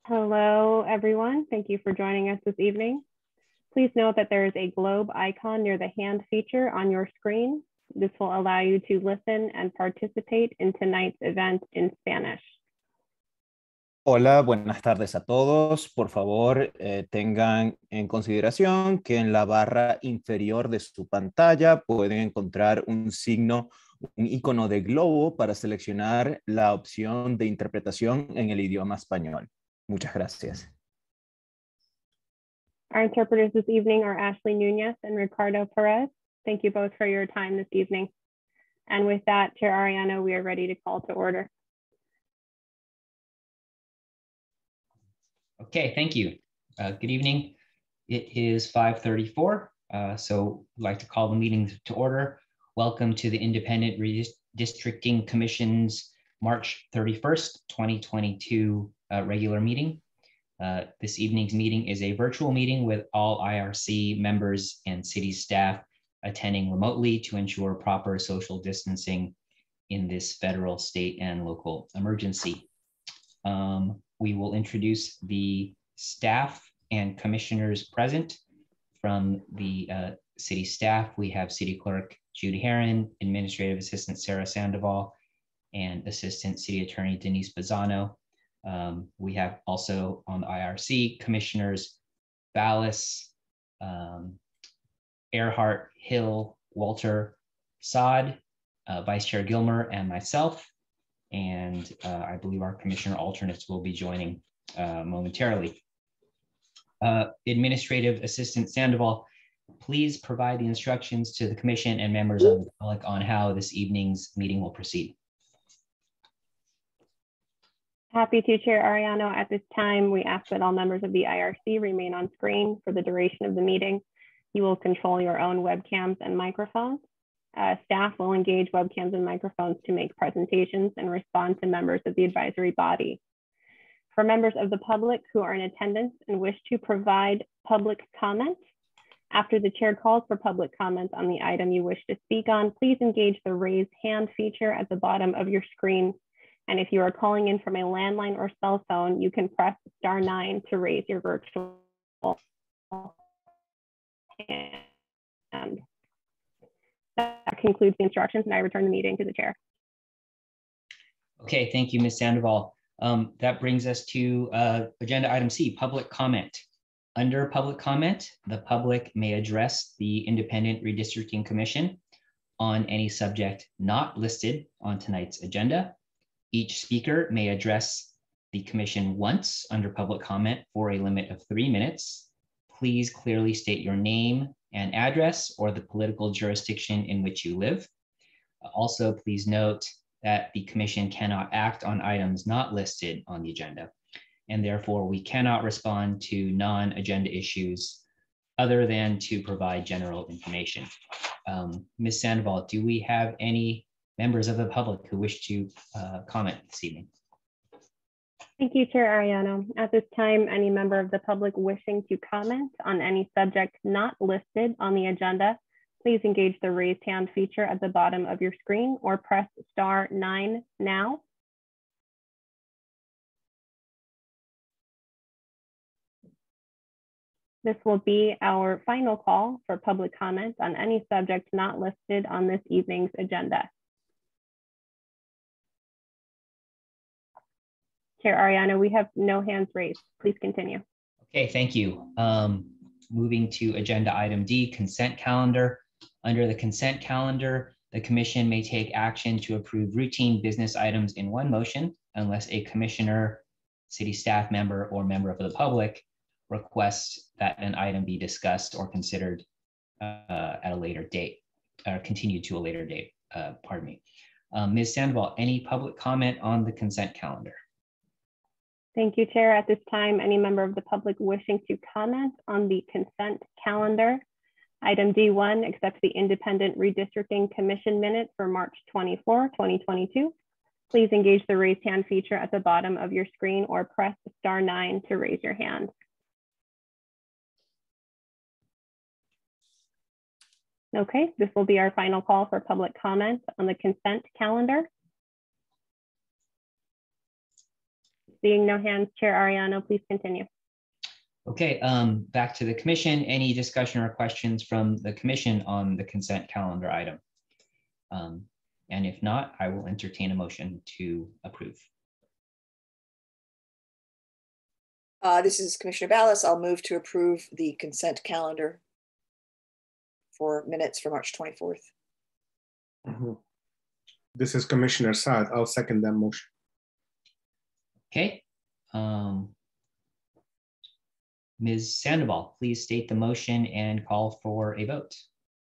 Hello, everyone. Thank you for joining us this evening. Please note that there is a globe icon near the hand feature on your screen. This will allow you to listen and participate in tonight's event in Spanish. Hola, buenas tardes a todos. Por favor, tengan en consideración que en la barra inferior de su pantalla pueden encontrar un signo, un icono de globo para seleccionar la opción de interpretación en el idioma español. Muchas gracias. Our interpreters this evening are Ashley Nunez and Ricardo Perez. Thank you both for your time this evening. And with that, Chair Ariano, we are ready to call to order. Okay, thank you. Good evening. It is 5:34, so I'd like to call the meeting to order. Welcome to the Independent Redistricting Commission's March 31st, 2022 regular meeting. This evening's meeting is a virtual meeting with all IRC members and city staff attending remotely to ensure proper social distancing in this federal, state, and local emergency. We will introduce the staff and commissioners present. From the city staff, we have City Clerk Judy Herron, Administrative Assistant Sarah Sandoval, and Assistant City Attorney Denise Bazzano. We have also on the IRC Commissioners Ballas, Earhart, Hill, Walter, Saad, Vice Chair Gilmer, and myself. And I believe our commissioner alternates will be joining momentarily. Administrative Assistant Sandoval, please provide the instructions to the commission and members of the public on how this evening's meeting will proceed. Happy to, Chair Ariano. At this time, we ask that all members of the IRC remain on screen for the duration of the meeting. You will control your own webcams and microphones. Staff will engage webcams and microphones to make presentations and respond to members of the advisory body. For members of the public who are in attendance and wish to provide public comment, after the chair calls for public comment on the item you wish to speak on, please engage the raise hand feature at the bottom of your screen. And if you are calling in from a landline or cell phone, you can press *9 to raise your virtual hand. That concludes the instructions, and I return the meeting to the chair. Okay, thank you, Ms. Sandoval. That brings us to agenda item C, public comment. Under public comment, the public may address the Independent Redistricting Commission on any subject not listed on tonight's agenda. Each speaker may address the commission once under public comment for a limit of 3 minutes. Please clearly state your name and address or the political jurisdiction in which you live. Also, please note that the commission cannot act on items not listed on the agenda, and therefore we cannot respond to non-agenda issues other than to provide general information. Ms. Sandoval, do we have any members of the public who wish to comment this evening? Thank you, Chair Ariano. At this time, any member of the public wishing to comment on any subject not listed on the agenda, please engage the raised hand feature at the bottom of your screen or press *9 now. This will be our final call for public comment on any subject not listed on this evening's agenda. Chair Ariano, we have no hands raised. Please continue. Okay, thank you. Moving to agenda item D, consent calendar. Under the consent calendar, the commission may take action to approve routine business items in one motion unless a commissioner, city staff member, or member of the public requests that an item be discussed or considered at a later date, or continued to a later date, pardon me. Ms. Sandoval, any public comment on the consent calendar? Thank you, Chair. At this time, any member of the public wishing to comment on the consent calendar. Item D1 accepts the Independent Redistricting Commission minutes for March 24, 2022. Please engage the raised hand feature at the bottom of your screen or press *9 to raise your hand. Okay, this will be our final call for public comment on the consent calendar. Seeing no hands, Chair Ariano, please continue. Okay, back to the commission. Any discussion or questions from the commission on the consent calendar item? And if not, I will entertain a motion to approve. This is Commissioner Ballas. I'll move to approve the consent calendar for minutes for March 24th. This is Commissioner Saad. I'll second that motion. Okay. Ms. Sandoval, please state the motion and call for a vote.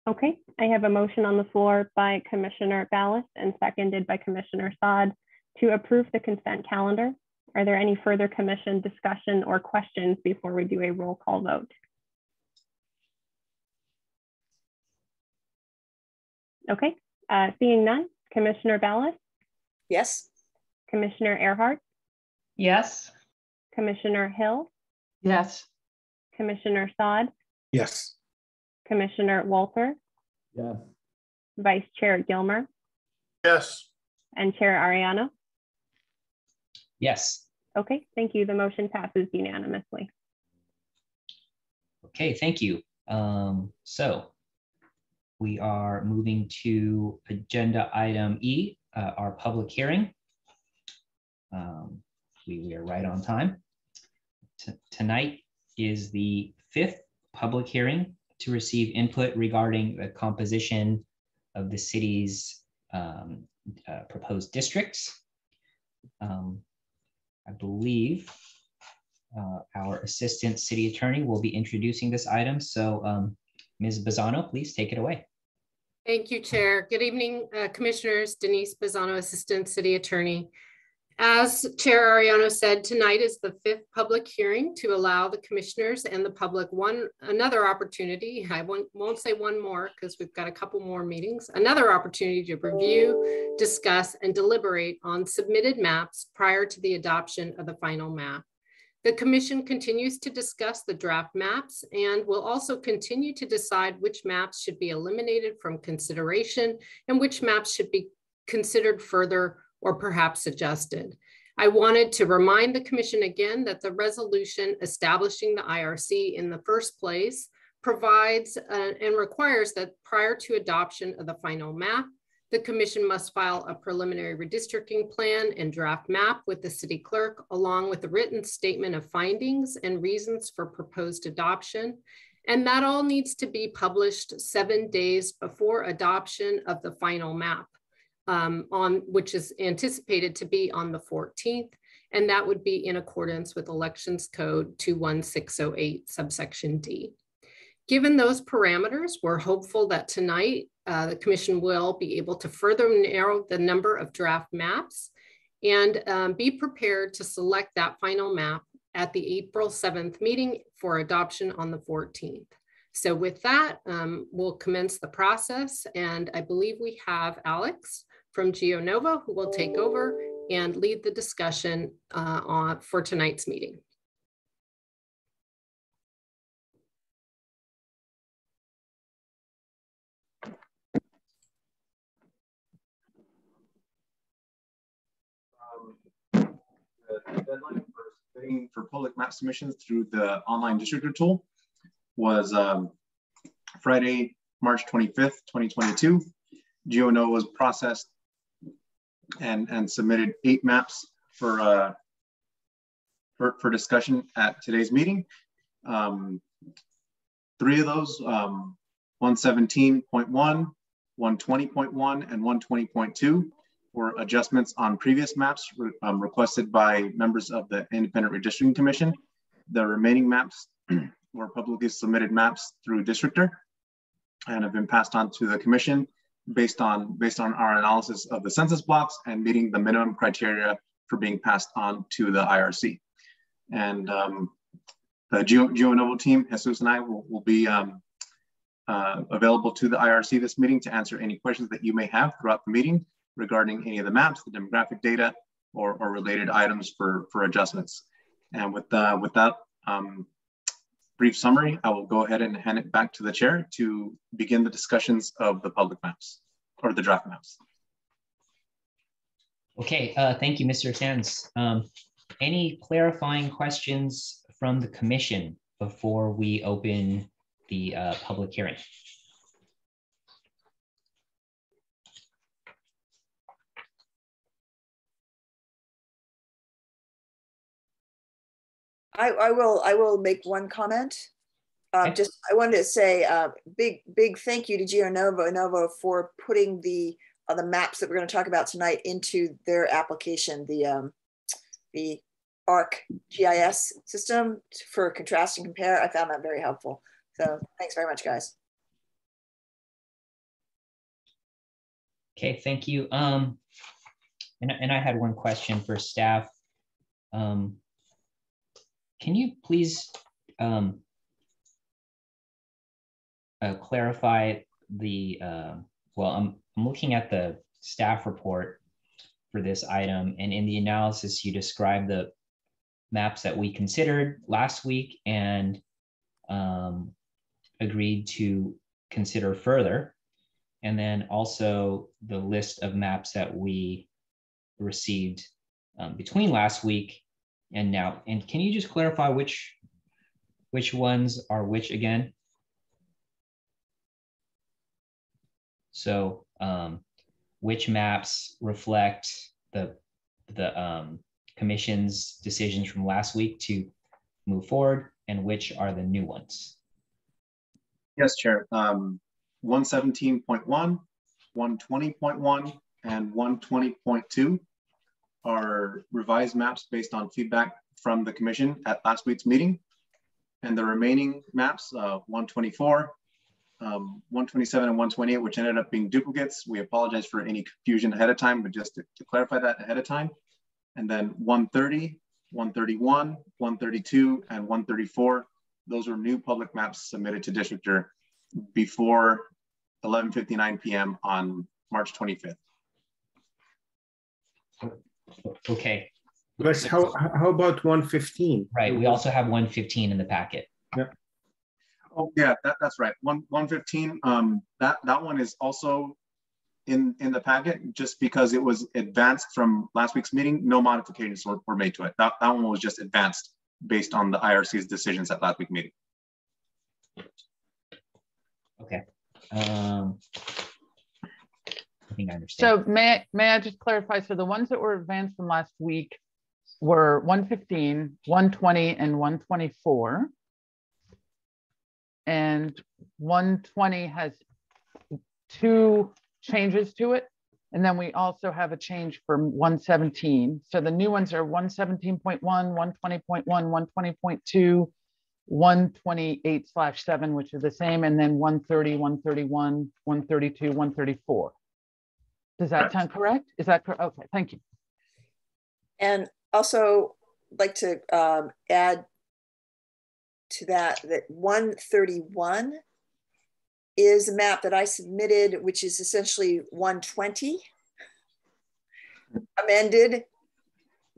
Okay, I have a motion on the floor by Commissioner Ballas and seconded by Commissioner Saad to approve the consent calendar. Are there any further commission discussion or questions before we do a roll call vote? Okay, seeing none, Commissioner Ballas? Yes. Commissioner Earhart? Yes. Commissioner Hill? Yes. Commissioner Saad? Yes. Commissioner Walter? Yes. Vice Chair Gilmer? Yes. And Chair Ariano? Yes. Okay, thank you. The motion passes unanimously. Okay, thank you. So we are moving to agenda item E, our public hearing. We are right on time. Tonight is the 5th public hearing to receive input regarding the composition of the city's proposed districts. I believe our assistant city attorney will be introducing this item. So Ms. Bazzano, please take it away. Thank you, Chair. Good evening, Commissioners. Denise Bazzano, Assistant City Attorney. As Chair Ariano said, tonight is the 5th public hearing to allow the commissioners and the public another opportunity. I won't say one more because we've got a couple more meetings. Another opportunity to review, discuss, and deliberate on submitted maps prior to the adoption of the final map. The Commission continues to discuss the draft maps and will also continue to decide which maps should be eliminated from consideration and which maps should be considered further or perhaps adjusted. I wanted to remind the Commission again that the resolution establishing the IRC in the first place provides and requires that prior to adoption of the final map, the Commission must file a preliminary redistricting plan and draft map with the City Clerk, along with a written statement of findings and reasons for proposed adoption. And that all needs to be published 7 days before adoption of the final map, which is anticipated to be on the 14th. And that would be in accordance with Elections Code 21608 subsection D. Given those parameters, we're hopeful that tonight the Commission will be able to further narrow the number of draft maps and be prepared to select that final map at the April 7th meeting for adoption on the 14th. So with that, we'll commence the process. And I believe we have Alex from GeoNova who will take over and lead the discussion for tonight's meeting. The deadline for submitting for public map submissions through the online districtor tool was Friday, March 25th, 2022. GeoNova was processed and submitted 8 maps for discussion at today's meeting. 3 of those, 117.1, 120.1, and 120.2 were adjustments on previous maps requested by members of the Independent Redistricting Commission. The remaining maps were publicly submitted maps through Districtor and have been passed on to the Commission based on our analysis of the census blocks and meeting the minimum criteria for being passed on to the IRC. And the GeoNova team, Jesus and I, will be available to the IRC this meeting to answer any questions that you may have throughout the meeting regarding any of the maps, the demographic data, or related items for adjustments. And with that brief summary, I will go ahead and hand it back to the chair to begin the discussions of the public maps or the draft maps. Okay, thank you, Mr. Sands. any clarifying questions from the commission before we open the public hearing? I will make one comment. Okay. Just I wanted to say big thank you to Novo for putting the maps that we're going to talk about tonight into their application, the ARC GIS system for contrast and compare. I found that very helpful. So thanks very much, guys. Okay, thank you. And I had one question for staff. Can you please clarify the, well, I'm looking at the staff report for this item, and in the analysis, you describe the maps that we considered last week and agreed to consider further. And then also the list of maps that we received between last week and now. And can you just clarify which ones are which again? So which maps reflect the commission's decisions from last week to move forward, and which are the new ones? Yes, Chair. 117.1, 120.1, and 120.2 are revised maps based on feedback from the commission at last week's meeting. And the remaining maps, 124, 127 and 128, which ended up being duplicates. We apologize for any confusion ahead of time, but just to clarify that ahead of time. And then 130, 131, 132, and 134. Those are new public maps submitted to Districtor before 11:59 p.m. on March 25th. Okay. But how about 115? Right, we also have 115 in the packet. Yeah. Oh yeah, that's right. 115. That one is also in the packet, just because it was advanced from last week's meeting. No modifications were made to it. That one was just advanced based on the IRC's decisions at last week's meeting. Okay. I think I understand. So may I just clarify? So the ones that were advanced from last week were 115, 120, and 124. And 120 has 2 changes to it. And then we also have a change for 117. So the new ones are 117.1, 120.1, 120.2, 128/7, which are the same, and then 130, 131, 132, 134. Does that sound correct? Is that correct? Okay, thank you. And also like to add to that 131 is a map that I submitted, which is essentially 120 amended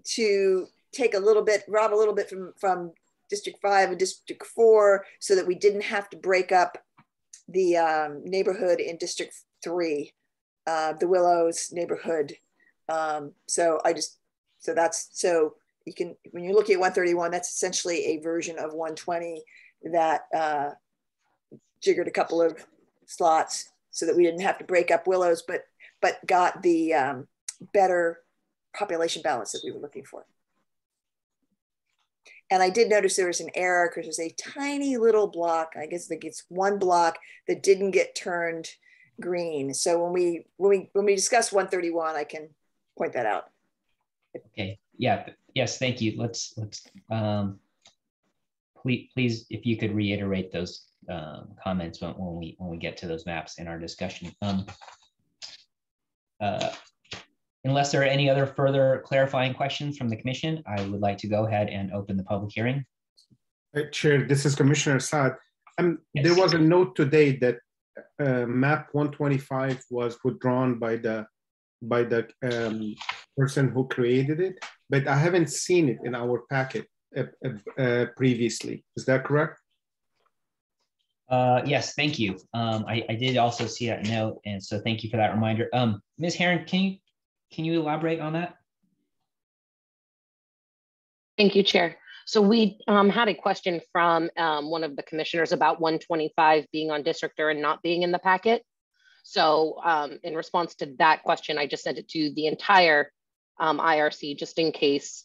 to take a little bit, rob a little bit from District 5 and District 4, so that we didn't have to break up the neighborhood in District 3, the Willows neighborhood. So you can, when you're looking at 131, that's essentially a version of 120 that jiggered a couple of slots so that we didn't have to break up Willows, but got the better population balance that we were looking for. And I did notice there was an error because there's a tiny little block, I guess it's one block that didn't get turned green. So when we discuss 131, I can point that out. Okay. Yeah. Yes. Thank you. Let's please, if you could reiterate those comments when we get to those maps in our discussion. Unless there are any other further clarifying questions from the commission, I would like to go ahead and open the public hearing. Chair, this is Commissioner Saad. Yes. There was a note today that map 125 was withdrawn by the person who created it, but I haven't seen it in our packet previously. Is that correct? Yes, thank you. I did also see that note, and so thank you for that reminder. Ms. Herron, can you elaborate on that? Thank you, Chair. So we had a question from one of the commissioners about 125 being on districtor and not being in the packet. So in response to that question, I just sent it to the entire IRC just in case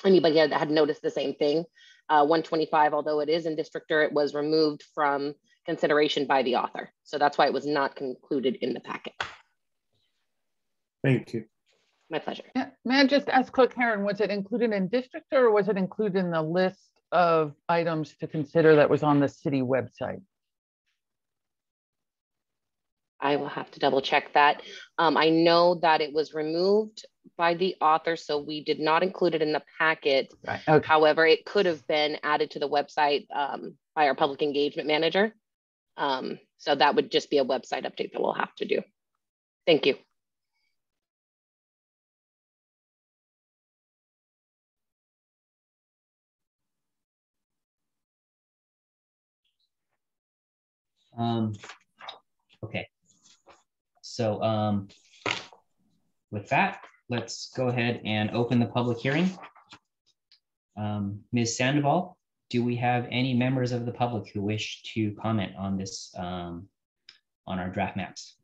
anybody had noticed the same thing. 125, although it is in districtor, it was removed from consideration by the author. So that's why it was not concluded in the packet. Thank you. My pleasure. Yeah. May I just ask Clerk Karen, was it included in districtor or was it included in the list of items to consider that was on the city website? I will have to double check that. I know that it was removed by the author, so we did not include it in the packet. Right. Okay. However, it could have been added to the website by our public engagement manager. So that would just be a website update that we'll have to do. Thank you. Okay. So with that, let's go ahead and open the public hearing. Ms. Sandoval, do we have any members of the public who wish to comment on this, on our draft maps?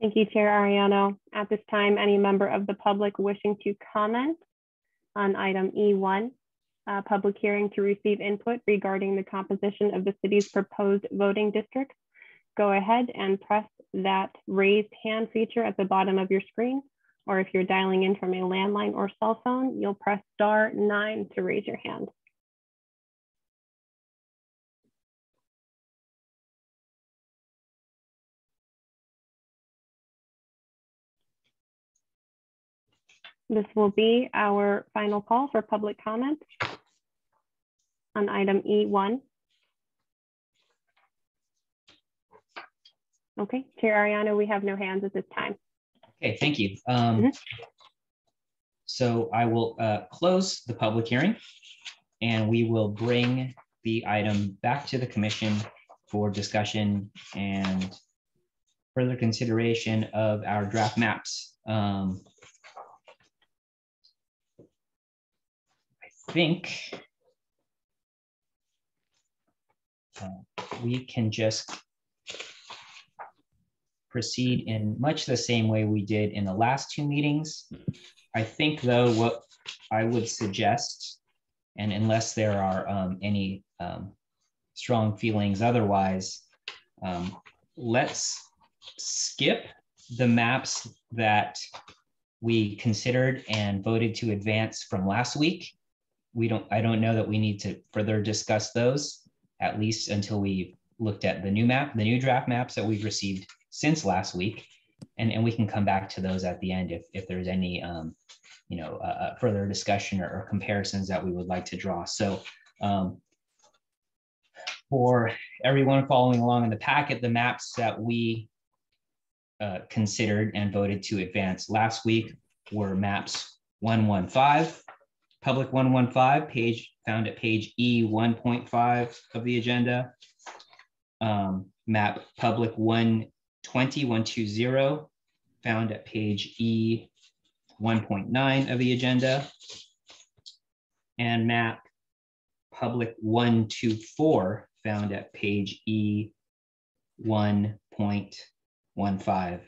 Thank you, Chair Ariano. At this time, any member of the public wishing to comment on item E1, public hearing to receive input regarding the composition of the city's proposed voting district, go ahead and press that raised hand feature at the bottom of your screen. Or if you're dialing in from a landline or cell phone, you'll press *9 to raise your hand. This will be our final call for public comment on item E1. Okay, Chair Ariano, we have no hands at this time. Okay, thank you. So I will close the public hearing and we will bring the item back to the commission for discussion and further consideration of our draft maps. I think we can just proceed in much the same way we did in the last two meetings. I think though, what I would suggest, and unless there are any strong feelings otherwise, let's skip the maps that we considered and voted to advance from last week. I don't know that we need to further discuss those, at least until we looked at the new draft maps that we've received since last week, and we can come back to those at the end if there's any further discussion or comparisons that we would like to draw. So for everyone following along in the packet, the maps that we considered and voted to advance last week were maps 115, public 115, page found at page E 1.5 of the agenda, map public 120 found at page E 1.9 of the agenda, and map public 124 found at page E 1.15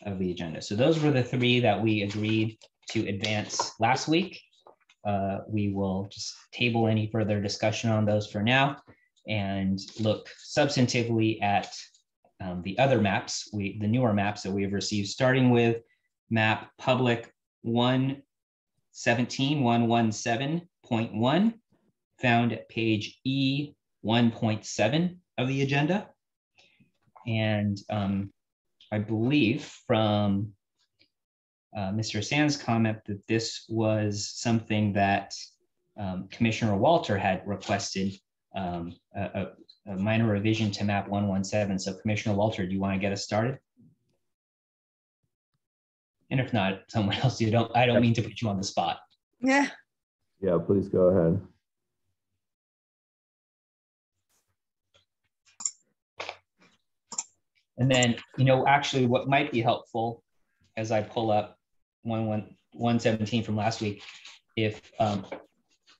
of the agenda. So those were the three that we agreed to advance last week. We will just table any further discussion on those for now and look substantively at the other maps, the newer maps that we have received, starting with map public 117.1 found at page E 1.7 of the agenda. And I believe from Mr. Sands' comment that this was something that Commissioner Walter had requested, a minor revision to map 117. So Commissioner Walter, do you want to get us started? And if not, someone else, I don't mean to put you on the spot. Yeah. Yeah, please go ahead. And then, actually what might be helpful as I pull up 117 from last week, if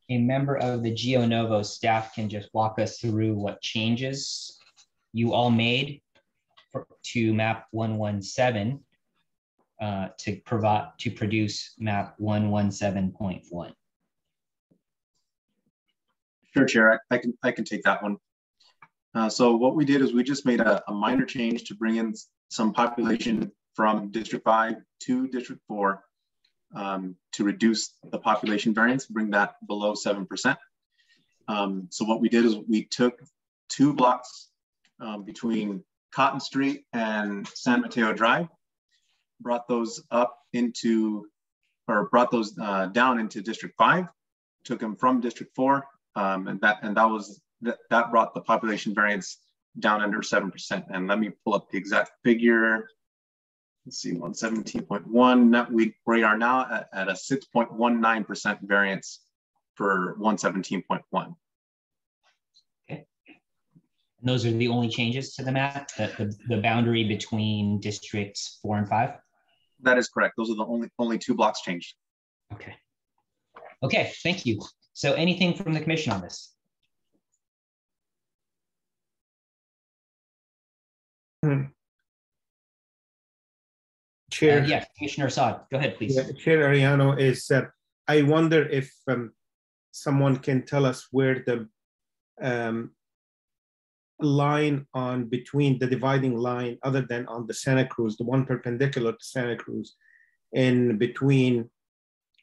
a member of the Geo Novo staff can just walk us through what changes you all made to map 117 to produce map 117.1. Sure, Chair, I can take that one. So what we did is we just made a minor change to bring in some population from District 5 to District 4 to reduce the population variance, bring that below 7%. So what we did is we took 2 blocks between Cotton Street and San Mateo Drive, brought those up into, or brought those down into District 5, took them from District 4, and that brought the population variance down under 7%. And let me pull up the exact figure. Let's see, 117.1. We are now at a 6.19% variance for 117.1. Okay. And those are the only changes to the map, the boundary between districts 4 and 5? That is correct. Those are the only 2 blocks changed. Okay. Okay, thank you. So anything from the commission on this? Chair. Yes, Commissioner Assad, go ahead, please. Yeah, Chair Ariano, is I wonder if someone can tell us where the line on between the dividing line, other than on the Santa Cruz, the one perpendicular to Santa Cruz, in between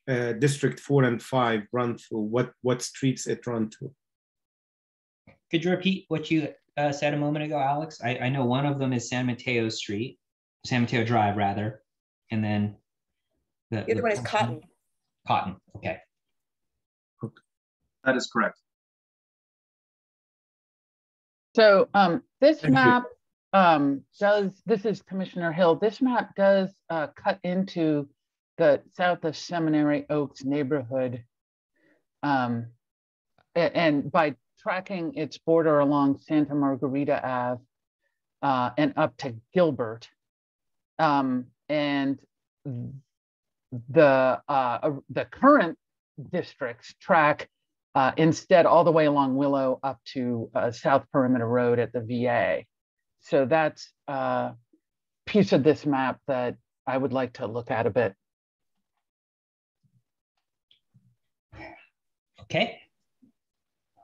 District 4 and 5 run through, what streets it run through. Could you repeat what you said a moment ago, Alex? I know one of them is San Mateo Street, San Mateo Drive rather, and then the other one is Cotton. Cotton, okay. That is correct. So this map this is Commissioner Hill, this map does cut into the south of Seminary Oaks neighborhood. And by tracking its border along Santa Margarita Ave and up to Gilbert. And the current districts track instead all the way along Willow up to South Perimeter Road at the VA. So that's a piece of this map that I would like to look at a bit. Okay.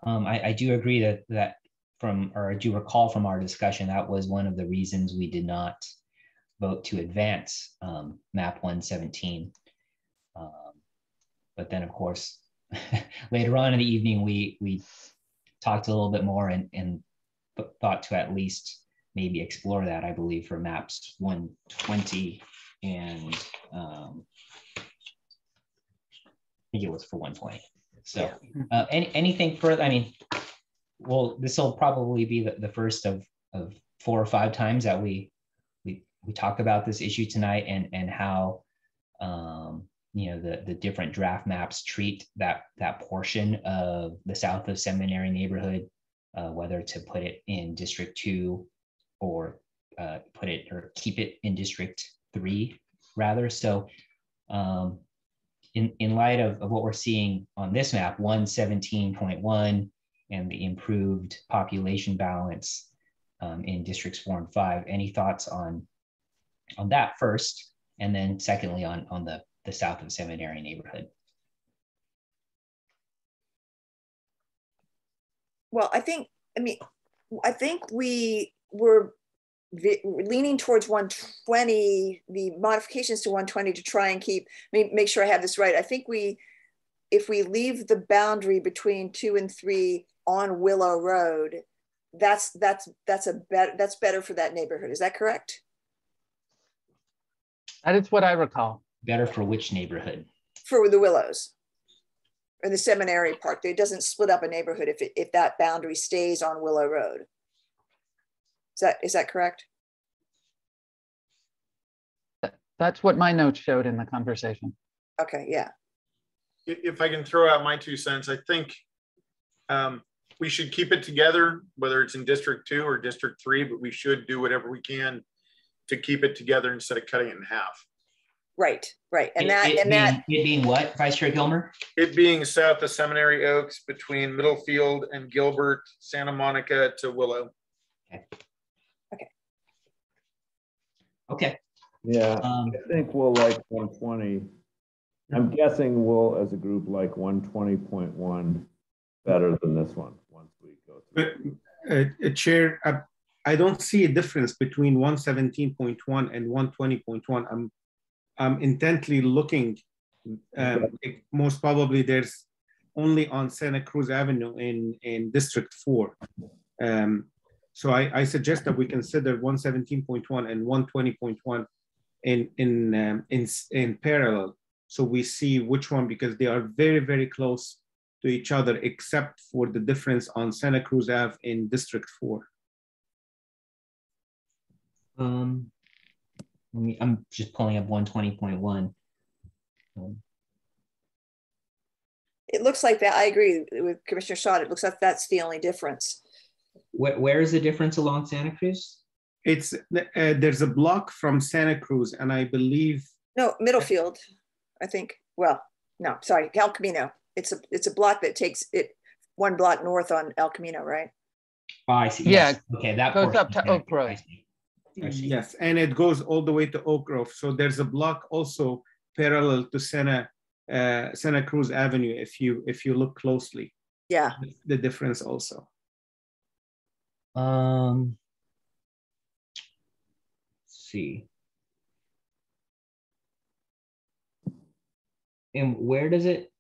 I do agree that I do recall from our discussion, that was one of the reasons we did not vote to advance map 117. But then of course, later on in the evening, we talked a little bit more and thought to at least maybe explore that, I believe, for maps 120 and I think it was for 120. So anything further? I mean, well, this will probably be the first of 4 or 5 times that we talk about this issue tonight, and how you know, the different draft maps treat that portion of the south of Seminary neighborhood, whether to put it in District 2 or keep it in District 3 rather. So in light of what we're seeing on this map, 117.1, and the improved population balance in Districts 4 and 5, any thoughts on that first, and then secondly on the south of Seminary neighborhood? Well, I think we were leaning towards 120, the modifications to 120 to try and make sure I have this right. I think if we leave the boundary between 2 and 3 on Willow Road, that's better for that neighborhood. Is that correct? That is what I recall. Better for which neighborhood? For the Willows or the Seminary Park. It doesn't split up a neighborhood if that boundary stays on Willow Road. Is that correct? That's what my notes showed in the conversation. Okay, yeah. If I can throw out my 2 cents, I think we should keep it together, whether it's in District 2 or District 3, but we should do whatever we can to keep it together instead of cutting it in half. Right. And it being what, Vice Chair Gilmer? It being south of Seminary Oaks between Middlefield and Gilbert, Santa Monica to Willow. Okay. Yeah, I think we'll like 120. I'm guessing we'll, as a group, like 120.1 better than this one once we go through. But, Chair, I don't see a difference between 117.1 and 120.1. I'm intently looking. Most probably there's only on Santa Cruz Avenue in District 4. So I suggest that we consider 117.1 and 120.1 in parallel. So we see which one, because they are very, very close to each other, except for the difference on Santa Cruz Ave in District 4. I'm just pulling up 120.1. It looks like that. I agree with Commissioner Shaw. It looks like that's the only difference. Where is the difference along Santa Cruz? It's there's a block from Santa Cruz, and I believe no, Middlefield, I think. Well, no, sorry, El Camino. It's a block that takes it one block north on El Camino, right? Oh, I see. Yeah. Yes. Okay, that goes up to Oak Grove. I see. Yes, and it goes all the way to Oak Grove. So there's a block also parallel to Santa Cruz Avenue. If you look closely, yeah, the difference also. Let's see. And where does it?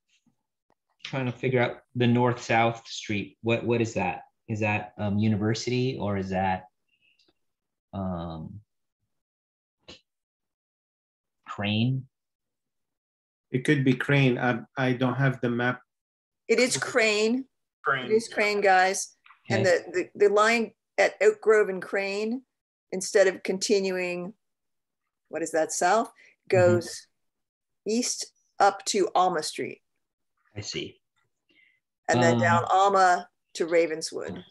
Trying to figure out the north-south street. What is that? Is that University, or is that Crane? It could be Crane. I don't have the map. It is Crane. It is Crane, guys. Okay. And the line at Oak Grove and Crane, instead of continuing, what is that, south, goes east up to Alma Street. I see. And then down Alma to Ravenswood.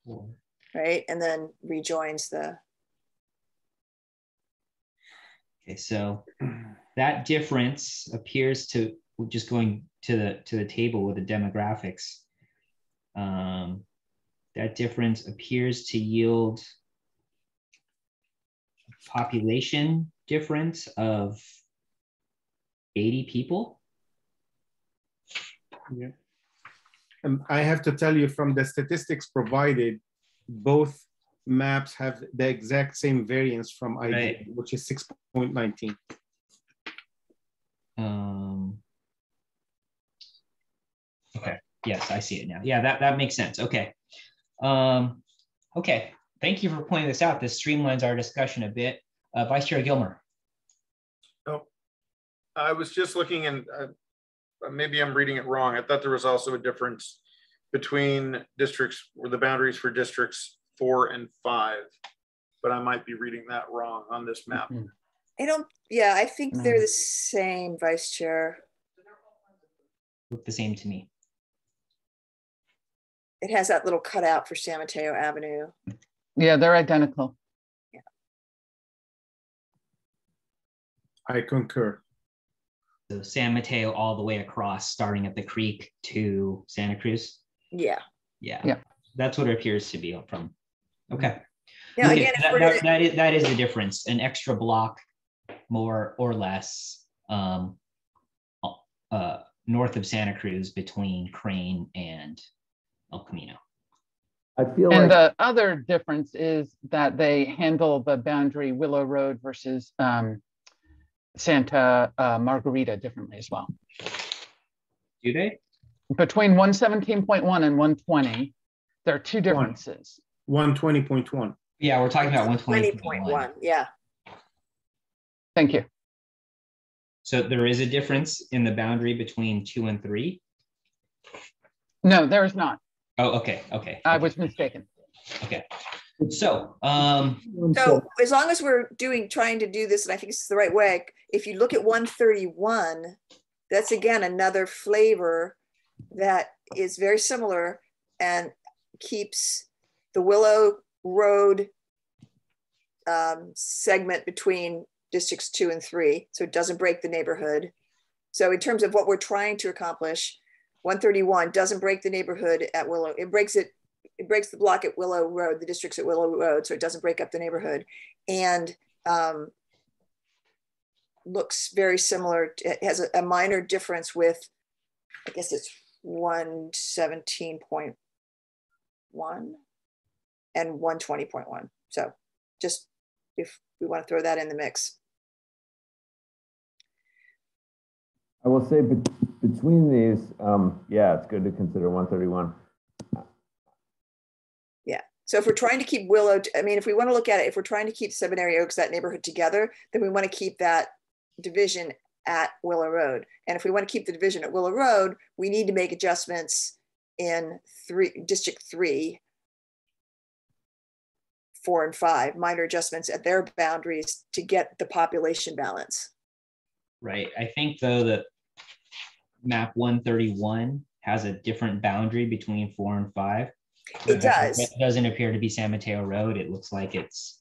Right, and then rejoins the. Okay, so that difference appears to, just going to the table with the demographics, that difference appears to yield population difference of 80 people. Yeah. I have to tell you, from the statistics provided, both maps have the exact same variance from ID, right, which is 6.19. Okay. Yes, I see it now. Yeah, that makes sense. Okay. Okay. Thank you for pointing this out. This streamlines our discussion a bit. Vice Chair Gilmer. Oh, I was just looking, and maybe I'm reading it wrong. I thought there was also a difference between districts, or the boundaries for districts 4 and 5, but I might be reading that wrong on this map. I think they're the same, Vice Chair. Look the same to me. It has that little cutout for San Mateo Avenue. Yeah, they're identical. Yeah. I concur. So San Mateo all the way across, starting at the creek to Santa Cruz. Yeah. Yeah. That's what it appears to be from. Okay. Now, again, that is the difference. An extra block, more or less, north of Santa Cruz between Crane and El Camino. I feel and like the other difference is that they handle the boundary Willow Road versus Santa Margarita differently as well. Do they? Between 117.1 and 120, there are two differences. 120.1. Yeah, we're talking about 120.1. Yeah. Thank you. So there is a difference in the boundary between 2 and 3? No, there is not. Oh, okay. Okay. I was mistaken. Okay. So, so as long as we're trying to do this, and I think this is the right way, if you look at 131, that's again another flavor that is very similar and keeps the Willow Road segment between districts 2 and 3. So it doesn't break the neighborhood. So in terms of what we're trying to accomplish, 131 doesn't break the neighborhood at Willow. It breaks the block at Willow Road, the districts at Willow Road. So it doesn't break up the neighborhood. And looks very similar. It has a minor difference with, I guess it's 117.1 and 120.1. So just if we want to throw that in the mix. I will say between these, yeah, it's good to consider 131. Yeah. So if we're trying to keep Willow, I mean, if we want to look at it, if we're trying to keep Seminary Oaks, that neighborhood together, then we want to keep that division at Willow Road. And if we want to keep the division at Willow Road, we need to make adjustments in District 3, 4, and 5, minor adjustments at their boundaries to get the population balance. Right. I think though that map 131 has a different boundary between 4 and 5. It does. It doesn't appear to be San Mateo Road. It looks like it's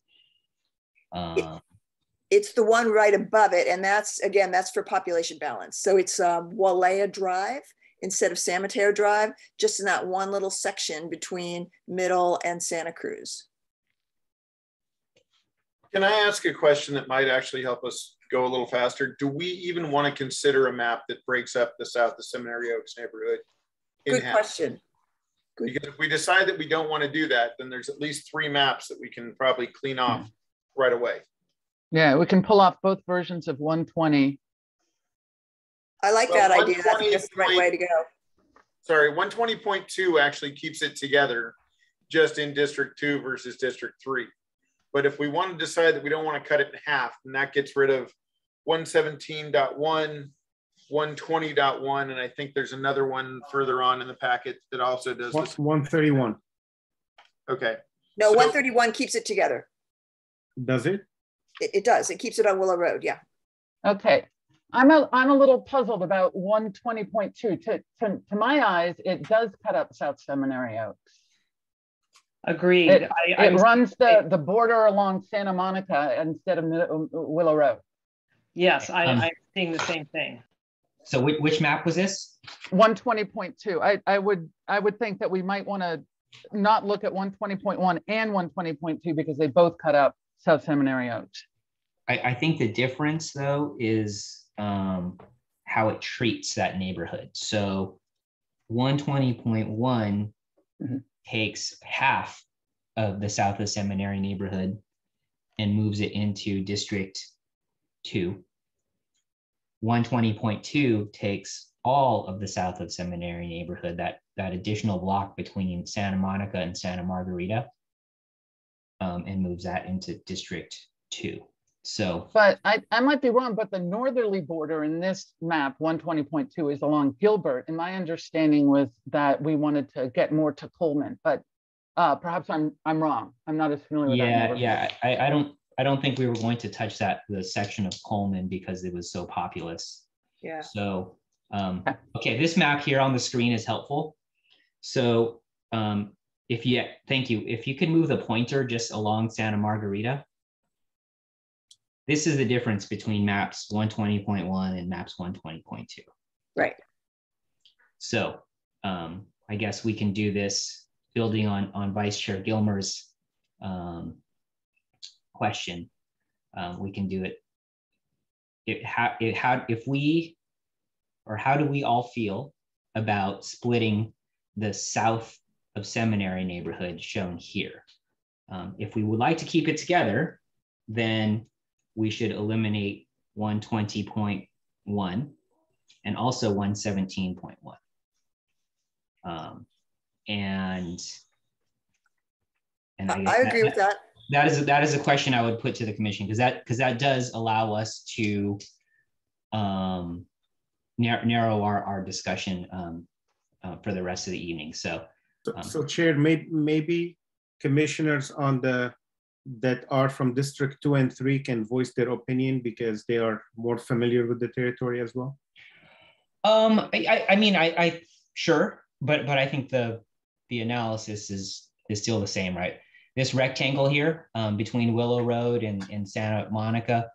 the one right above it. And that's, again, that's for population balance. So it's Walea Drive instead of San Mateo Drive, just in that one little section between Middle and Santa Cruz. Can I ask a question that might actually help us go a little faster? Do we even want to consider a map that breaks up the south of Seminary Oaks neighborhood in Good half? question. Good. Because if we decide that we don't want to do that, then there's at least 3 maps that we can probably clean off right away. Yeah, we can pull off both versions of 120. I like that idea. That's the right way to go. Sorry, 120.2 actually keeps it together just in District 2 versus District 3. But if we want to decide that we don't want to cut it in half, then that gets rid of 117.1, 120.1, and I think there's another one further on in the packet that also does this. 131. Okay. No, 131 keeps it together. Does it? It does. It keeps it on Willow Road. Yeah. Okay. I'm a little puzzled about 120.2. To my eyes, it does cut up South Seminary Oaks. Agreed. It runs the border along Santa Monica instead of Willow Road. Yes, I'm seeing the same thing. So which map was this? 120.2. I would think that we might want to not look at 120.1 and 120.2 because they both cut up South Seminary Oaks. I think the difference though is how it treats that neighborhood. So 120.1 takes half of the south of Seminary neighborhood and moves it into District 2. 120.2 takes all of the south of Seminary neighborhood, that additional block between Santa Monica and Santa Margarita, and moves that into District 2. So, but I might be wrong, but the northerly border in this map, 120.2, is along Gilbert. And my understanding was that we wanted to get more to Coleman, but perhaps I'm wrong. I'm not as familiar with that neighborhood. Yeah. I don't think we were going to touch the section of Coleman because it was so populous. Yeah. So, okay, this map here on the screen is helpful. So, thank you. If you could move the pointer just along Santa Margarita. This is the difference between maps 120.1 and maps 120.2. Right. So I guess we can do this building on Vice Chair Gilmer's question. We can do it. How do we all feel about splitting the south of Seminary neighborhood shown here? If we would like to keep it together, then we should eliminate 120.1 and also 117.1. And I agree with that. That is a question I would put to the commission because that does allow us to narrow our discussion for the rest of the evening. So Chair, maybe commissioners that are from District 2 and 3 can voice their opinion because they are more familiar with the territory as well. I sure, but I think the analysis is still the same, right? This rectangle here between Willow Road and Santa Monica,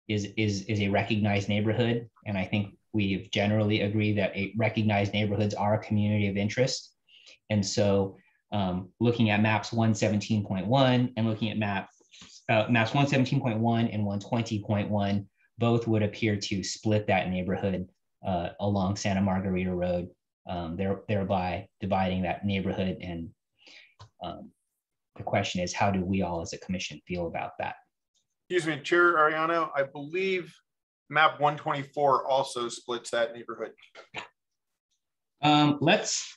is a recognized neighborhood. And I think we've generally agreed that recognized neighborhoods are a community of interest. And so looking at maps 117.1 and looking at maps 117.1 and 120.1, both would appear to split that neighborhood along Santa Margarita Road, thereby dividing that neighborhood. And the question is, how do we all as a commission feel about that? Excuse me, Chair Ariano, I believe map 124 also splits that neighborhood. Let's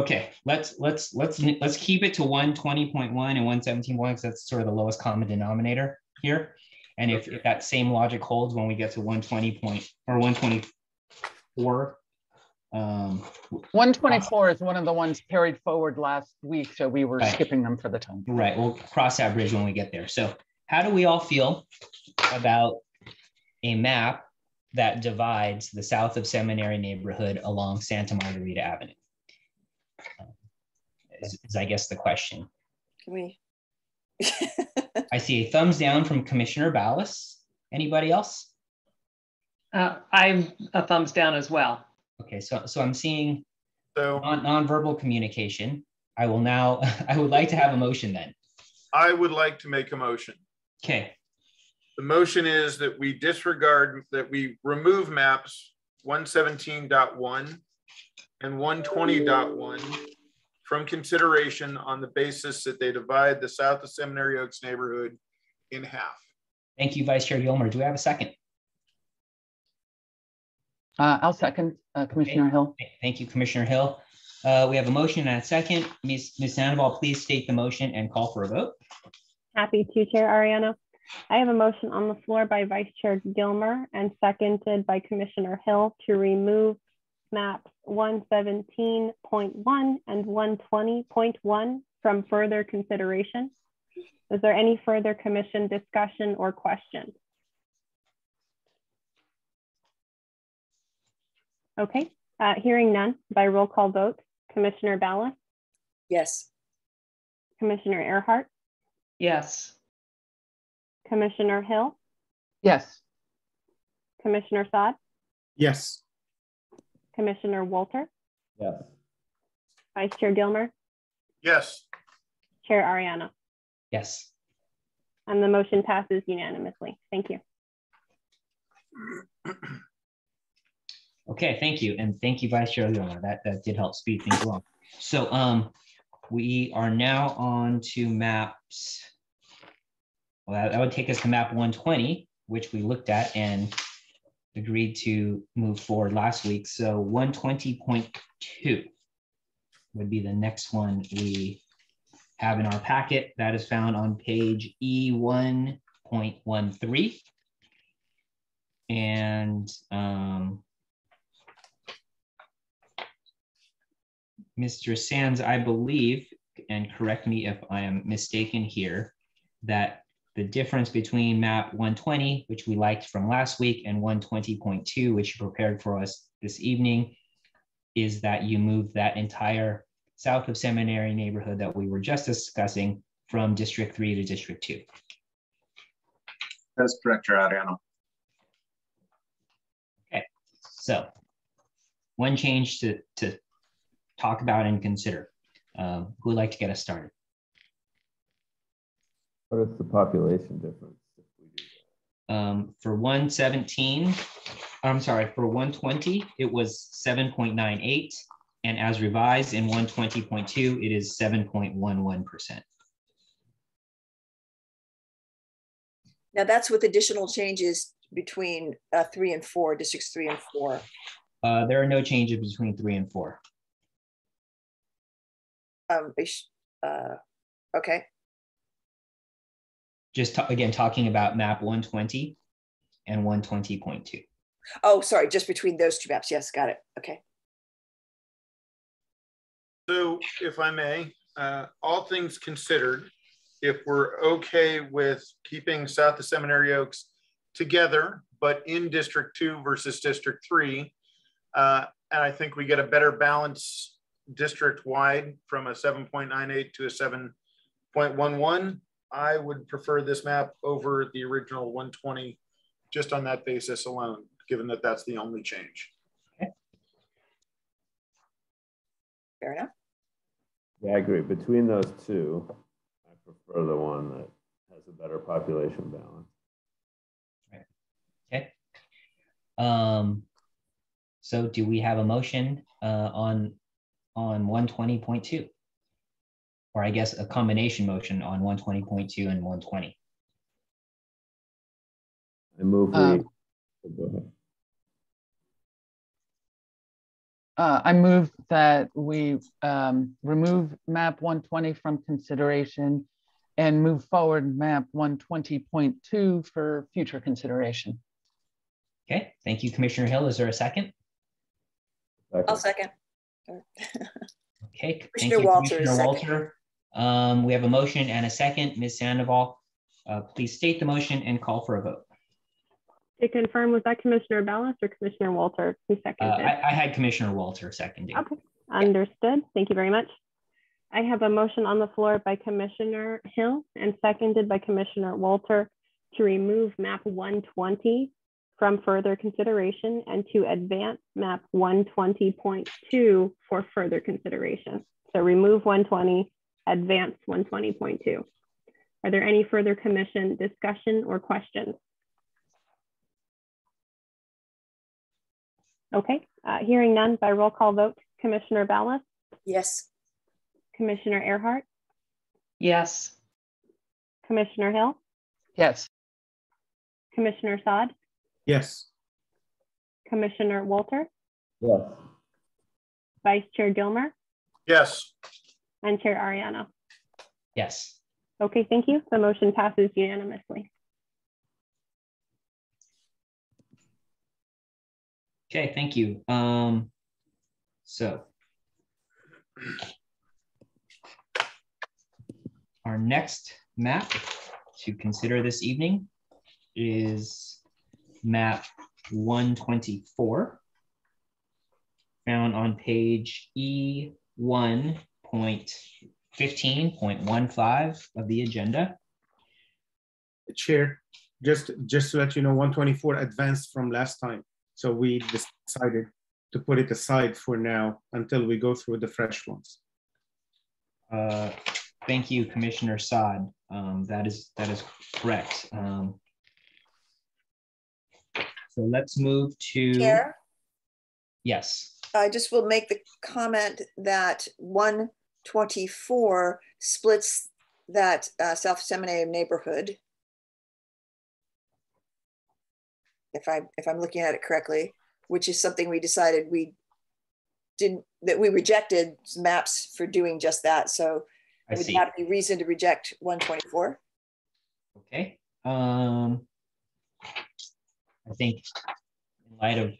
keep it to 120.1 and 117.1 because that's sort of the lowest common denominator here. And if that same logic holds when we get to 124. 124 is one of the ones carried forward last week, so we were skipping them for the time. Right, we'll cross that bridge when we get there. So how do we all feel about a map that divides the south of Seminary neighborhood along Santa Margarita Avenue? Is I guess the question. Can we? I see a thumbs down from Commissioner Ballas. Anybody else? I'm a thumbs down as well. Okay, so I'm seeing nonverbal communication. I would like to have a motion then. I would like to make a motion. Okay. The motion is that we remove maps 117.1 and 120.1 from consideration on the basis that they divide the south of Seminary Oaks neighborhood in half. Thank you, Vice Chair Gilmer. Do we have a second? I'll second, Commissioner Hill. Thank you, Commissioner Hill. We have a motion and a second. Ms. Sandoval, please state the motion and call for a vote. Happy to, Chair Ariano. I have a motion on the floor by Vice Chair Gilmer and seconded by Commissioner Hill to remove maps 117.1 and 120.1 from further consideration. Is there any further commission discussion or questions? Okay, hearing none, by roll call vote, Commissioner Ballas? Yes. Commissioner Earhart? Yes. Commissioner Hill? Yes. Commissioner Saad? Yes. Commissioner Walter? Yes. Vice Chair Gilmer? Yes. Chair Ariano? Yes. And the motion passes unanimously. Thank you. Okay, thank you. And thank you, Vice Chair Gilmer. That did help speed things along. So we are now on to maps. Well, that would take us to map 120, which we looked at and agreed to move forward last week. So 120.2 would be the next one we have in our packet. That is found on page E1.13. And Mr. Sands, I believe, and correct me if I am mistaken here, that the difference between map 120, which we liked from last week, and 120.2, which you prepared for us this evening, is that you moved that entire south of Seminary neighborhood that we were just discussing from District 3 to District 2. That's correct, Chair Ariano. Okay, so one change to talk about and consider. Who would like to get us started? What is the population difference if we do that? For 117, I'm sorry, for 120, it was 7.98. And as revised in 120.2, it is 7.11%. Now that's with additional changes between 3 and 4, districts 3 and 4. There are no changes between 3 and 4. Okay. Just again, talking about map 120 and 120.2. Oh, sorry, just between those two maps. Yes, got it. Okay. So if I may, all things considered, if we're okay with keeping south of Seminary Oaks together, but in District 2 versus District 3, and I think we get a better balance district-wide from a 7.98 to a 7.11, I would prefer this map over the original 120 just on that basis alone, given that that's the only change. Okay. Fair enough. Yeah, I agree. Between those two, I prefer the one that has a better population balance. Right. Okay. So do we have a motion on 120.2? Or I guess a combination motion on 120.2 and 120. I move we, go ahead. I move that we remove map 120 from consideration and move forward map 120.2 for future consideration. Okay, thank you, Commissioner Hill. Is there a second? I'll second. Okay, thank Commissioner you, Walter Commissioner is Walter. We have a motion and a second. Ms. Sandoval, please state the motion and call for a vote. To confirm, was that Commissioner Ballas or Commissioner Walter who seconded? I had Commissioner Walter seconding. Okay, understood. Thank you very much. I have a motion on the floor by Commissioner Hill and seconded by Commissioner Walter to remove map 120 from further consideration and to advance map 120.2 for further consideration. So remove 120, advance 120.2. Are there any further commission discussion or questions? Okay, hearing none by roll call vote, Commissioner Ballas? Yes. Commissioner Earhart? Yes. Commissioner Hill? Yes. Commissioner Saad? Yes. Commissioner Walter? Yes. Vice Chair Gilmer? Yes. And Chair Ariano? Yes. Okay, thank you. The motion passes unanimously. Okay, thank you. So our next map to consider this evening is map 124, found on page E1.15.15 of the agenda. Chair, just to let you know, 124 advanced from last time. So we decided to put it aside for now until we go through the fresh ones. Thank you, Commissioner Saad. That is correct. So let's move to. Chair? Yes. I just will make the comment that 124 splits that South Seminary neighborhood. If I'm looking at it correctly, which is something we decided we rejected maps for doing just that. So would that be reason to reject 124? Okay. I think in light of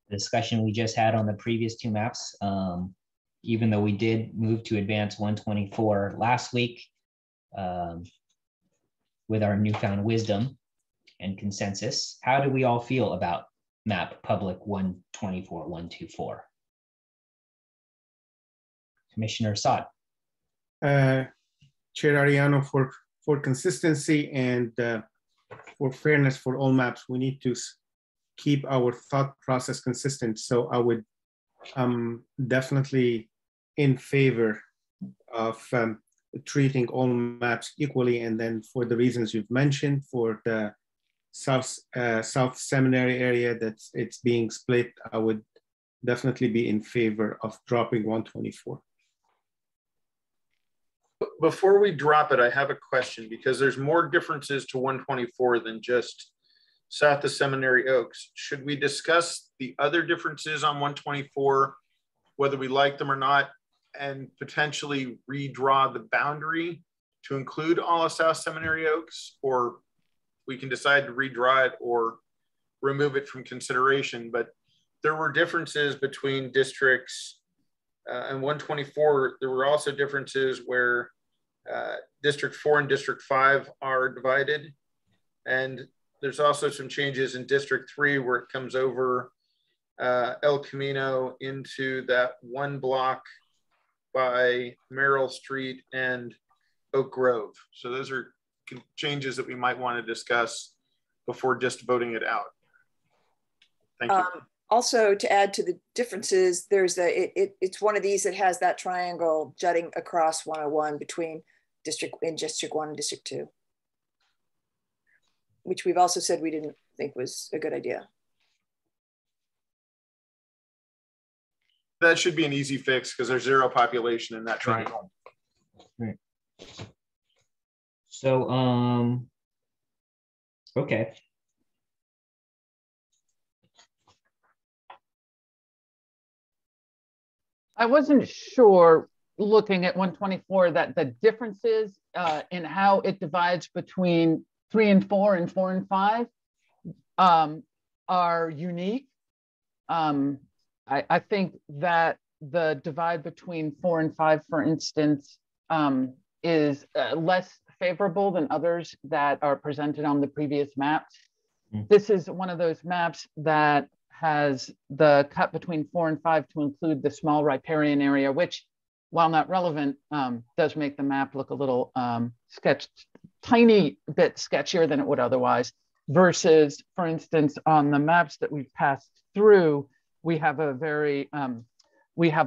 the discussion we just had on the previous two maps, even though we did move to advance 124 last week with our newfound wisdom and consensus, how do we all feel about map public 124.124? Commissioner Saad. Chair Ariano, for consistency and for fairness for all maps, we need to keep our thought process consistent. So I would definitely in favor of treating all maps equally. And then for the reasons you've mentioned, for the South Seminary area that it's being split, I would definitely be in favor of dropping 124. Before we drop it, I have a question because there's more differences to 124 than just south of Seminary Oaks. Should we discuss the other differences on 124, whether we like them or not, and potentially redraw the boundary to include all of South Seminary Oaks, or we can decide to redraw it or remove it from consideration? But there were differences between districts and 124. There were also differences where District 4 and District 5 are divided. And there's also some changes in District 3 where it comes over El Camino into that one block by Merrill Street and Oak Grove. So those are changes that we might want to discuss before just voting it out. Thank you. Also, to add to the differences, there's it's one of these that has that triangle jutting across 101 between District 1 and District 2, which we've also said we didn't think was a good idea. That should be an easy fix because there's 0 population in that triangle. Right. So, okay. I wasn't sure looking at 124 that the differences in how it divides between 3 and 4 and 4 and 5 are unique. I think that the divide between 4 and 5, for instance, is less favorable than others that are presented on the previous maps. This is one of those maps that has the cut between 4 and 5 to include the small riparian area, which, while not relevant, does make the map look a little tiny bit sketchier than it would otherwise, versus, for instance, on the maps that we've passed through, we have a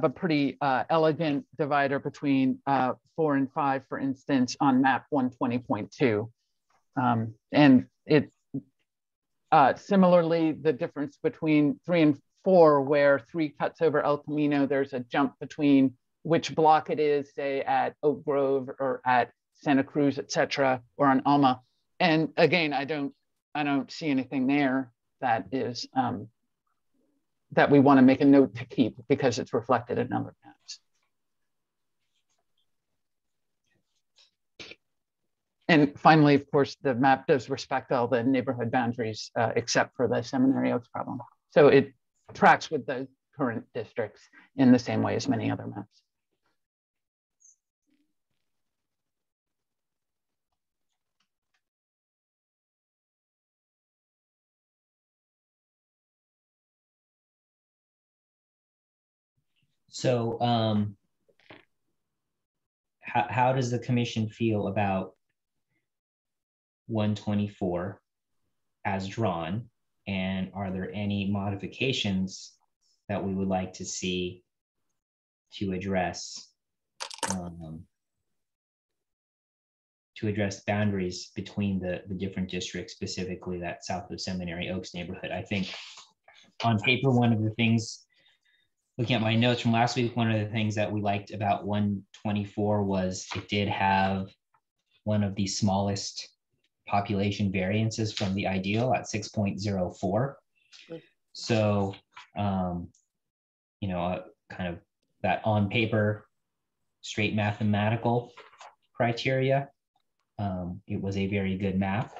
pretty elegant divider between 4 and 5, for instance, on map 120.2. And it similarly, the difference between 3 and 4, where 3 cuts over El Camino, there's a jump between which block it is, say at Oak Grove or at Santa Cruz, et cetera, or on Alma. And again, I don't see anything there that is that we want to make a note to keep because it's reflected in other maps. And finally, of course, the map does respect all the neighborhood boundaries except for the Seminary Oaks problem. So it tracks with the current districts in the same way as many other maps. So how does the commission feel about 124 as drawn? And are there any modifications that we would like to see to address boundaries between the different districts, specifically that south of Seminary Oaks neighborhood? I think on paper, one of the things, looking at my notes from last week, one of the things that we liked about 124 was it did have one of the smallest population variances from the ideal at 6.04. So, you know, kind of that on paper, straight mathematical criteria. It was a very good map.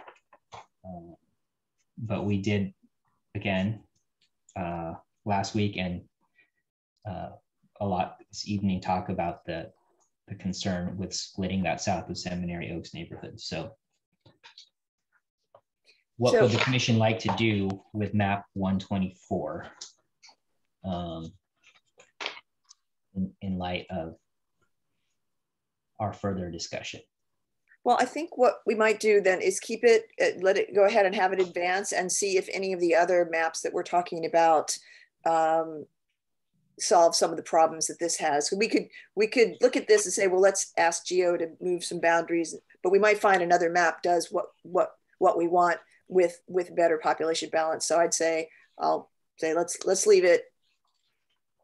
But we did, again, last week and a lot this evening talk about the concern with splitting that south of Seminary Oaks neighborhood. So what would the commission like to do with map 124 in light of our further discussion? Well, I think what we might do then is keep it, let it go ahead and have it advance and see if any of the other maps that we're talking about solve some of the problems that this has. So we could look at this and say, well, let's ask Geo to move some boundaries, but we might find another map does what we want with better population balance. So I'll say let's leave it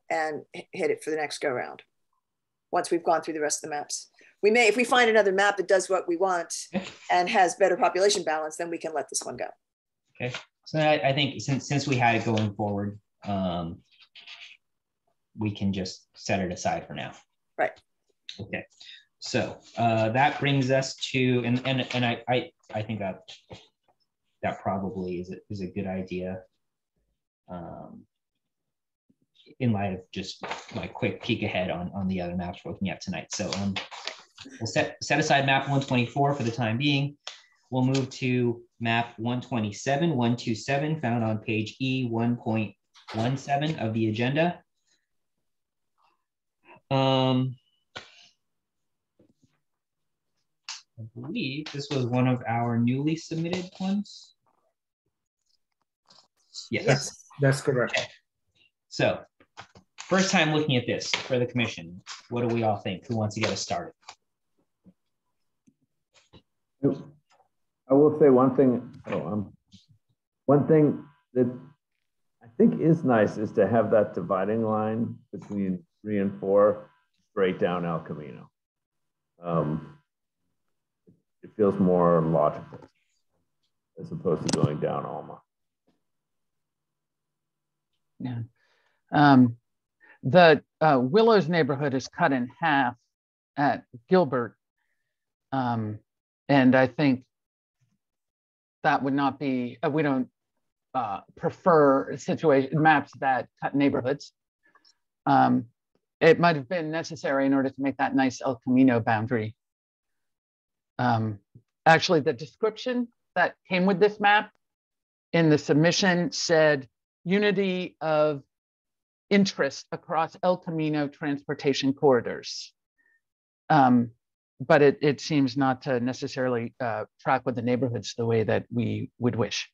and hit it for the next go round. Once we've gone through the rest of the maps, we may, if we find another map that does what we want and has better population balance, then we can let this one go. Okay, so I think since we had it going forward, we can just set it aside for now. Right. Okay. So that brings us to, and I think that probably is a good idea in light of just my quick peek ahead on the other maps we're looking at tonight. So we'll set aside map 124 for the time being. We'll move to map 127, found on page E 1.17 of the agenda. I believe this was one of our newly submitted ones. Yes. That's correct. Okay. So, first time looking at this for the commission. What do we all think? Who wants to get us started? I will say one thing. One thing that I think is nice is to have that dividing line between 3 and 4 straight down El Camino. It feels more logical as opposed to going down Alma. Yeah. The Willows neighborhood is cut in half at Gilbert. And I think that would not be, we don't prefer maps that cut neighborhoods. It might have been necessary in order to make that nice El Camino boundary. Actually, the description that came with this map in the submission said unity of interest across El Camino transportation corridors. But it seems not to necessarily track with the neighborhoods the way that we would wish.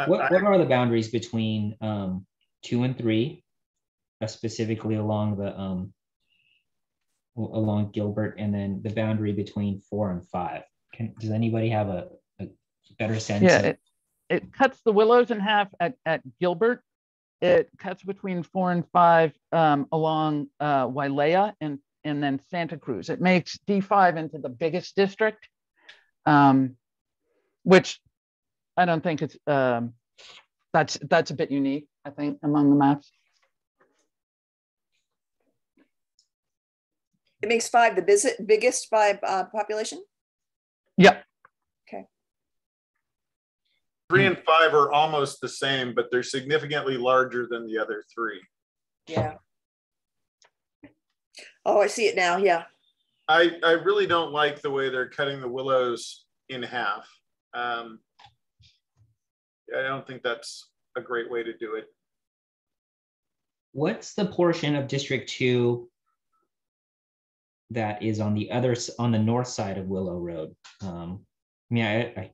What are the boundaries between 2 and 3, specifically along the along Gilbert, and then the boundary between 4 and 5? Does anybody have a better sense? Yeah, it cuts the Willows in half at Gilbert. It cuts between 4 and 5 along Wailea and then Santa Cruz. It makes D5 into the biggest district, which I don't think it's that's a bit unique, I think, among the maps. It makes 5 the biggest by population? Yep. Okay. 3 and 5 are almost the same, but they're significantly larger than the other 3. Yeah. Oh, I see it now. Yeah. I really don't like the way they're cutting the Willows in half. I don't think that's a great way to do it. What's the portion of District 2 that is on the north side of Willow Road? I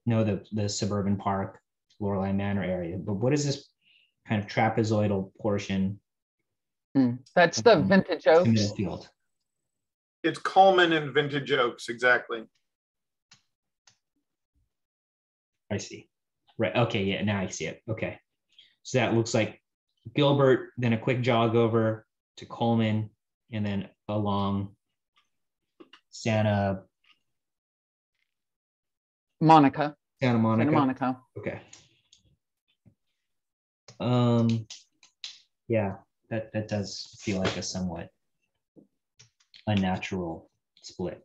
know the suburban park, Lorelei Manor area, but what is this kind of trapezoidal portion? That's the Vintage Oaks. Middlefield. It's Coleman and Vintage Oaks, exactly. I see. Right. Okay. Yeah. Now I see it. Okay. So that looks like Gilbert, then a quick jog over to Coleman, and then along Santa Monica. Santa Monica. Santa Monica. Okay. Yeah, that does feel like a somewhat unnatural split.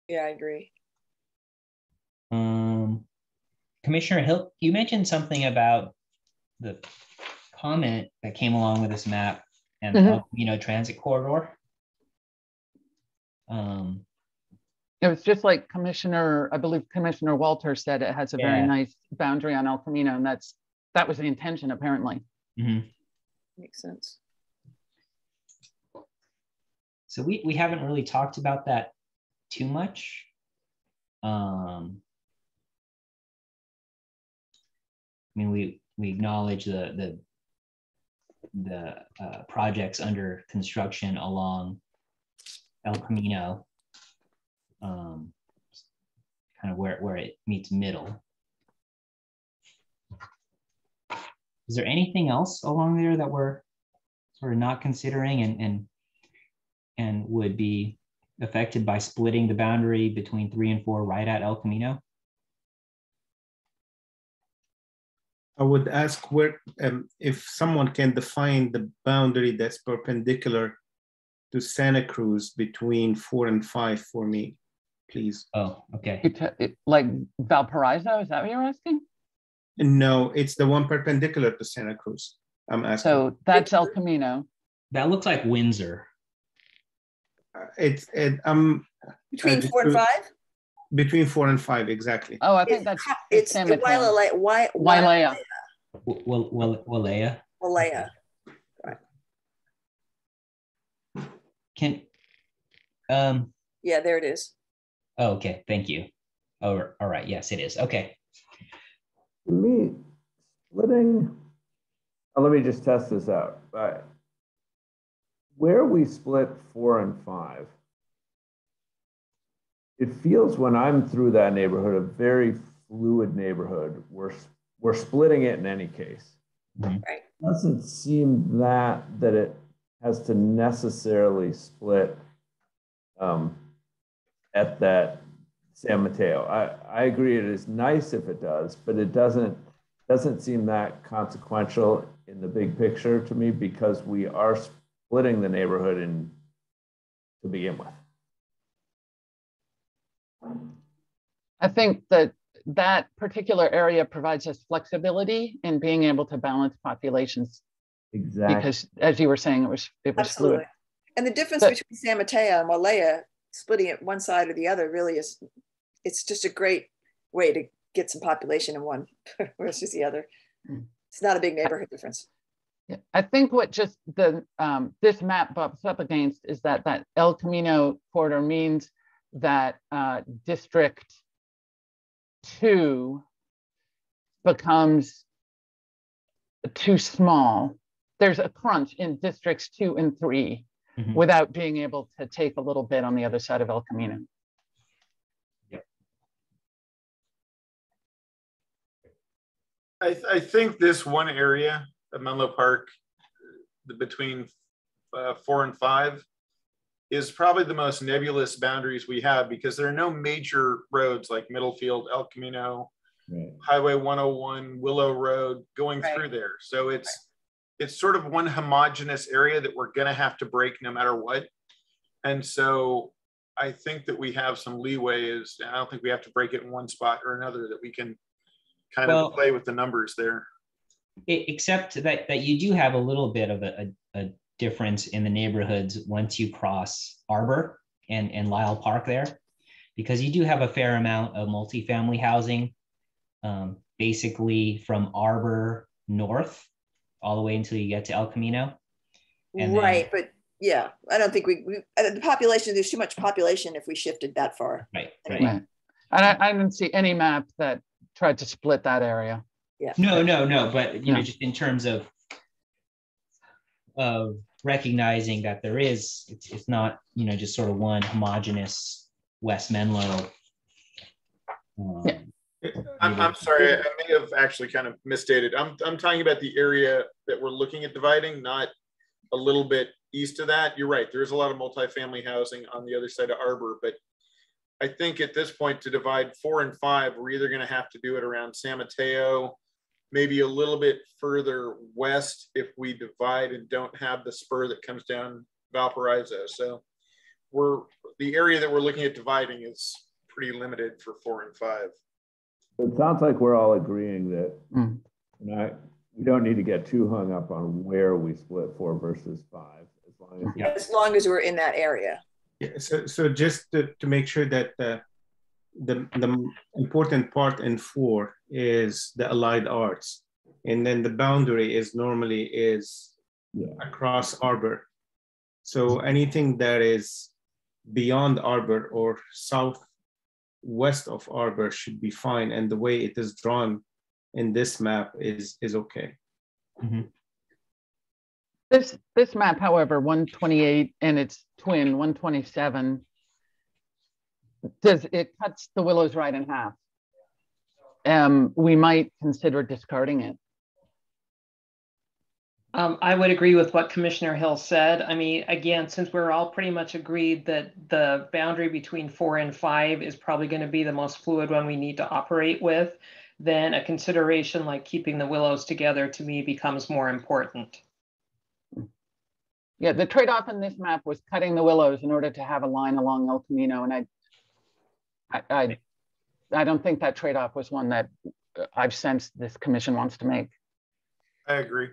Yeah, I agree. Commissioner Hill, you mentioned something about the comment that came along with this map and the transit corridor. It was just like I believe Commissioner Walter said, it has a very nice boundary on El Camino, and that was the intention apparently. Makes sense. So we haven't really talked about that too much. I mean, we acknowledge the projects under construction along El Camino, kind of where it meets middle. Is there anything else along there that we're sort of not considering and would be affected by splitting the boundary between 3 and 4 right at El Camino? I would ask where, if someone can define the boundary that's perpendicular to Santa Cruz between 4 and 5 for me, please. Oh, okay. Like Valparaiso, is that what you're asking? No, it's the one perpendicular to Santa Cruz. I'm asking. So that's El Camino. That looks like Windsor. Between 4 and 5? Between 4 and 5, exactly. Oh, I think that's it's San Mateo. Wailea. Walea. Walea. Right. Can Yeah, there it is. oh, okay, thank you. Oh, all right, yes, it is. Okay. To me, splitting, let me just test this out. Where we split 4 and 5, it feels when I'm through that neighborhood, a very fluid neighborhood. We're splitting it in any case. Mm-hmm. Right. It doesn't seem that it has to necessarily split at that San Mateo. I agree it is nice if it does, but it doesn't seem that consequential in the big picture to me because we are splitting the neighborhood to begin with. I think that particular area provides us flexibility in being able to balance populations. Exactly. Because as you were saying, it was Absolutely. fluid. And the difference between San Mateo and Walea, splitting it one side or the other, really is, it's just a great way to get some population in one versus the other. It's not a big neighborhood difference. Yeah, I think what just this map bumps up against is that El Camino corridor means that District 2 becomes too small. There's a crunch in districts 2 and 3 without being able to take a little bit on the other side of El Camino. Yep. I think this one area of Menlo Park between 4 and 5 is probably the most nebulous boundaries we have because there are no major roads like Middlefield, El Camino, Highway 101, Willow Road going through there. So it's sort of one homogeneous area that we're going to have to break no matter what. And so I think that we have some leeway. I don't think we have to break it in one spot or another, that we can kind of play with the numbers there. Except that you do have a little bit of a difference in the neighborhoods once you cross Arbor and Lyle Park there, because you do have a fair amount of multifamily housing, basically from Arbor north all the way until you get to El Camino. Right, but yeah, I don't think the population, there's too much population if we shifted that far. Right. And I didn't see any map that tried to split that area. Yeah. No, but you know, just in terms of recognizing that there is, it's not, you know, just sort of one homogeneous West Menlo. I'm sorry, I may have actually kind of misstated. I'm talking about the area that we're looking at dividing, not a little bit east of that. You're right, there's a lot of multifamily housing on the other side of Arbor, but I think at this point to divide 4 and 5, we're either going to have to do it around San Mateo, maybe a little bit further west if we divide and don't have the spur that comes down Valparaiso. So the area that we're looking at dividing is pretty limited for 4 and 5. It sounds like we're all agreeing that we don't need to get too hung up on where we split 4 versus 5, as long as we're in that area. Yeah, so just to make sure that the important part in 4 is the allied arts, and then the boundary is normally across Arbor. So anything that is beyond Arbor or southwest of Arbor should be fine, and the way it is drawn in this map is okay. This map, however, 128 and its twin 127, it cuts the Willows right in half. We might consider discarding it. I would agree with what Commissioner Hill said. I mean, again, since we're all pretty much agreed that the boundary between 4 and 5 is probably going to be the most fluid one we need to operate with, then a consideration like keeping the Willows together to me becomes more important. Yeah, the trade-off in this map was cutting the Willows in order to have a line along El Camino, and I don't think that trade-off was one that I've sensed this commission wants to make. I agree.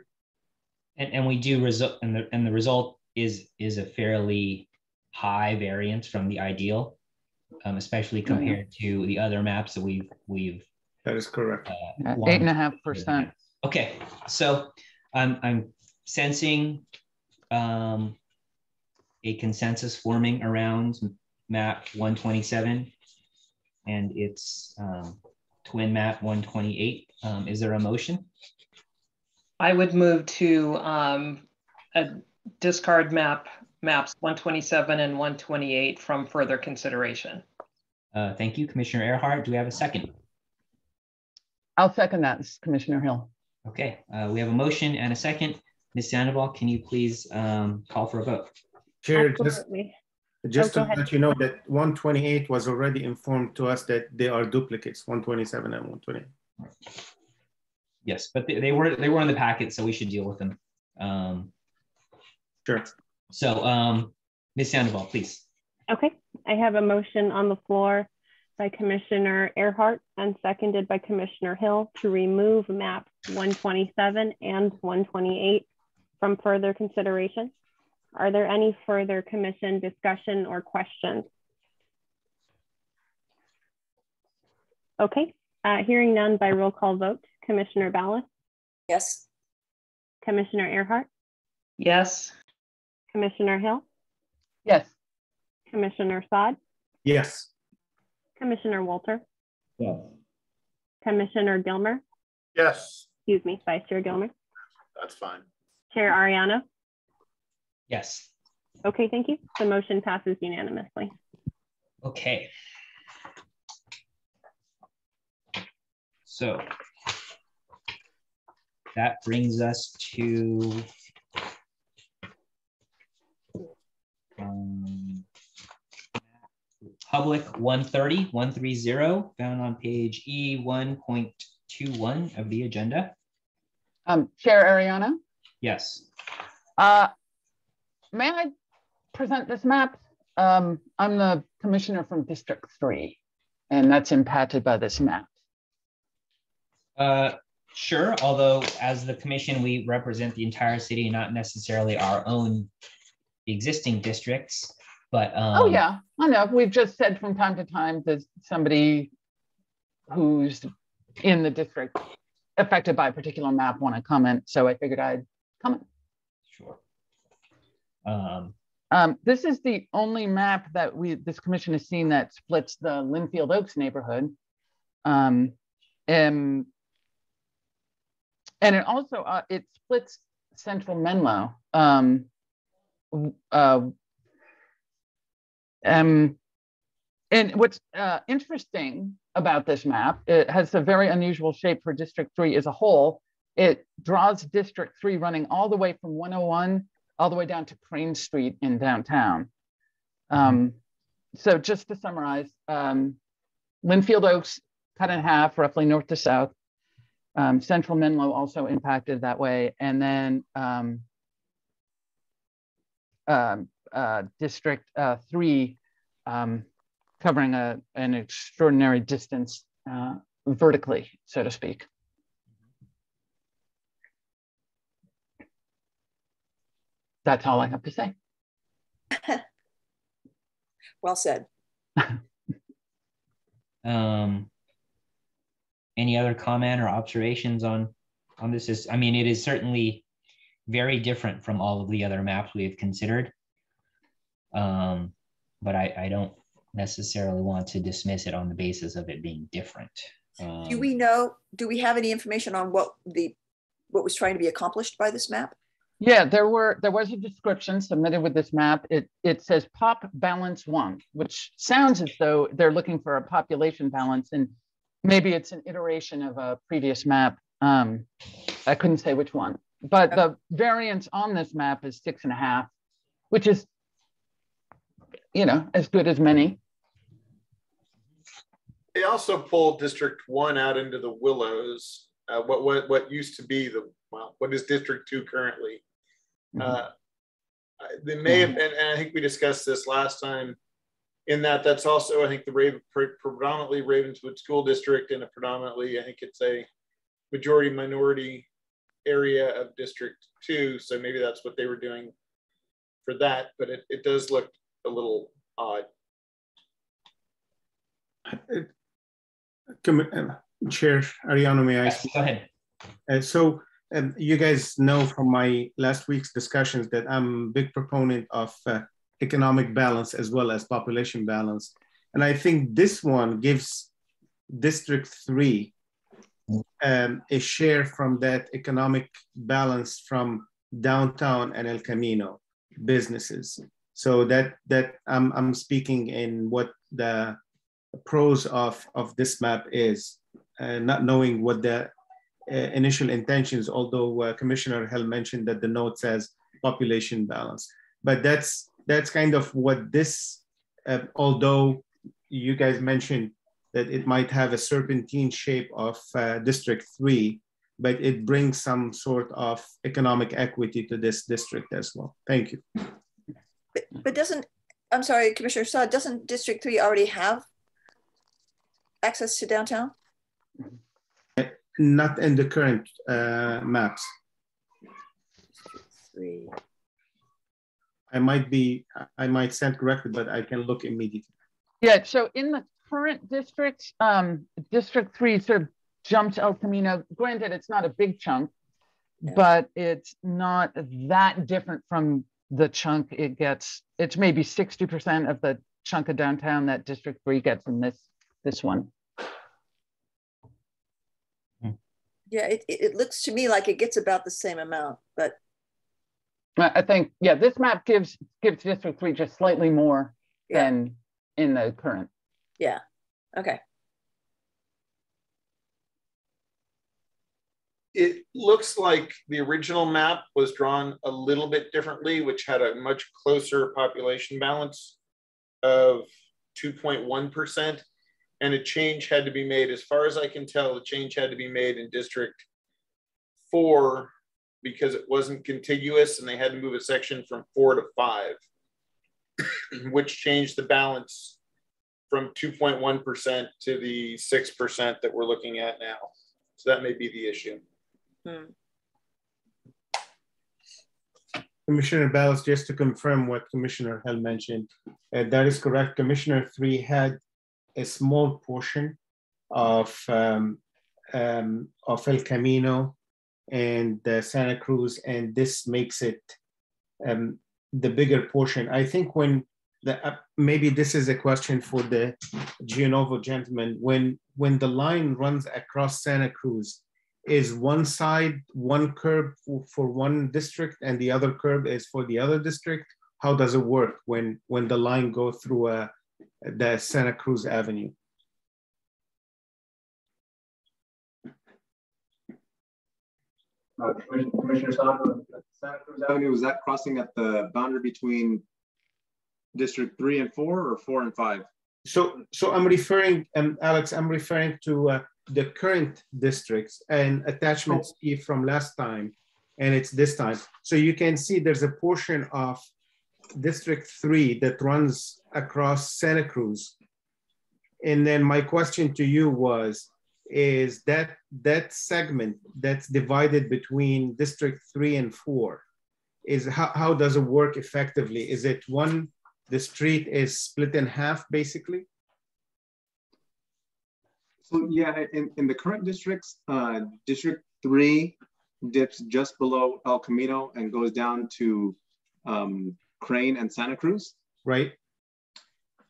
And we do result, and the result is a fairly high variance from the ideal. especially compared to the other maps that we've. That is correct. 8.5%. Okay, so I'm sensing a consensus forming around map 127 and its twin map 128. Is there a motion? I would move to discard maps 127 and 128 from further consideration. Thank you, Commissioner Earhart. Do we have a second? I'll second that, Commissioner Hill. Okay, we have a motion and a second. Ms. Sandoval, can you please call for a vote? Chair, Absolutely. just to let you know that 128 was already informed to us that they are duplicates, 127 and 128. Yes, but they were in the packet, so we should deal with them. Sure. So, Ms. Sandoval, please. Okay, I have a motion on the floor by Commissioner Earhart and seconded by Commissioner Hill to remove maps 127 and 128 from further consideration. Are there any further commission discussion or questions? Okay, hearing none by roll call vote. Commissioner Ballas? Yes. Commissioner Earhart? Yes. Commissioner Hill? Yes. Commissioner Saad? Yes. Commissioner Walter? Yes. Commissioner Gilmer? Yes, Excuse me, Vice Chair Gilmer? that's fine. Chair Ariano? Yes. Okay, thank you. The motion passes unanimously. Okay. So that brings us to Public 130 found on page E1.21 of the agenda. Chair Ariano? Yes. May I present this map? I'm the commissioner from District 3, and that's impacted by this map. Sure, although as the commission, we represent the entire city, not necessarily our own existing districts, but oh yeah, I know. We've just said from time to time that somebody who's in the district affected by a particular map want to comment, so I figured I'd comment. Sure. This is the only map that this commission has seen that splits the Linfield Oaks neighborhood. And it also, it splits Central Menlo. And what's interesting about this map, it has a very unusual shape for District 3 as a whole. It draws District 3 running all the way from 101 all the way down to Crane Street in downtown. So just to summarize, Linfield Oaks cut in half, roughly north to south. Central Menlo also impacted that way. And then District 3 covering an extraordinary distance vertically, so to speak. That's all I have to say. Well said. Any other comment or observations on this? I mean, it is certainly very different from all of the other maps we have considered. But I don't necessarily want to dismiss it on the basis of it being different. Do we know, do we have any information on what was trying to be accomplished by this map? Yeah, there was a description submitted with this map. It says pop balance 1, which sounds as though they're looking for a population balance, and maybe it's an iteration of a previous map. I couldn't say which one, but the variance on this map is 6.5, which is, you know, as good as many. They also pulled District 1 out into the Willows. What used to be what is District 2 currently? They may have, and I think we discussed this last time, in that's also, I think, the predominantly Ravenswood School District, and a predominantly, I think it's a majority minority area of District 2. So maybe that's what they were doing for that, but it does look a little odd. Chair Ariano, may I Yes, speak? go ahead. You guys know from my last week's discussions that I'm a big proponent of economic balance as well as population balance. And I think this one gives District 3 a share from that economic balance from downtown and El Camino businesses. So that I'm speaking in what the pros of this map is, not knowing what the initial intentions, although Commissioner Hill mentioned that the note says population balance. But that's kind of what this, although you guys mentioned that it might have a serpentine shape of District 3, but it brings some sort of economic equity to this district as well. Thank you. But doesn't, I'm sorry, Commissioner Saad, doesn't District 3 already have access to downtown? Not in the current maps. Three. I might stand corrected, but I can look immediately. Yeah, so in the current district, District 3 sort of jumped El Camino. Granted, it's not a big chunk, but it's not that different from the chunk it gets. It's maybe 60% of the chunk of downtown that District 3 gets in this one. Yeah, it looks to me like it gets about the same amount, but I think, yeah, this map gives District 3 just slightly more than in the current. Yeah, okay. It looks like the original map was drawn a little bit differently, which had a much closer population balance of 2.1%. And a change had to be made, as far as I can tell, the change had to be made in District 4 because it wasn't contiguous and they had to move a section from 4 to 5, which changed the balance from 2.1% to the 6% that we're looking at now. So that may be the issue. Commissioner Ballas, just to confirm what Commissioner Hill mentioned, that is correct. Commissioner 3 had a small portion of El Camino and Santa Cruz, and this makes it the bigger portion. I think when maybe this is a question for the Gianovo gentleman, when the line runs across Santa Cruz, is one side one curb for one district and the other curb is for the other district? How does it work when the line goes through the Santa Cruz Avenue? Commissioner Sandra, Santa Cruz Avenue, was that crossing at the boundary between District 3 and 4 or 4 and 5? So I'm referring, Alex, I'm referring to the current districts and attachment C from last time, and it's this time. So you can see there's a portion of District 3 that runs across Santa Cruz. And then my question to you was, is that segment that's divided between District 3 and 4, is how does it work effectively? Is it the street is split in half basically? So yeah, in the current districts, District 3 dips just below El Camino and goes down to Crane and Santa Cruz. Right.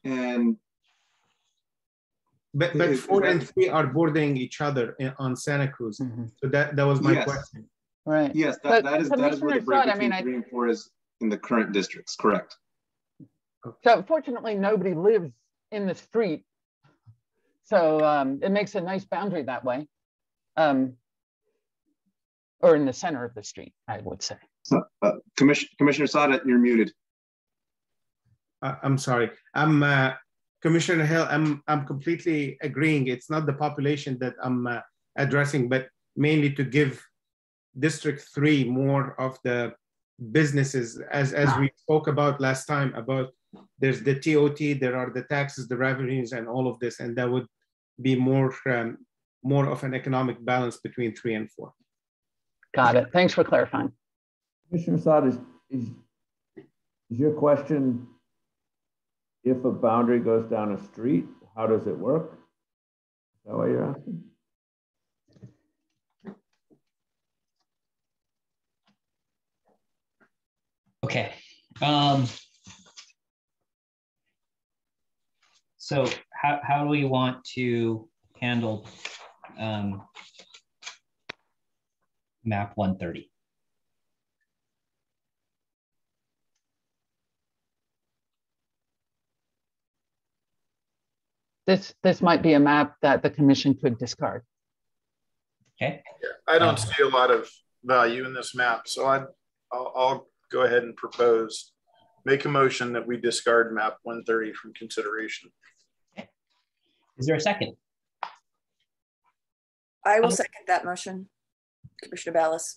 And but 4 and 3 are bordering each other on Santa Cruz. So that was my question. Right. Yes, that is where the break between 3 and 4 is in the current districts, correct. So fortunately, nobody lives in the street. So it makes a nice boundary that way. Or in the center of the street, I would say. Commissioner Sada, you're muted. I'm sorry. Commissioner Hill, I'm completely agreeing. It's not the population that I'm addressing, but mainly to give District 3 more of the businesses, as we spoke about last time, about there's the TOT, there are the taxes, the revenues, and all of this, and that would be more of an economic balance between 3 and 4. Got it. Thanks for clarifying. Commissioner Saad, is your question, if a boundary goes down a street, how does it work? Is that what you're asking? Okay. So how do we want to handle map 130? This might be a map that the commission could discard. Okay. I don't see a lot of value in this map, so I'll go ahead and make a motion that we discard map 130 from consideration. Okay. Is there a second? I will second that motion, Commissioner Ballas.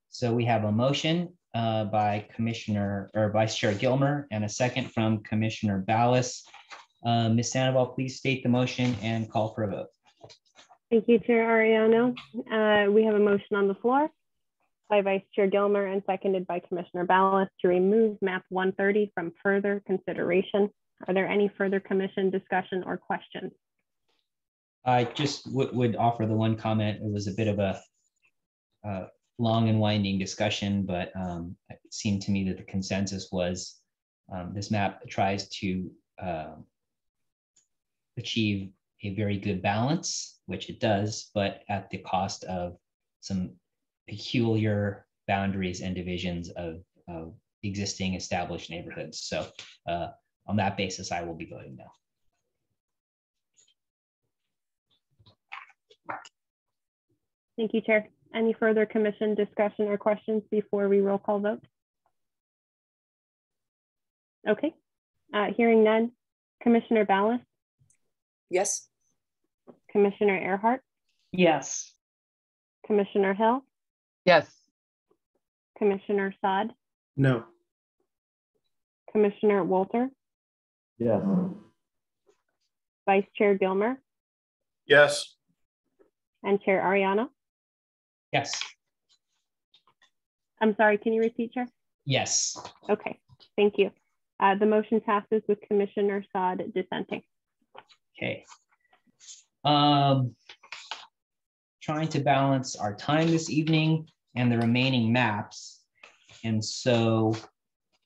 So we have a motion by Commissioner or Vice Chair Gilmer and a second from Commissioner Ballas. Ms. Sandoval, please state the motion and call for a vote. Thank you, Chair Ariano. We have a motion on the floor by Vice Chair Gilmer and seconded by Commissioner Ballas to remove map 130 from further consideration. Are there any further commission discussion or questions? I just would offer the one comment. It was a bit of a long and winding discussion, but it seemed to me that the consensus was this map tries to achieve a very good balance, which it does, but at the cost of some peculiar boundaries and divisions of existing established neighborhoods. So on that basis, I will be voting no. Thank you, Chair. Any further commission discussion or questions before we roll call vote? Okay, hearing none. Commissioner Ballas? Yes. Commissioner Earhart? Yes. Commissioner Hill? Yes. Commissioner Saad? No. Commissioner Walter? Yes. Vice Chair Gilmer? Yes. And Chair Ariano? Yes. I'm sorry, can you repeat, Chair? Yes. Okay, thank you. The motion passes with Commissioner Saad dissenting. Okay. Trying to balance our time this evening and the remaining maps. And so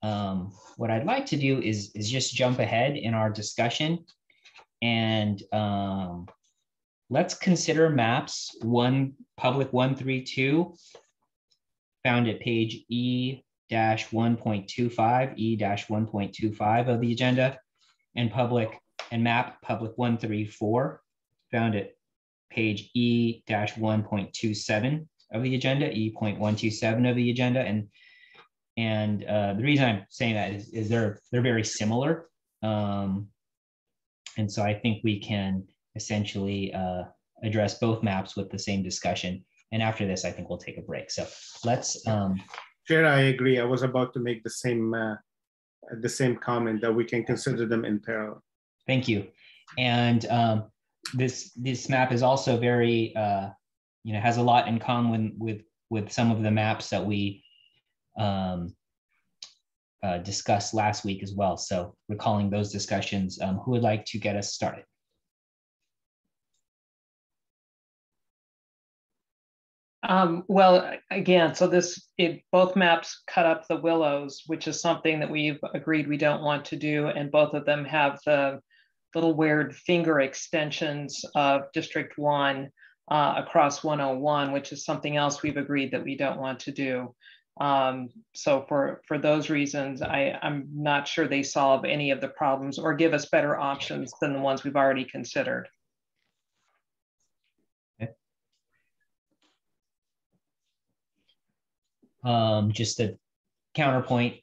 what I'd like to do is just jump ahead in our discussion and let's consider maps public 132 found at page E-1.25, E-1.25 of the agenda, and map public 134 found at page E-1.27 of the agenda, E.127 of the agenda. And the reason I'm saying that is they're very similar. And so I think we can essentially address both maps with the same discussion. And after this, I think we'll take a break. So let's. Chair, I agree. I was about to make the same comment that we can consider them in parallel. Thank you. And this map is also very, has a lot in common with some of the maps that we discussed last week as well. So recalling those discussions, who would like to get us started? Well, again, so both maps cut up the willows, which is something that we've agreed we don't want to do. And both of them have the little weird finger extensions of District 1 across 101, which is something else we've agreed that we don't want to do. So for those reasons, I'm not sure they solve any of the problems or give us better options than the ones we've already considered. Just a counterpoint,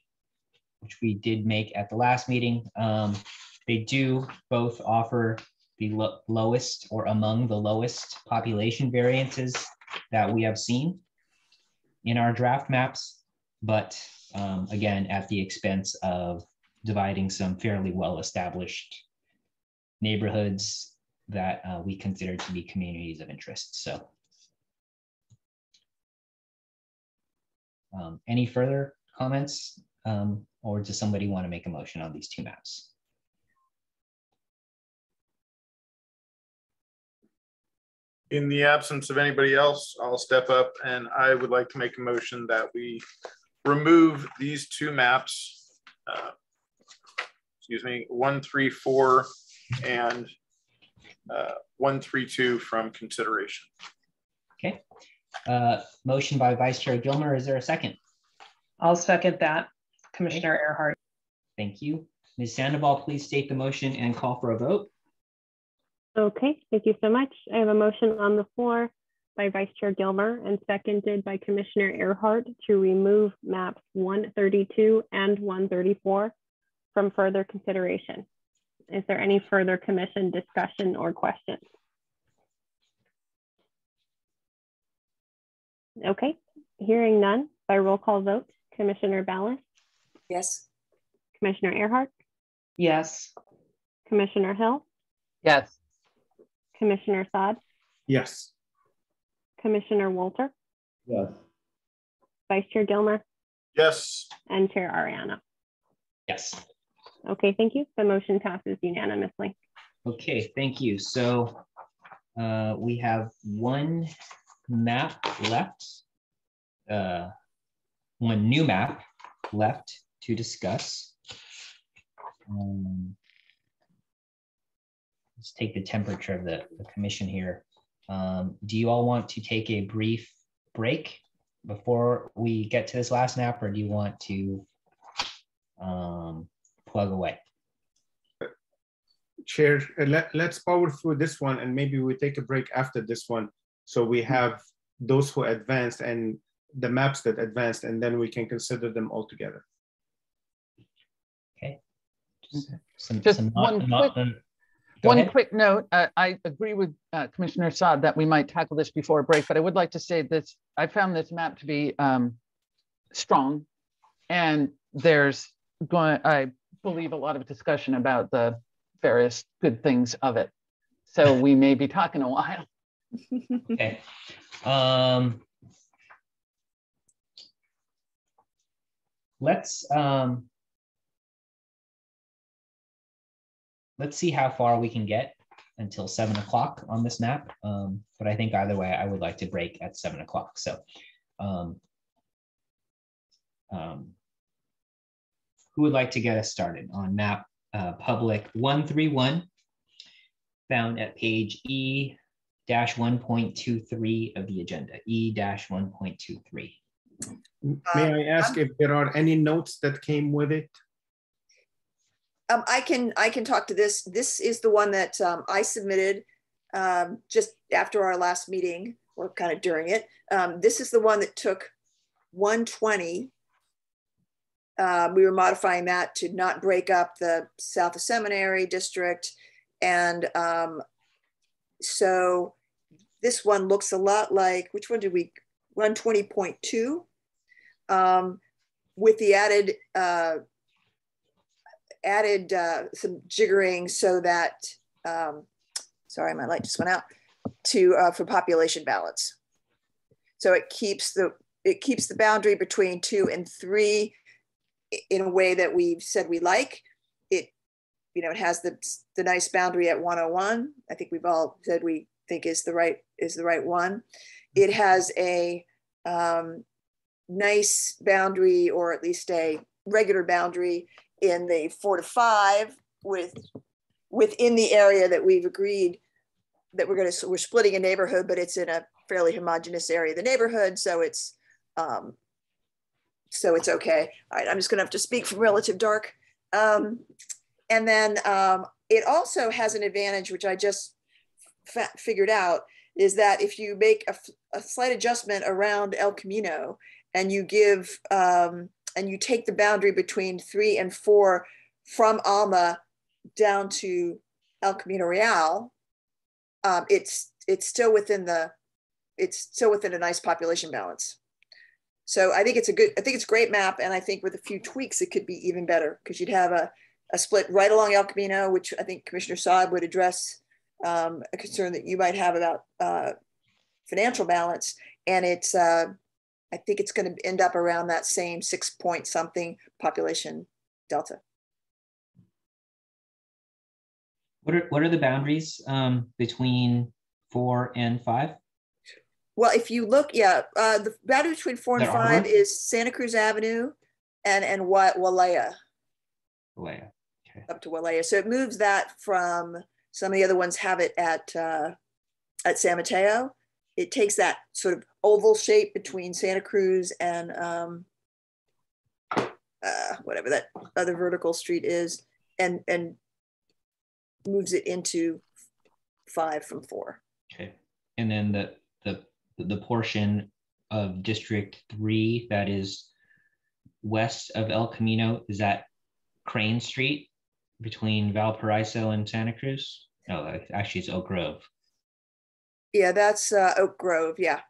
which we did make at the last meeting. They do both offer the lowest or among the lowest population variances that we have seen in our draft maps, but again, at the expense of dividing some fairly well-established neighborhoods that we consider to be communities of interest. So any further comments or does somebody want to make a motion on these two maps? In the absence of anybody else, I'll step up and I would like to make a motion that we remove these two maps, 134 and 132 from consideration. Okay. Motion by Vice Chair Gilmer. Is there a second? I'll second that, Commissioner Earhart. Thank you. Ms. Sandoval, please state the motion and call for a vote. Okay, thank you so much. I have a motion on the floor by Vice Chair Gilmer and seconded by Commissioner Earhart to remove maps 132 and 134 from further consideration. Is there any further commission discussion or questions? Okay, hearing none, by roll call vote, Commissioner Ballas? Yes. Commissioner Earhart? Yes. Commissioner Hill? Yes. Commissioner Saad? Yes. Commissioner Walter? Yes. Vice Chair Gilmer? Yes. And Chair Ariano? Yes. Okay, thank you. The motion passes unanimously. Okay, thank you. So we have one map left, one new map left to discuss. Let's take the temperature of the commission here. Do you all want to take a brief break before we get to this last map, or do you want to plug away? Chair, let's power through this one and maybe we take a break after this one. So we have those who advanced and the maps that advanced, and then we can consider them all together. Okay. One quick note. I agree with Commissioner Saad that we might tackle this before a break, but I would like to say this. I found this map to be strong, and there's I believe a lot of discussion about the various good things of it. So we may be talking a while. Okay. Let's see how far we can get until 7 o'clock on this map. But I think either way, I would like to break at 7 o'clock. So who would like to get us started on map public 131, found at page E-1.23 of the agenda, E-1.23. May I ask if there are any notes that came with it? I can talk to this. This is the one that I submitted just after our last meeting, or kind of during it. This is the one that took 120. We were modifying that to not break up the South of Seminary district. And so this one looks a lot like, which one did we, 120.2, with the added some jiggering so that, sorry, my light just went out, for population balance. So it keeps the boundary between 2 and 3 in a way that we've said we like. It, it has the nice boundary at 101. I think we've all said we think is the right one. It has a nice boundary, or at least a regular boundary in the 4 to 5 within the area that we've agreed that we're splitting a neighborhood, but it's in a fairly homogeneous area of the neighborhood. So it's okay. All right, I'm just gonna have to speak from relative dark. And then it also has an advantage, which I just figured out, is that if you make a slight adjustment around El Camino and you give, and you take the boundary between 3 and 4 from Alma down to El Camino Real, it's still within a nice population balance. So I think it's a great map, and I think with a few tweaks it could be even better, because you'd have a split right along El Camino, which I think Commissioner Saad would address a concern that you might have about financial balance, and it's I think it's going to end up around that same 6 point something population delta. What are the boundaries between 4 and 5? Well, if you look, yeah, the boundary between 4 and 5 is Santa Cruz Avenue and Walea. Walea. Okay. Up to Walea. So it moves that from, some of the other ones have it at San Mateo. It takes that sort of oval shape between Santa Cruz and whatever that other vertical street is, and moves it into 5 from 4. Okay. And then the portion of District 3 that is west of El Camino, is that Crane Street between Valparaiso and Santa Cruz? No, actually it's Oak Grove. Yeah, that's Oak Grove. Yeah.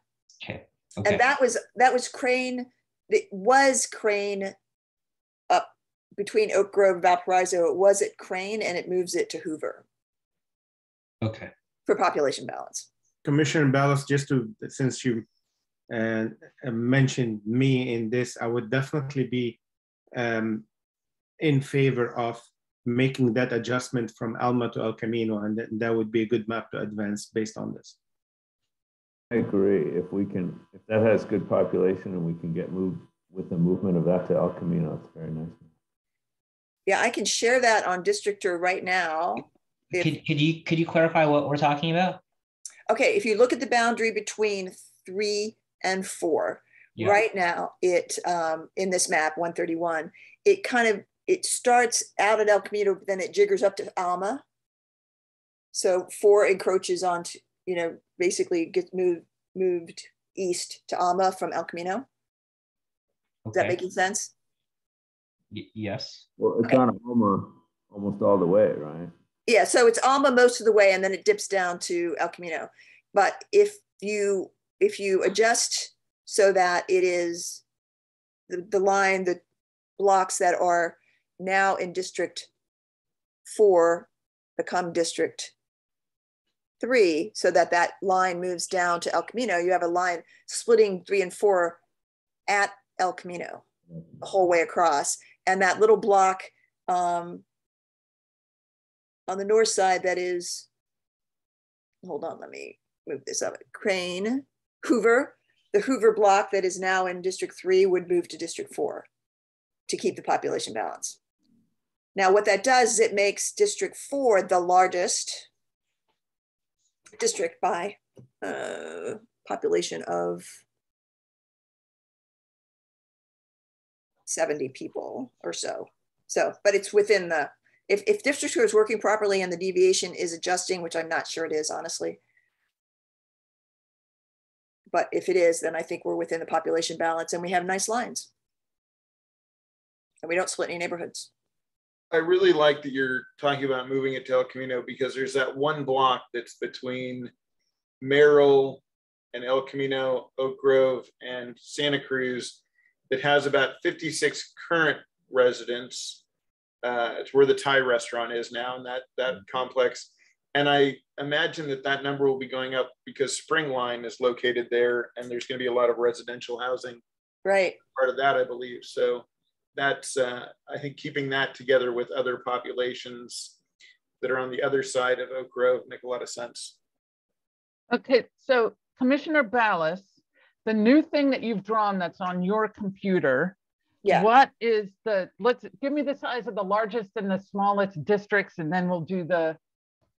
Okay. And that was Crane. It was Crane up between Oak Grove and Valparaiso. It was at Crane, and it moves it to Hoover. Okay. For population balance. Commissioner Ballas, just to, since you mentioned me in this, I would definitely be in favor of making that adjustment from Alma to El Camino, and that would be a good map to advance based on this. I agree. If that has good population and we can get moved with the movement of that to El Camino, it's very nice. Yeah, I can share that on Districtor right now. Could you clarify what we're talking about? Okay, if you look at the boundary between 3 and 4, yeah. Right now it in this map 131, it starts out at El Camino, but then it jiggers up to Alma. So 4 encroaches onto, basically gets moved east to Alma from El Camino. Okay. Is that making sense? Yes. Well, it's on Alma almost all the way, right? Yeah, so it's Alma most of the way, and then it dips down to El Camino. But if you adjust so that it is the line, the blocks that are now in District 4 become District 3, so that line moves down to El Camino, you have a line splitting 3 and 4 at El Camino, the whole way across. And that little block on the north side, that is, hold on, let me move this up. Crane, Hoover, the Hoover block that is now in District 3 would move to District 4 to keep the population balance. Now, what that does is it makes District 4 the largest district by population of 70 people or so. But it's within the, if District 2 is working properly and the deviation is adjusting, which I'm not sure it is, honestly. But if it is, then I think we're within the population balance and we have nice lines. And we don't split any neighborhoods. I really like that you're talking about moving it to El Camino, because there's that one block that's between Merrill and El Camino, Oak Grove, and Santa Cruz that has about 56 current residents. It's where the Thai restaurant is now, and that complex. And I imagine that number will be going up because Springline is located there, and there's going to be a lot of residential housing. Right. Part of that, I believe. So that's, I think, keeping that together with other populations that are on the other side of Oak Grove make a lot of sense. Okay, so Commissioner Ballas, the new thing that you've drawn that's on your computer, yeah. What is give me the size of the largest and the smallest districts, and then we'll do the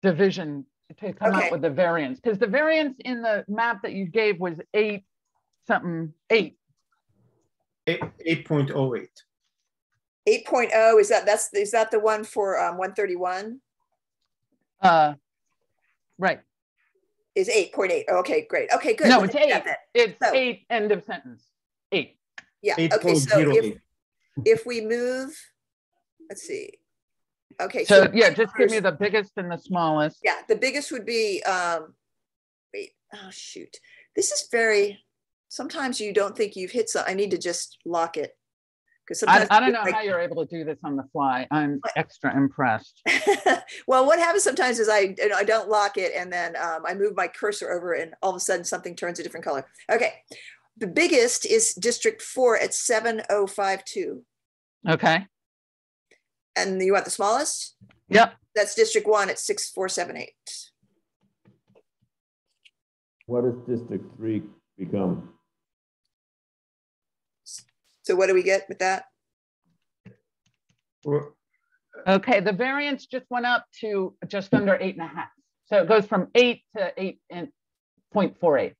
division to come up with the variance. Because the variance in the map that you gave was 8 something, 8. 8.08. 8.0, is that the one for 131? Right. Is 8.8. Okay, great. Okay, good. No, it's 8. It's 8, end of sentence. 8. Yeah, okay, so if we move, let's see. Okay, so yeah, just give me the biggest and the smallest. Yeah, the biggest would be, wait, oh shoot. This is very, sometimes you don't think you've hit I need to just lock it. Because sometimes I don't know how you're able to do this on the fly. I'm extra impressed. Well, what happens sometimes is I don't lock it, and then I move my cursor over, and all of a sudden something turns a different color. Okay, the biggest is District 4 at 7052. Okay. And you want the smallest? Yep. That's District 1 at 6478. What does District 3 become? So what do we get with that? Okay, the variance just went up to just under 8.5. So it goes from 8 to 8.48.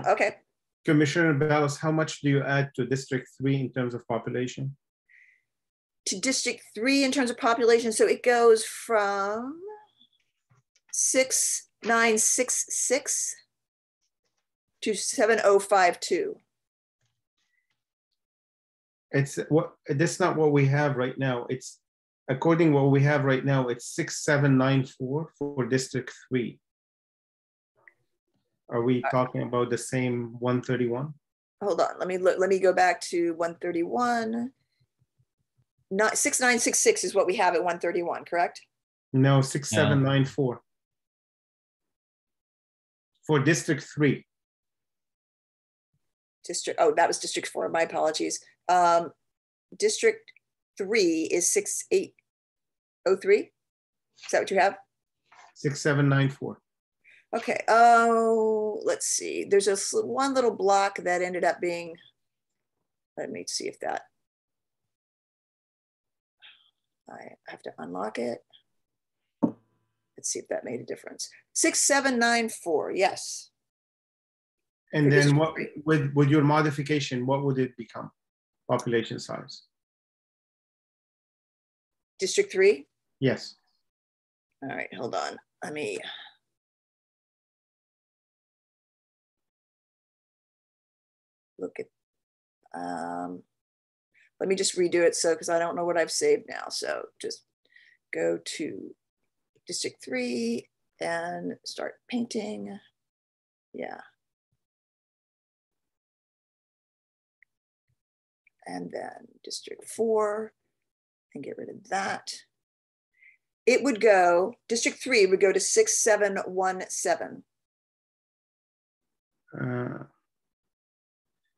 Okay. Commissioner Ballas, how much do you add to District 3 in terms of population? To District 3 in terms of population, so it goes from 6,966 to 7,052. It's what, that's not what we have right now. It's according to what we have right now, it's 6,794 for District 3. Are we talking about the same 131? Hold on, let me look. Let me go back to 131. 6,966 is what we have at 131, correct? No, 6,794 for District 3. District, oh, that was District 4, my apologies. District 3 is 6,803. Is that what you have? 6,794. Okay, oh, let's see. There's a one little block that ended up being, let me see if that, I have to unlock it. Let's see if that made a difference. 6,794, yes. And then what, with your modification, what would it become? Population size? District 3? Yes. All right, hold on. Let me, look at, let me just redo it, so because I don't know what I've saved now. So just go to District 3 and start painting. Yeah. And then District 4 and get rid of that. It would go, District 3 would go to 6,717.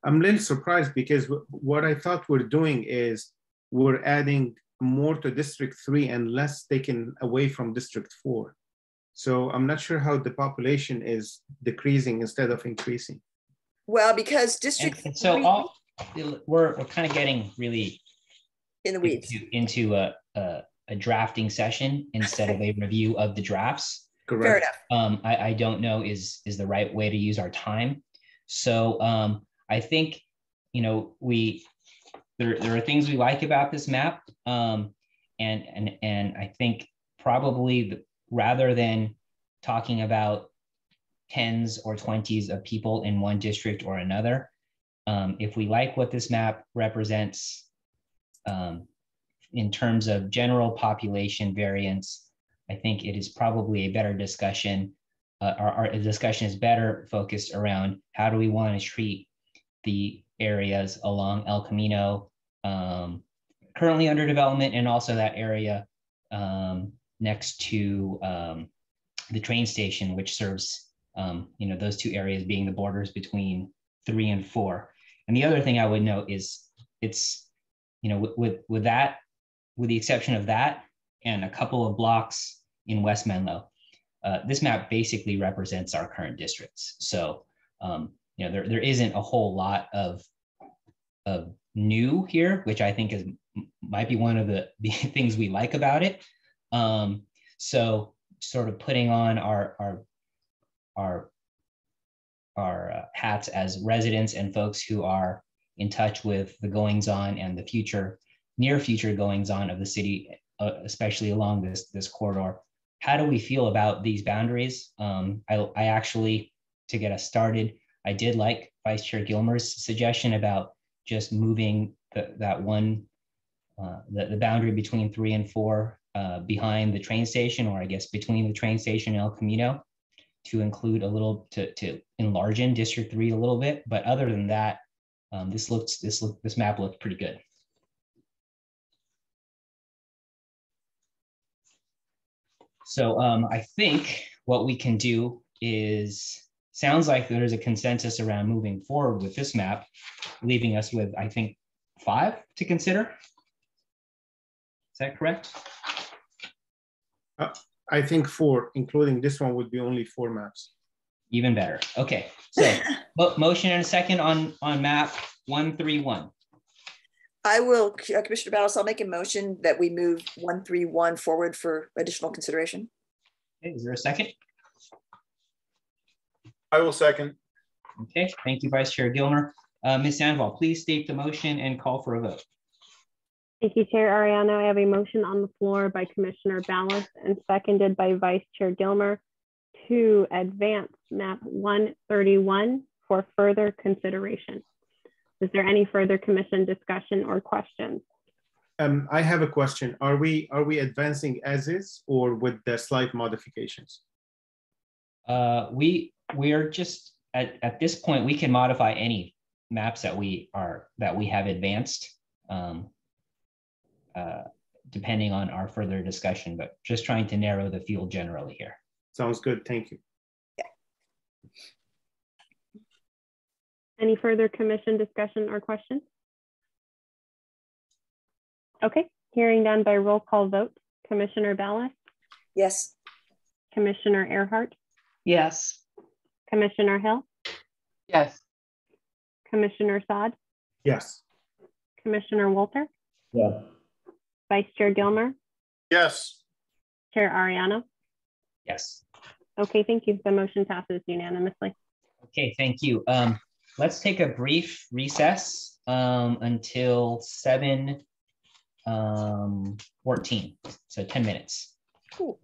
I'm a little surprised because what I thought we're doing is we're adding more to District 3 and less taken away from District 4. So I'm not sure how the population is decreasing instead of increasing. Well, because District 3, so we're kind of getting really in the weeds into a drafting session instead of a review of the drafts. Correct. Fair enough. I don't know is the right way to use our time. So I think, you know, there are things we like about this map, and I think probably rather than talking about 10s or 20s of people in one district or another, if we like what this map represents in terms of general population variance, I think it is probably a better discussion. Our discussion is better focused around how do we want to treat the areas along El Camino currently under development, and also that area next to the train station, which serves you know, those two areas being the borders between 3 and 4. And the other thing I would note is it's, you know, with that, with the exception of that and a couple of blocks in West Menlo, this map basically represents our current districts. So, you know, there isn't a whole lot of new here, which I think might be one of the things we like about it. So sort of putting on our hats as residents and folks who are in touch with the goings on and the near future goings on of the city, especially along this corridor. How do we feel about these boundaries? I actually, to get us started, I did like Vice Chair Gilmer's suggestion about just moving that one, the boundary between 3 and 4 behind the train station, or I guess between the train station and El Camino, to include a little, to enlarge in District 3 a little bit. But other than that, this map looks pretty good. So I think what we can do is, sounds like there's a consensus around moving forward with this map, leaving us with, I think, 5 to consider. Is that correct? I think 4, including this one, would be only 4 maps. Even better. Okay, so motion and a second on map 131. I will, Commissioner Ballas, I'll make a motion that we move 131 forward for additional consideration. Okay, is there a second? I will second. Okay, thank you, Vice Chair Gilmer. Ms. Sandoval, please state the motion and call for a vote. Thank you, Chair Ariano. I have a motion on the floor by Commissioner Ballas and seconded by Vice Chair Gilmer to advance map 131 for further consideration. Is there any further commission discussion or questions? I have a question. Are we advancing as is or with the slight modifications? We are just at this point, we can modify any maps that we have advanced, depending on our further discussion, but just trying to narrow the field generally here. Sounds good. Thank you. Any further commission discussion or questions? Okay, hearing none by roll call vote. Commissioner Ballas? Yes. Commissioner Earhart? Yes. Commissioner Hill? Yes. Commissioner Saad? Yes. Commissioner Walter? Yeah. Vice Chair Gilmer? Yes. Chair Ariano? Yes. Okay, thank you. The motion passes unanimously. Okay, thank you. Let's take a brief recess until 7:14, so 10 minutes. Cool.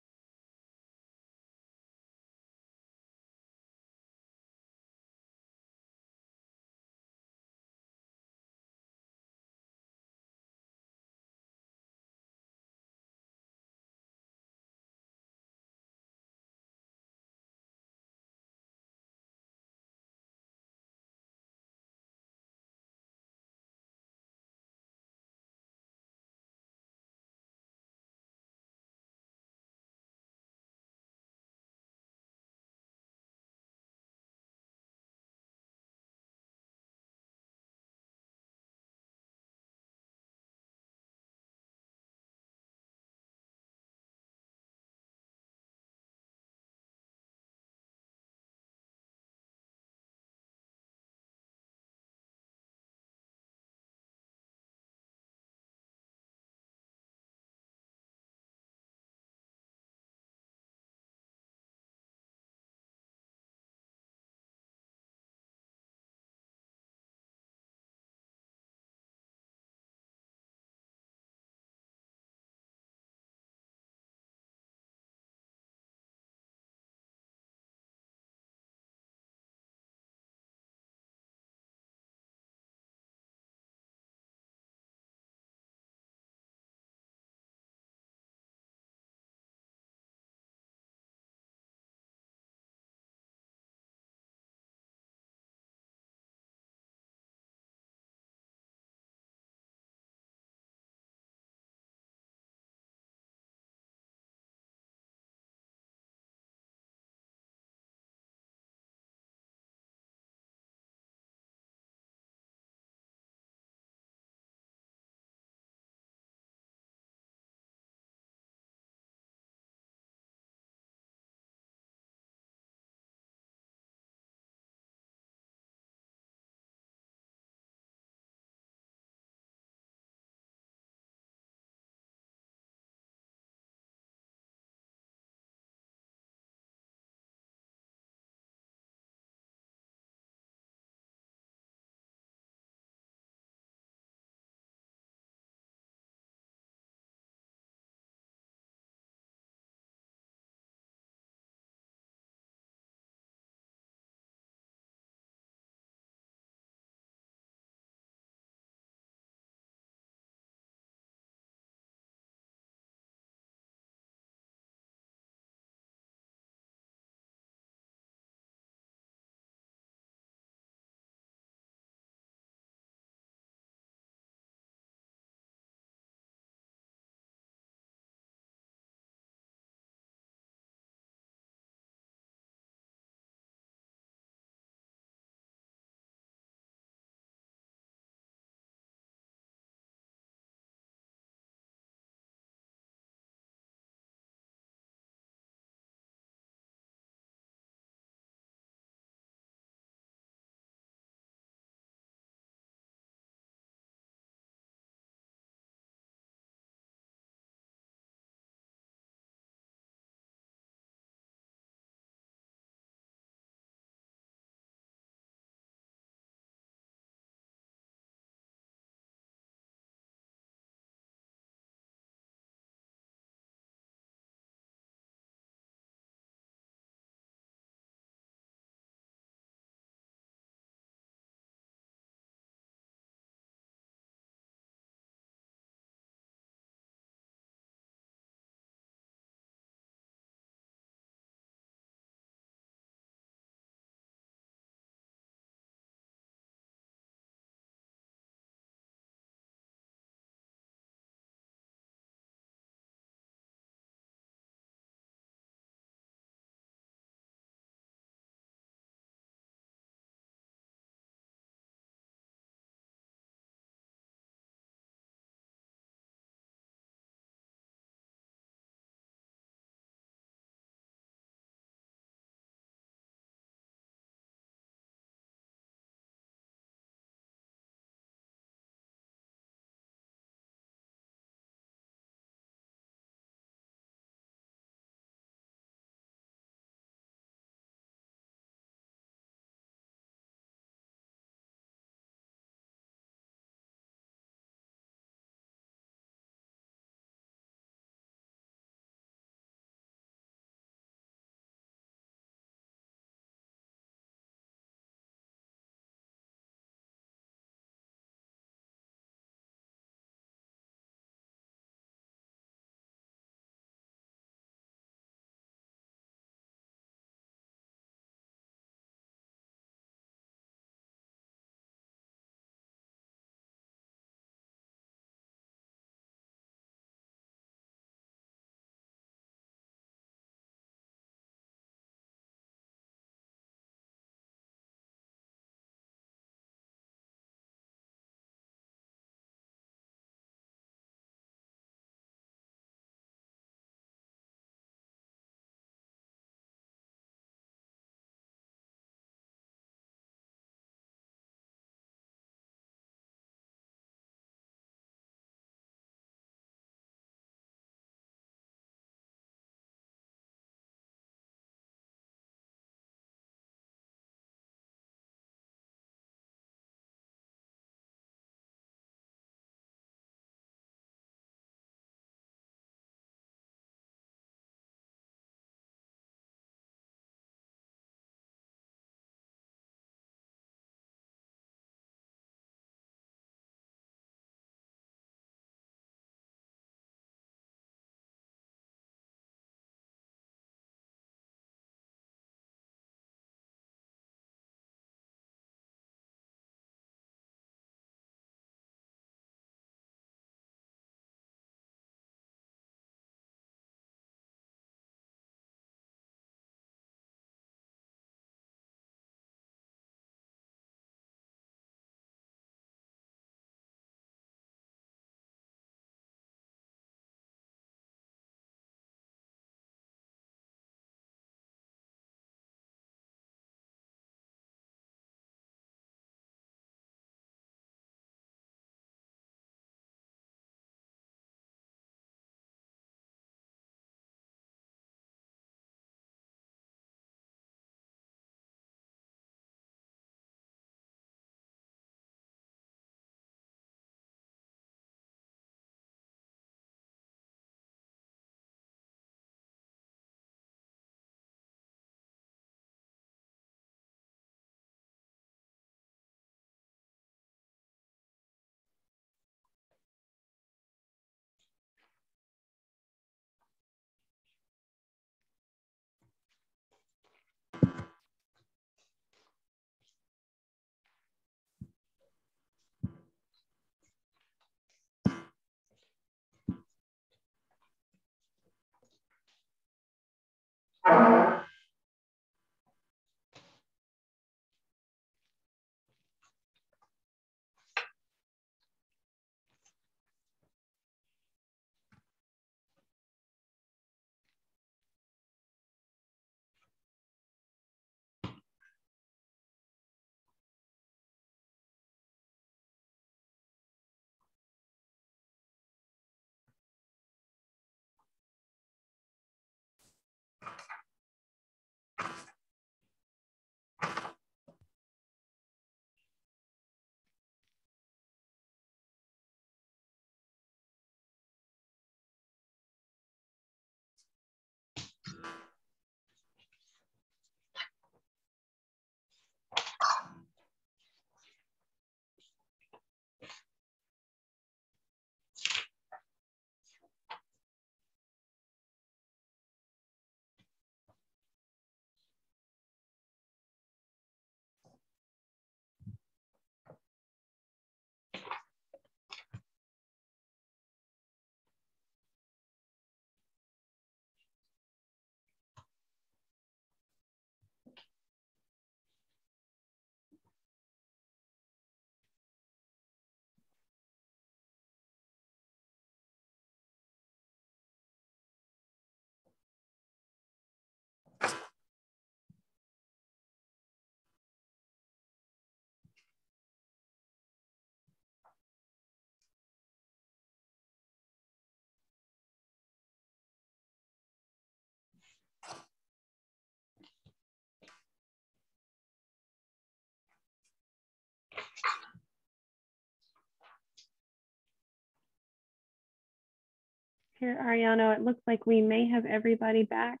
Chair Ariano, it looks like we may have everybody back.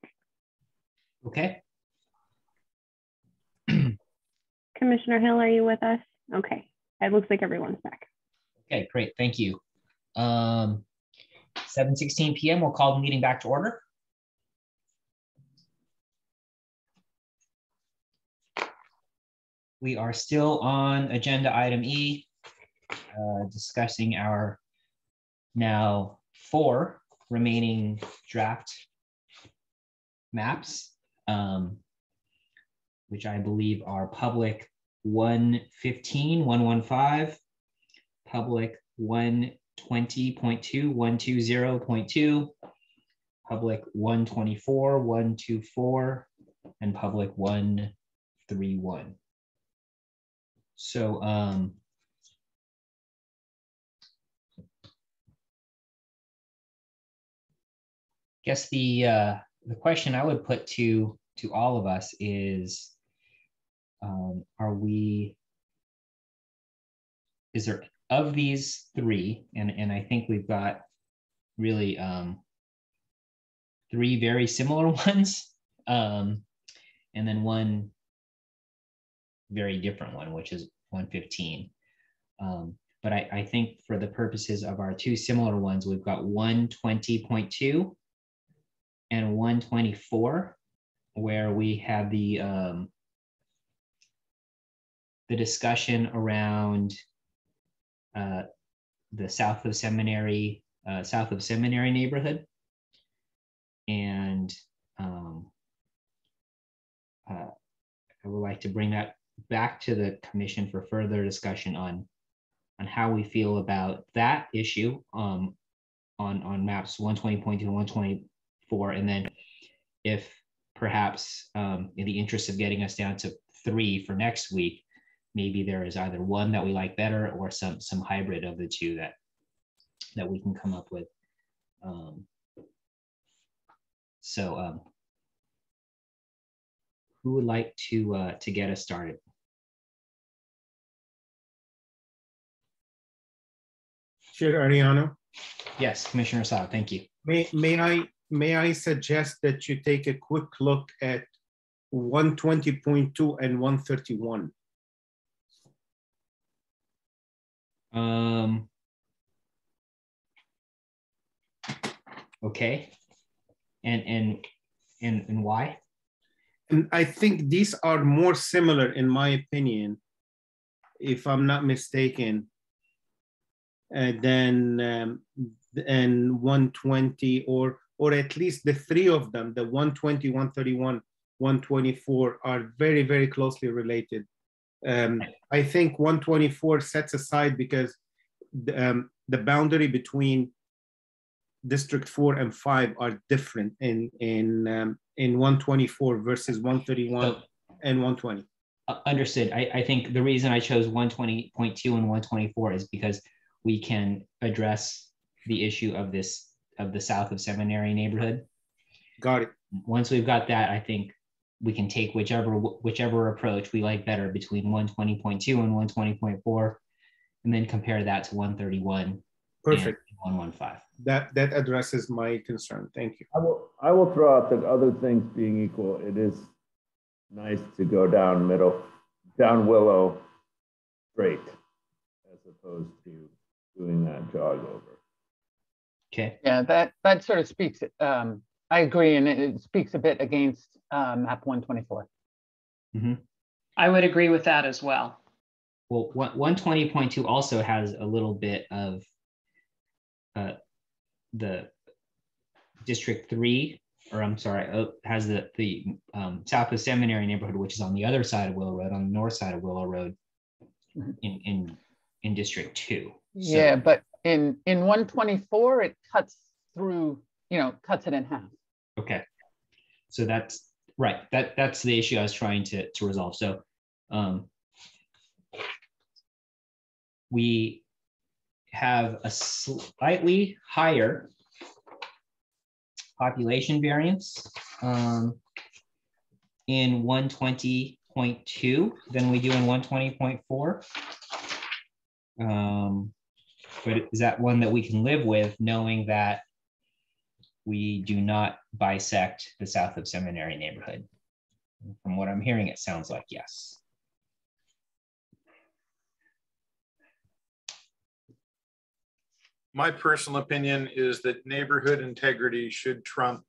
Okay. Commissioner Hill, are you with us? Okay, it looks like everyone's back. Okay, great, thank you. 7:16 p.m. We'll call the meeting back to order. We are still on agenda item E, discussing our now 4 remaining draft maps, which I believe are public 115, 115, public 120.2, 120.2, public 124, 124, and public 131. So guess the question I would put to all of us is, is there, of these 3, and I think we've got really 3 very similar ones, and then 1 very different one, which is 115. But I think for the purposes of our 2 similar ones, we've got 120.2 and 124, where we have the discussion around the south of Seminary neighborhood, and I would like to bring that back to the commission for further discussion on how we feel about that issue on maps 120.2 and 124, and then if perhaps in the interest of getting us down to 3 for next week, maybe there is either one that we like better or some hybrid of the 2 that we can come up with. Who would like to get us started? Chair Ariano? Yes, Commissioner Saab, thank you. May I suggest that you take a quick look at 120.2 and 131? Okay, and why? And I think these are more similar, in my opinion, if I'm not mistaken, than 120, or at least the 3 of them, the 120, 131, 124, are very, very closely related. I think 124 sets aside because the boundary between District 4 and 5 are different in 124 versus 131 and 120. Understood. I think the reason I chose 120.2 and 124 is because we can address the issue of the south of Seminary neighborhood. Got it. Once we've got that, I think we can take whichever approach we like better between 120.2 and 120.4, and then compare that to 131. Perfect. And 115. That addresses my concern. Thank you. I will throw out that other things being equal, it is nice to go down Willow straight, as opposed to doing that jog over. Okay. Yeah, that sort of speaks. I agree, and it speaks a bit against map 124. Mm-hmm. I would agree with that as well. Well, 120.2 also has a little bit of the District 3, or I'm sorry, has the south of Seminary neighborhood, which is on the other side of Willow Road, on the north side of Willow Road, in District 2. So, yeah, but in 124, it cuts through, cuts it in half. Okay, so that's right. That's the issue I was trying to resolve. So we have a slightly higher population variance in 120.2 than we do in 120.4. But is that one that we can live with, knowing that we do not bisect the South of Seminary neighborhood? From what I'm hearing, it sounds like yes. My personal opinion is that neighborhood integrity should trump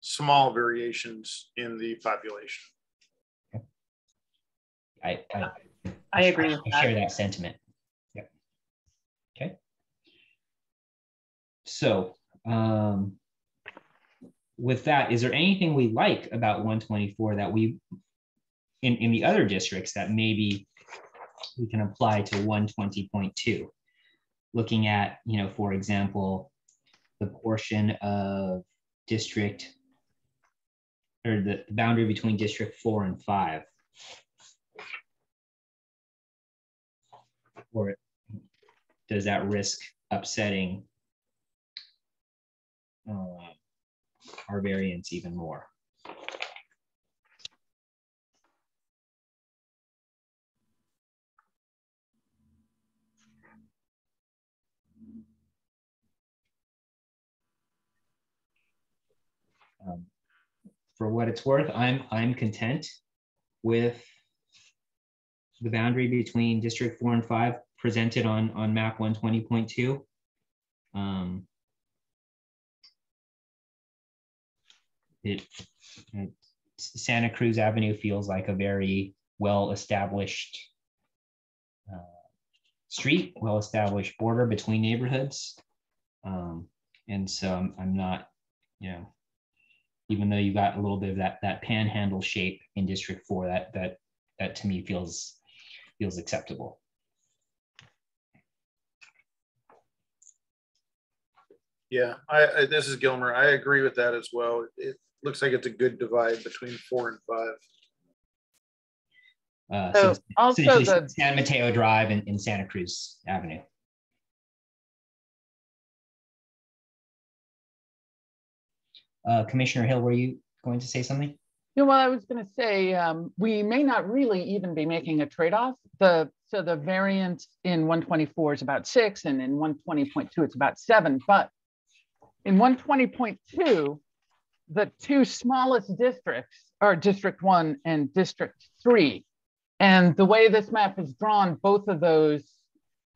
small variations in the population. I agree with I share that sentiment. Yep. Okay. So with that, is there anything we like about 124 that we, in the other districts, that maybe we can apply to 120.2? Looking at, you know, for example, the portion of district, or the boundary between District 4 and 5. Or does that risk upsetting our variance even more? For what it's worth, I'm content with the boundary between District 4 and 5 presented on map 120.2. Santa Cruz Avenue feels like a very well-established street, well-established border between neighborhoods. And so I'm not, you know, even though you got a little bit of that panhandle shape in District 4, that to me feels acceptable. Yeah, this is Gilmer. I agree with that as well. It looks like it's a good divide between 4 and 5. So also the San Mateo Drive in Santa Cruz Avenue. Commissioner Hill, were you going to say something? Yeah, well, I was going to say we may not really even be making a trade-off. So the variance in 124 is about 6, and in 120.2 it's about 7. But in 120.2, the two smallest districts are District 1 and District 3. And the way this map is drawn, both of those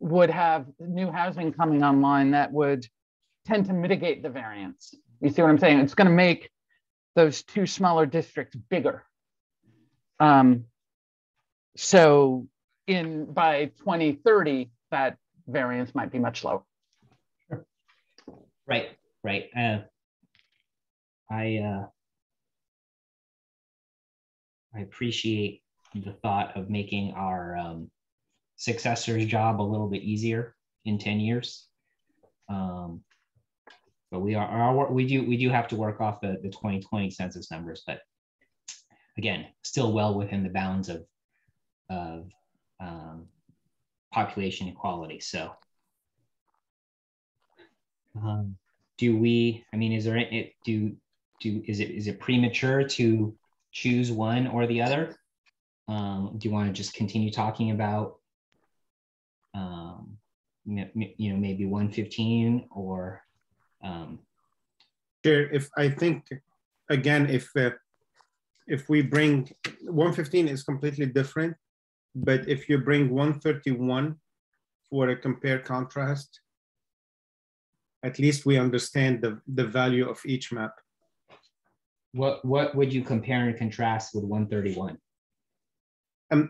would have new housing coming online that would tend to mitigate the variance. You see what I'm saying? It's going to make those two smaller districts bigger. So by 2030, that variance might be much lower. Right. I appreciate the thought of making our successor's job a little bit easier in 10 years. But we do have to work off the 2020 census numbers, but again, still well within the bounds of population equality. So is it premature to choose one or the other? Do you want to just continue talking about maybe 115 or Sure. If I think again, if we bring 115 is completely different, but if you bring 131 for a compare contrast, at least we understand the value of each map. What would you compare and contrast with 131?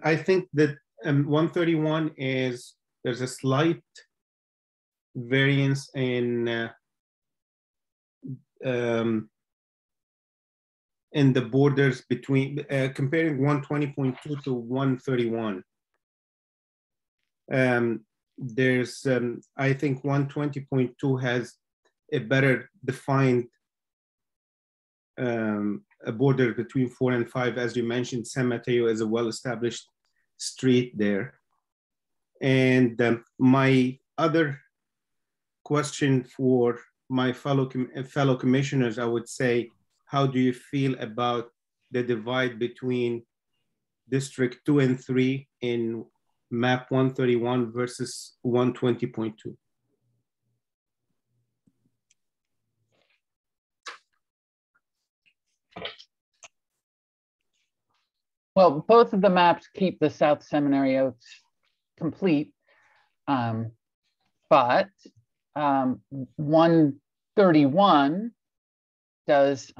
I think that 131 is, there's a slight variance in the borders between, comparing 120.2 to 131. There's, I think 120.2 has a better defined a border between 4 and 5. As you mentioned, San Mateo is a well-established street there. And my other question for my fellow commissioners, I would say, how do you feel about the divide between District 2 and 3 in map 131 versus 120.2. Well, both of the maps keep the South Seminary Oaks complete, but 131 does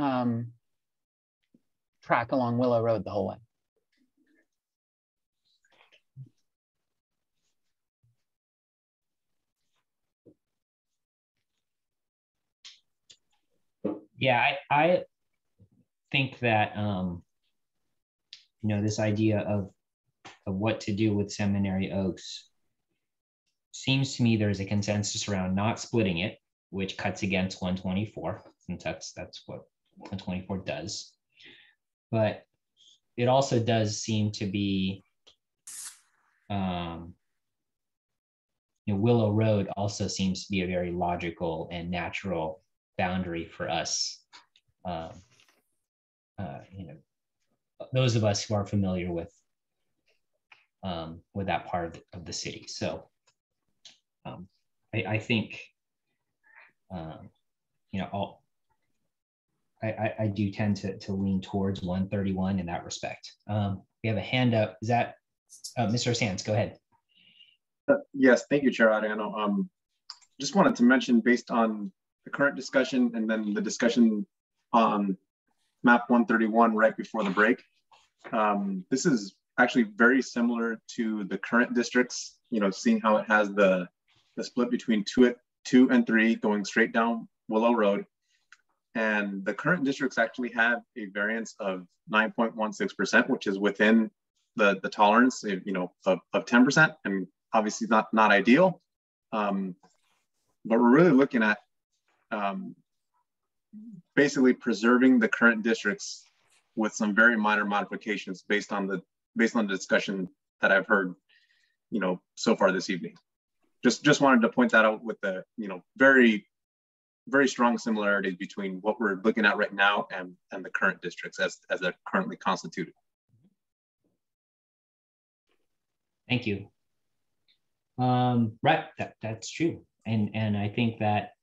track along Willow Road the whole way. Yeah, I think that this idea of what to do with Seminary Oaks seems to me there's a consensus around not splitting it, which cuts against 124, since that's what 124 does. But it also does seem to be, Willow Road also seems to be a very logical and natural boundary for us. Those of us who are familiar with that part of the city. So I think, I do tend to lean towards 131 in that respect. We have a hand up. Is that Mr. Sands? Go ahead. Yes, thank you, Chair Ariano. Just wanted to mention, based on the current discussion and then the discussion on map 131 right before the break, this is actually very similar to the current districts, seeing how it has the split between 2 and 3 going straight down Willow Road. And the current districts actually have a variance of 9.16%, which is within the tolerance, of 10%, and obviously not ideal. But we're really looking at basically preserving the current districts with some very minor modifications based on the discussion that I've heard, so far this evening. Just wanted to point that out with the, very, very strong similarities between what we're looking at right now and the current districts as they're currently constituted. Thank you. Right, that's true. And I think that,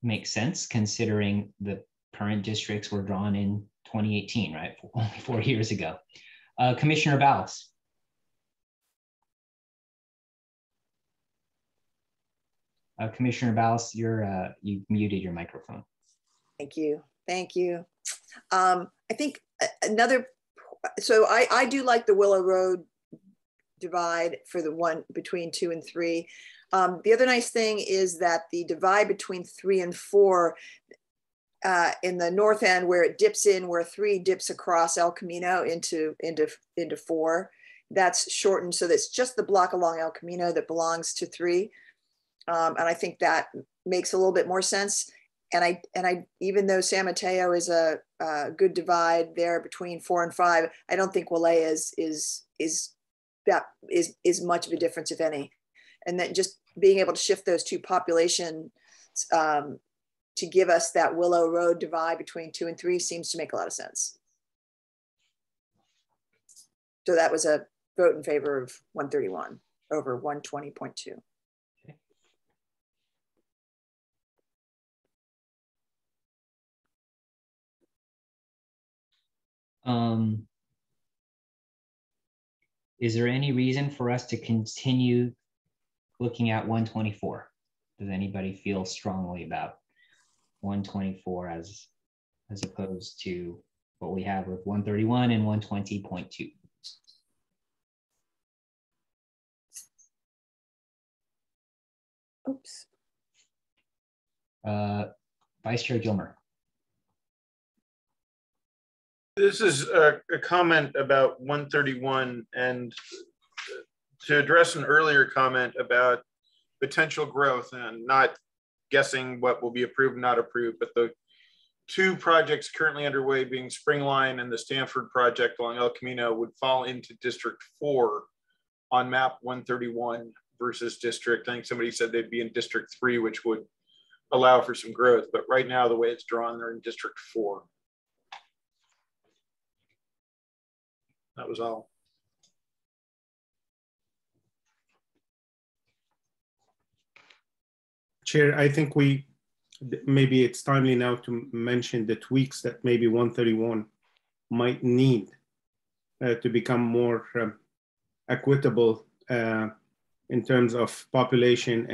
makes sense considering the current districts were drawn in 2018, right? Only 4 years ago. Commissioner Ballas. Commissioner Ballas, you muted your microphone. Thank you. I think so I do like the Willow Road divide for the one between 2 and 3. The other nice thing is that the divide between 3 and 4 in the north end, where it dips in, where 3 dips across El Camino into 4, that's shortened, so that's just the block along El Camino that belongs to 3. And I think that makes a little bit more sense. And I even though San Mateo is a good divide there between 4 and 5, I don't think Willow is much of a difference, if any. And then just being able to shift those 2 populations to give us that Willow Road divide between 2 and 3 seems to make a lot of sense. So that was a vote in favor of 131 over 120.2. Is there any reason for us to continue looking at 124? Does anybody feel strongly about 124 as opposed to what we have with 131 and 120.2? Oops. Vice Chair Gilmer. This is a comment about 131, and to address an earlier comment about potential growth and not guessing what will be approved and not approved, but the 2 projects currently underway being Springline and the Stanford project along El Camino would fall into District 4 on map 131 versus District, I think somebody said they'd be in District 3, which would allow for some growth. But right now, the way it's drawn, they're in District 4. That was all. Chair, I think maybe it's timely now to mention the tweaks that maybe 131 might need to become more equitable in terms of population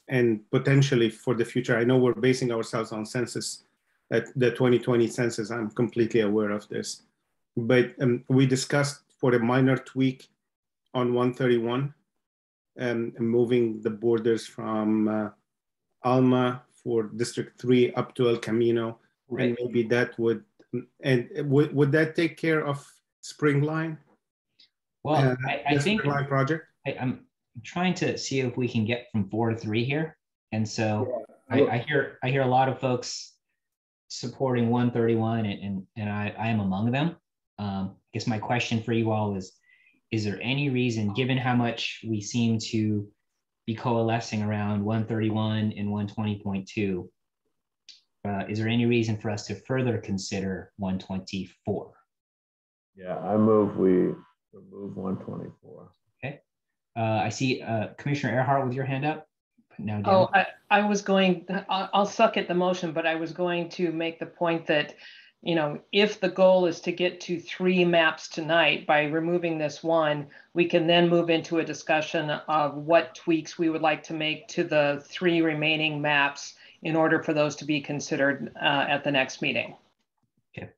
and potentially for the future. I know we're basing ourselves on census, at the 2020 census. I'm completely aware of this, but we discussed for a minor tweak on 131 and moving the borders from Alma for District 3 up to El Camino, right. And maybe that would that take care of Spring Line? Well, I think Spring Line project. I'm trying to see if we can get from 4 to 3 here, and so I hear a lot of folks supporting 131, and I am among them. I guess my question for you all is there any reason, given how much we seem to be coalescing around 131 and 120.2, is there any reason for us to further consider 124? Yeah, I move we remove 124. Okay. I see Commissioner Earhart with your hand up. Now down. Oh, I was going, I'll suck at the motion, but I was going to make the point that, you know, if the goal is to get to 3 maps tonight by removing this one, we can then move into a discussion of what tweaks we would like to make to the 3 remaining maps in order for those to be considered at the next meeting. Okay.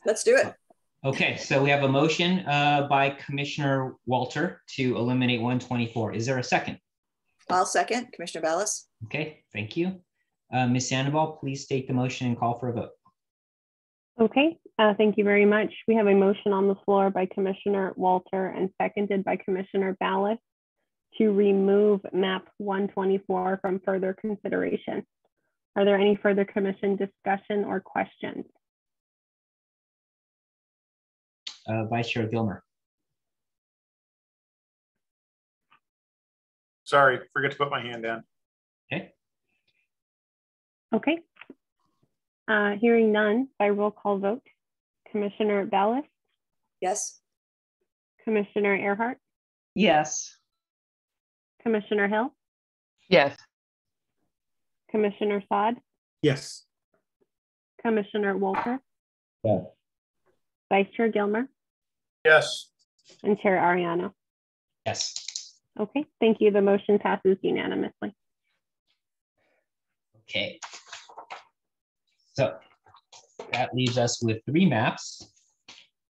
Let's do it. Okay, so we have a motion by Commissioner Walter to eliminate 124. Is there a second? I'll second, Commissioner Ballas. Okay, thank you. Ms. Sandoval, please state the motion and call for a vote. Okay, thank you very much. We have a motion on the floor by Commissioner Walter and seconded by Commissioner Ballas to remove map 124 from further consideration. Are there any further commission discussion or questions? Vice Chair Gilmer. Sorry, forget to put my hand down. Okay. Okay. Hearing none by roll call vote. Commissioner Ballas? Yes. Commissioner Earhart? Yes. Commissioner Hill? Yes. Commissioner Saad? Yes. Commissioner Walter? Yes. Vice Chair Gilmer? Yes. And Chair Ariano? Yes. Okay, thank you. The motion passes unanimously. Okay. So that leaves us with 3 maps,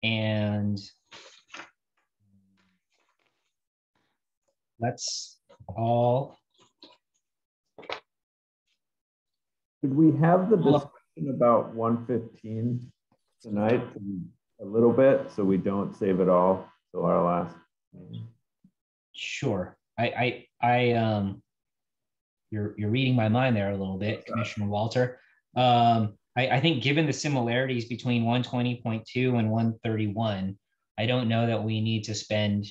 and let's all. Could we have the discussion about 115 tonight a little bit so we don't save it all till our last meeting? Sure. You're reading my mind there a little bit, Commissioner Walter. I think given the similarities between 120.2 and 131, I don't know that we need to spend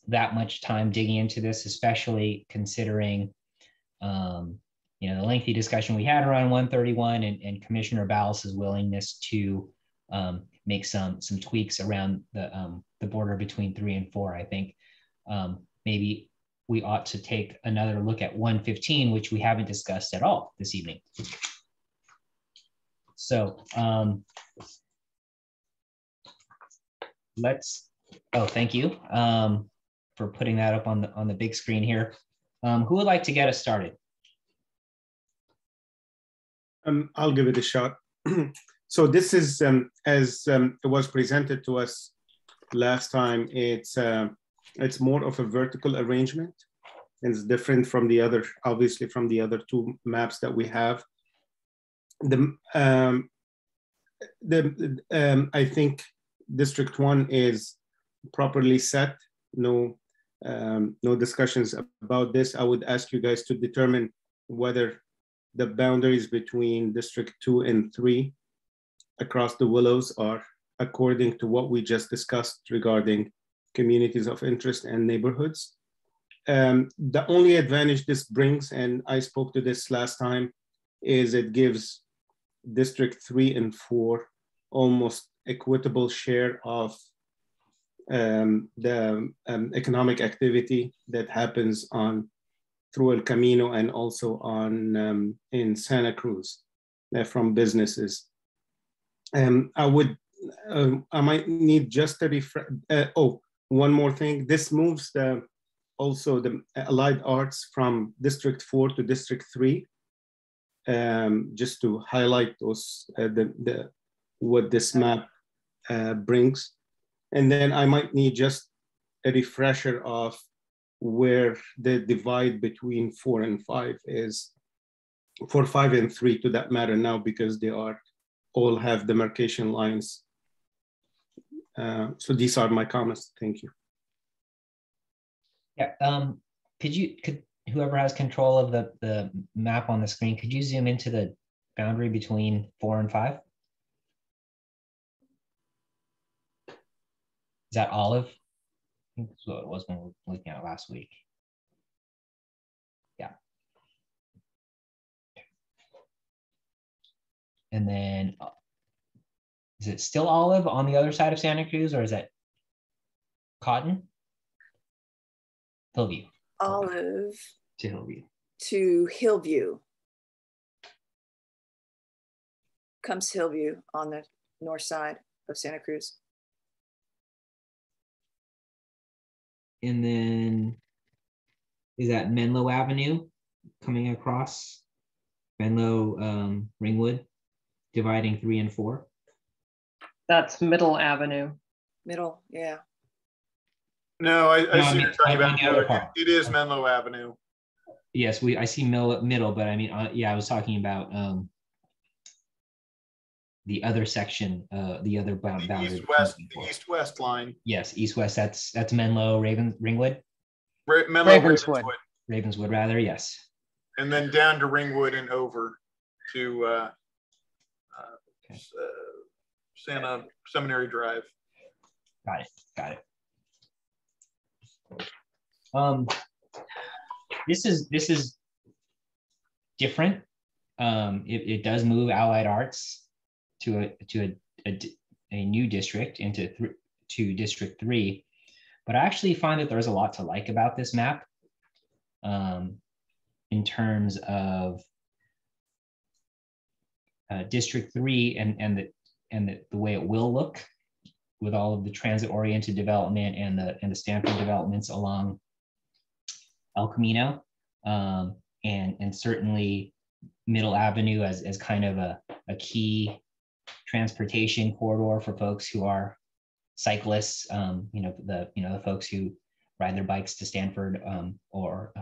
that much time digging into this, especially considering you know, the lengthy discussion we had around 131 and Commissioner Ballas's willingness to make some tweaks around the border between 3 and 4. I think maybe we ought to take another look at 115, which we haven't discussed at all this evening. So thank you for putting that up on the big screen here. Who would like to get us started? I'll give it a shot. So this is, as it was presented to us last time, it's more of a vertical arrangement. It's different from the other, obviously from the other 2 maps that we have. I think District 1 is properly set. No discussions about this. I would ask you guys to determine whether the boundaries between District 2 and 3 across the Willows are according to what we just discussed regarding communities of interest and neighborhoods. The only advantage this brings, and I spoke to this last time, is it gives District 3 and 4 almost equitable share of the economic activity that happens on through El Camino and also on in Santa Cruz from businesses. I might need just a one more thing. This moves also the allied arts from District 4 to District 3, just to highlight those what this map brings. And then I might need just a refresher of where the divide between 4 and 5 is, for 5 and 3 to that matter now, because they all have demarcation lines. So these are my comments. Thank you. Yeah. Could whoever has control of the map on the screen, could you zoom into the boundary between 4 and 5? Is that olive? I think that's what it was when we were looking at it last week. Yeah. And then is it still olive on the other side of Santa Cruz, or is that cotton? Hillview. Olive to Hillview. To Hillview. Comes Hillview on the north side of Santa Cruz. And then is that Menlo Avenue coming across Menlo Ringwood, dividing 3 and 4? That's Middle Avenue. Middle, yeah. No, I see what you're talking about. The other part. It is Menlo Avenue. Yes, I see middle, but I mean, yeah, I was talking about the other section, the other boundary. East-west line. Yes, east-west. That's Menlo Ringwood. Menlo Ravenswood. Ravenswood, rather. Yes. And then down to Ringwood and over to Okay. Santa Seminary Drive. Got it. This is different. It does move allied arts to a new district to District 3, but I actually find that there's a lot to like about this map in terms of District 3 and the way it will look with all of the transit-oriented development and the Stanford developments along El Camino, and certainly Middle Avenue as kind of a key transportation corridor for folks who are cyclists, the folks who ride their bikes to Stanford or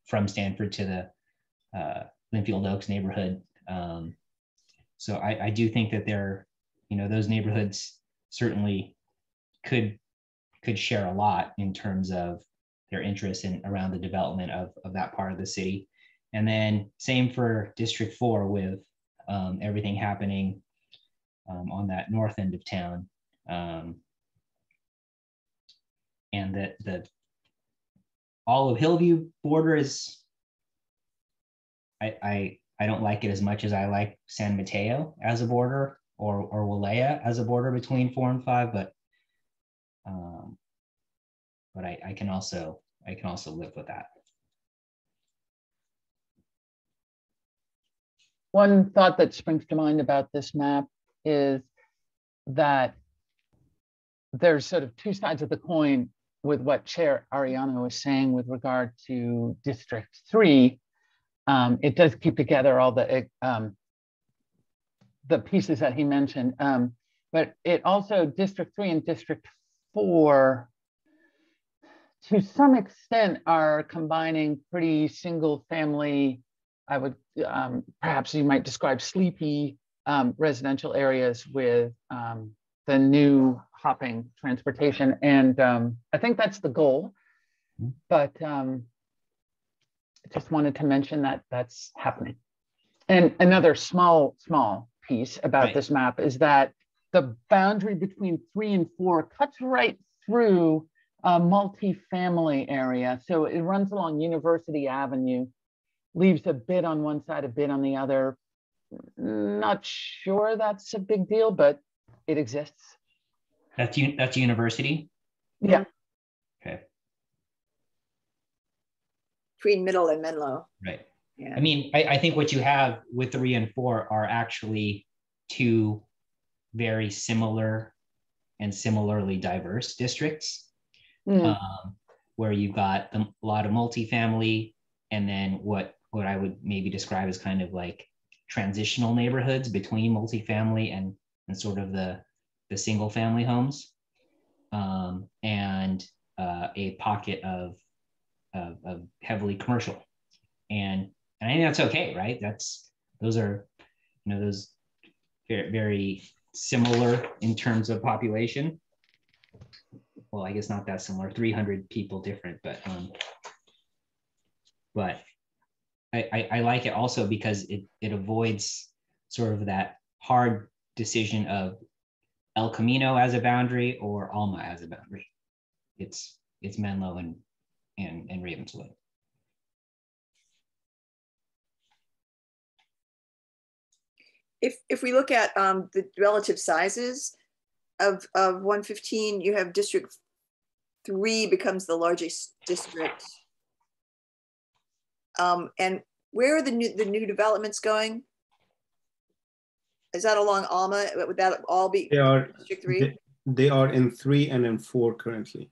from Stanford to the Linfield Oaks neighborhood. So I do think that those neighborhoods certainly could share a lot in terms of their interest in around the development of that part of the city. And then same for District 4 with everything happening on that north end of town. And the all of Hillview border is, I don't like it as much as I like San Mateo as a border or Walea as a border between 4 and 5, but I can also live with that. One thought that springs to mind about this map is that there's sort of two sides of the coin with what Chair Ariano was saying with regard to District 3. It does keep together all the pieces that he mentioned, but it also, District 3 and District 4, to some extent, are combining pretty single family, I would, perhaps you might describe sleepy residential areas with the new hopping transportation. And I think that's the goal, but I just wanted to mention that that's happening. And another small piece about this map is that the boundary between 3 and 4 cuts right through a multi-family area. So it runs along University Avenue, leaves a bit on one side, a bit on the other. Not sure that's a big deal, but It exists. That's university? Yeah. Okay. Between Middle and Menlo. Right. Yeah. I mean, I think what you have with 3 and 4 are actually 2 very similar and similarly diverse districts, where you've got a lot of multifamily, and then what I would maybe describe as kind of like transitional neighborhoods between multifamily and sort of the single family homes, and a pocket of heavily commercial. And I think that's okay, right? Those are, those very, very similar in terms of population. Well, I guess not that similar, 300 people different, but I like it also because it avoids sort of that hard decision of El Camino as a boundary or Alma as a boundary. It's Menlo and Ravenswood. If we look at the relative sizes of 115, you have District 3 becomes the largest district. And where are the new developments going? Is that along Alma? Would that all be District 3? They are in 3 and in 4 currently.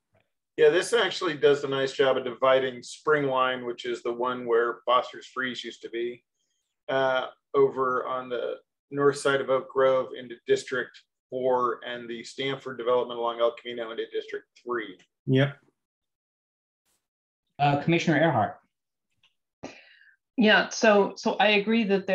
Yeah, this actually does a nice job of dividing Springline, which is the one where Foster's Freeze used to be, over on the north side of Oak Grove into District 4, and the Stanford development along El Camino into District 3. Yep. Commissioner Earhart. Yeah, so I agree that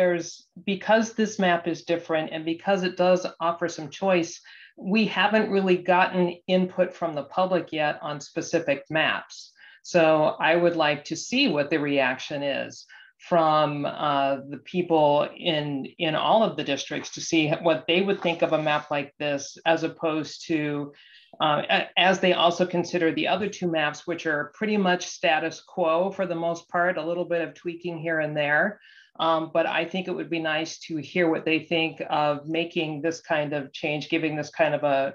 because this map is different and because it does offer some choice, we haven't really gotten input from the public yet on specific maps. So I would like to see what the reaction is from the people in all of the districts to see what they would think of a map like this, as opposed to, as they also consider the other 2 maps, which are pretty much status quo for the most part, a little bit of tweaking here and there. But I think it would be nice to hear what they think of making this kind of change, giving this kind of a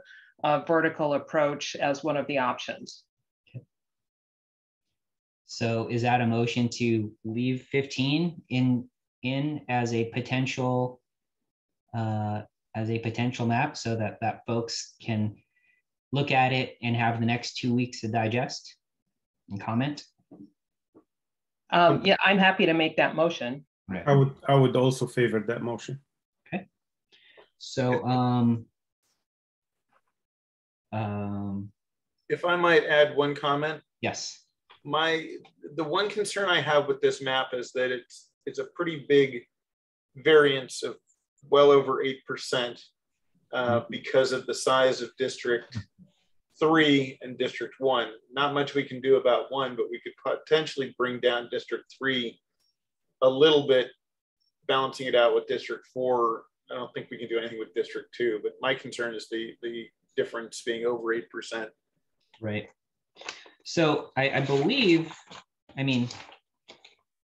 vertical approach as one of the options. So is that a motion to leave 15 in as a potential map so that folks can look at it and have the next 2 weeks to digest and comment? Yeah, I'm happy to make that motion. Right. I would also favor that motion. Okay. So if I might add one comment. Yes. The one concern I have with this map is that it's a pretty big variance of well over 8% because of the size of District 3 and District 1. Not much we can do about 1, but we could potentially bring down District 3 a little bit, balancing it out with District 4. I don't think we can do anything with District 2, but my concern is the difference being over 8%. Right. So I believe, I mean,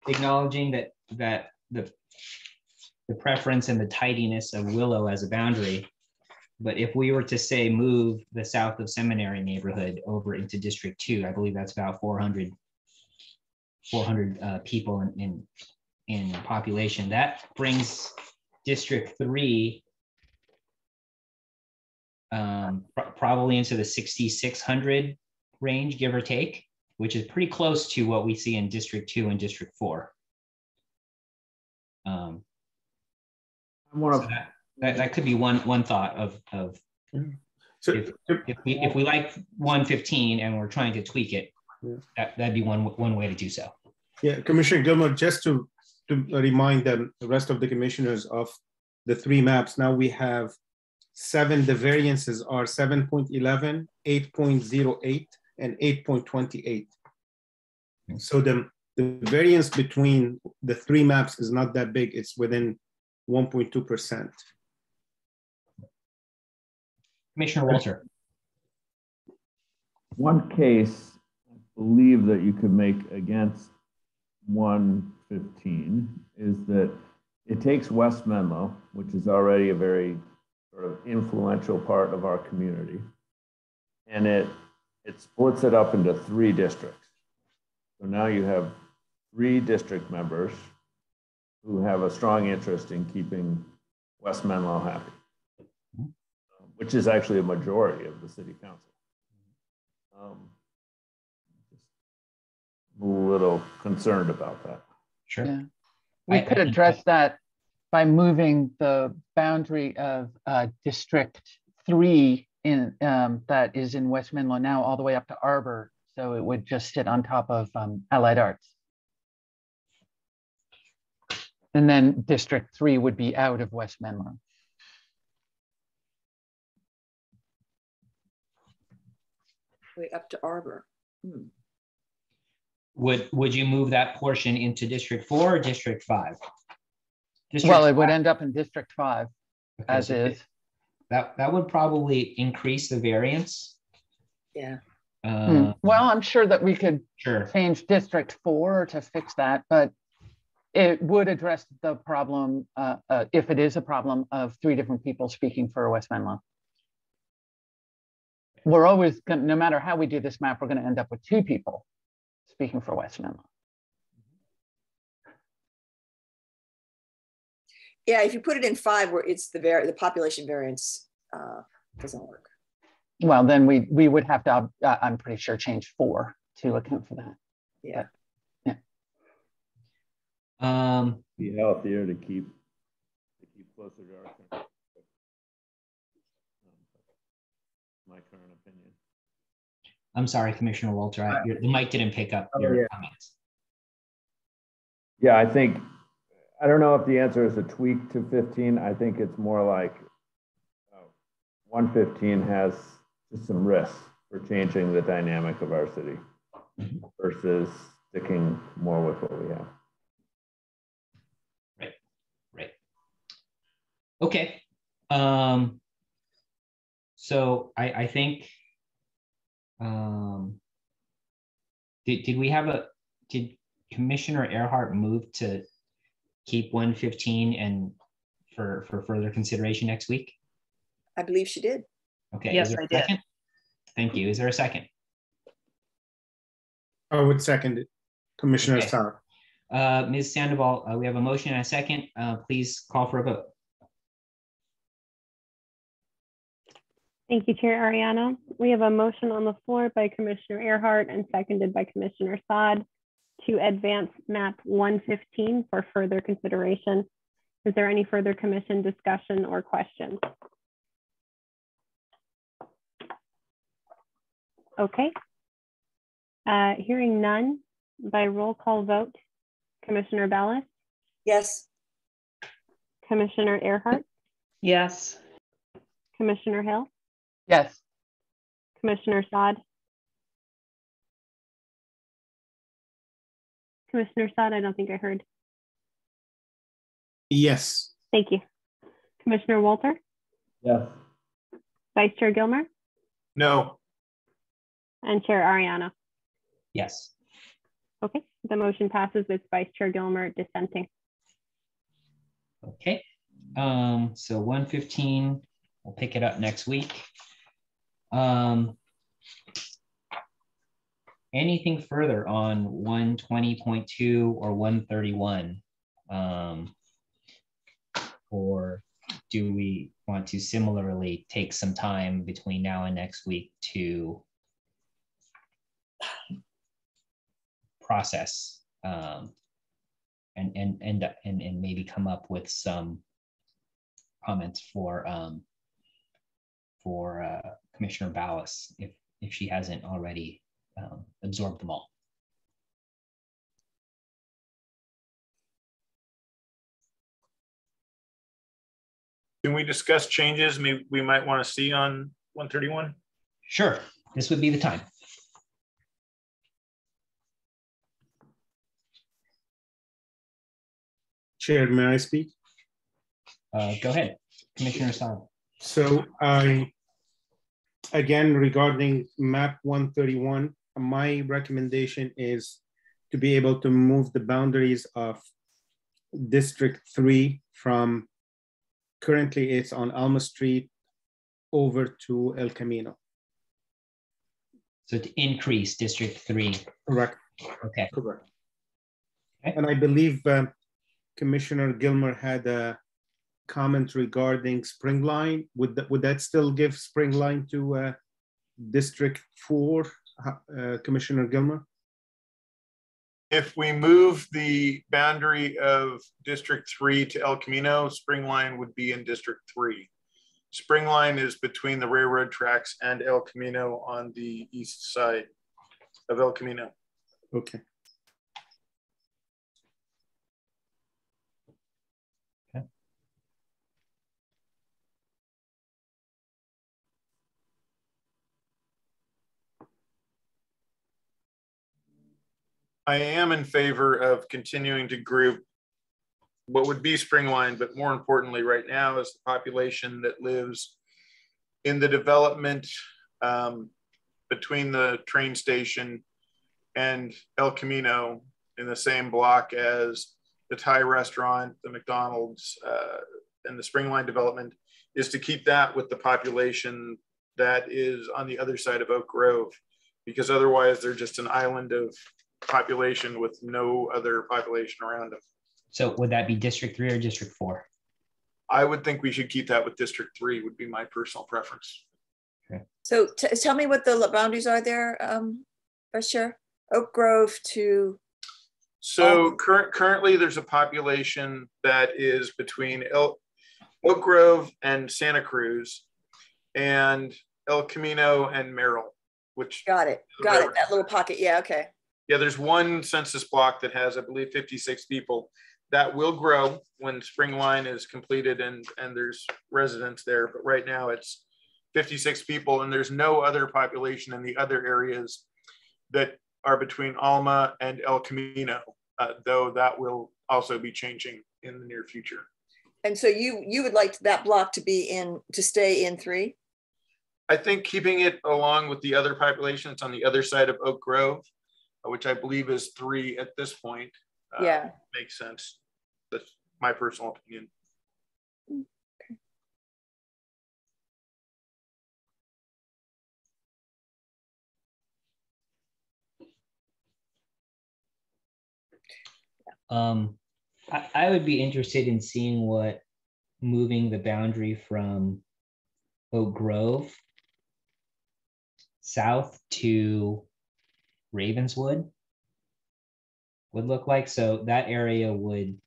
acknowledging that the preference and the tidiness of Willow as a boundary, but if we were to say move the south of Seminary neighborhood over into District 2, I believe that's about 400 people in population. That brings District 3 probably into the 6,600 range, give or take, which is pretty close to what we see in District 2 and District 4. So that could be one thought of so if we like 115 and we're trying to tweak it, that'd be one way to do so. Yeah, Commissioner Gilmore, just to remind the rest of the commissioners of the 3 maps. Now we have 7. The variances are 7.11, 8.08, and 8.28. So the variance between the 3 maps is not that big. It's within 1.2%. Commissioner Walter. One case, I believe, that you could make against 115 is that it takes West Menlo, which is already a very sort of influential part of our community. And it splits it up into 3 districts. So now you have 3 district members who have a strong interest in keeping West Menlo happy, which is actually a majority of the city council. Just a little concerned about that. Sure. Yeah. We could address that by moving the boundary of District 3 in that is in West Menlo now all the way up to Arbor. So it would just sit on top of Allied Arts. And then District 3 would be out of West Menlo. Way up to Arbor. Would you move that portion into District 4 or District 5? Well, it would end up in District 5 as is. That would probably increase the variance. Yeah. Well, I'm sure that we could change District 4 to fix that, but it would address the problem, if it is a problem, of 3 different people speaking for West Menlo. We're always gonna, no matter how we do this map, we're going to end up with 2 people speaking for West Menlo. Yeah, if you put it in 5 where it's the population variance doesn't work. Well, then we would have to, I'm pretty sure, change 4 to account for that. Yeah. But, yeah. Be healthier to keep closer to our country. My current opinion. I'm sorry, Commissioner Walter, the mic didn't pick up your comments. Yeah, I don't know if the answer is a tweak to 15. I think it's more like 115 has just some risks for changing the dynamic of our city versus sticking more with what we have. Right. Okay. So I think, did Commissioner Earhart move to keep 115 and for further consideration next week? I believe she did. Okay. Yes, is there I a did. second? Thank you. Is there a second? I would second it, Commissioner Saad. Ms. Sandoval, we have a motion and a second. Please call for a vote. Thank you, Chair Ariano. We have a motion on the floor by Commissioner Earhart and seconded by Commissioner Saad to advance map 115 for further consideration. Is there any further commission discussion or questions? Okay. Hearing none, by roll call vote, Commissioner Ballas? Yes. Commissioner Earhart? Yes. Commissioner Hill? Yes. Commissioner Saad? Commissioner Saad, I don't think I heard. Yes. Thank you. Commissioner Walter? Yes. Vice Chair Gilmer? No. And Chair Ariano? Yes. Okay, the motion passes with Vice Chair Gilmer dissenting. Okay. So 115, we'll pick it up next week. Anything further on 120.2 or 131? Or do we want to similarly take some time between now and next week to process and maybe come up with some comments for Commissioner Ballas if she hasn't already absorbed them all? Can we discuss changes we might want to see on 131? Sure, this would be the time. Chair, may I speak? Go ahead, Commissioner Saad. So again, regarding map 131, my recommendation is to be able to move the boundaries of District 3 from Currently, it's on Alma Street over to El Camino. So to increase District 3. Correct. Okay. Correct. Okay. And I believe Commissioner Gilmer had a comment regarding Springline. Would that still give Springline to District 4, Commissioner Gilmer? If we move the boundary of District 3 to El Camino, Springline would be in District 3. Springline is between the railroad tracks and El Camino on the east side of El Camino. Okay. I am in favor of continuing to group what would be Springline, but more importantly right now is the population that lives in the development between the train station and El Camino in the same block as the Thai restaurant, the McDonald's, and the Springline development, is to keep that with the population that is on the other side of Oak Grove, because otherwise they're just an island of population with no other population around them. So would that be District 3 or District 4? I would think we should keep that with District 3 would be my personal preference. Okay. So tell me what the boundaries are there, Vice Chair. Oak Grove to... So currently there's a population that is between Oak Grove and Santa Cruz and El Camino and Merrill, which... Got it, that little pocket, yeah, okay. Yeah, there's one census block that has, I believe, 56 people. That will grow when Springline is completed and there's residents there. But right now it's 56 people, and there's no other population in the other areas that are between Alma and El Camino, though that will also be changing in the near future. And so you would like that block to stay in 3? I think keeping it along with the other population that's on the other side of Oak Grove, which I believe is 3 at this point, yeah, makes sense. That's my personal opinion. Okay. I would be interested in seeing what moving the boundary from Oak Grove south to Ravenswood would look like. So that area would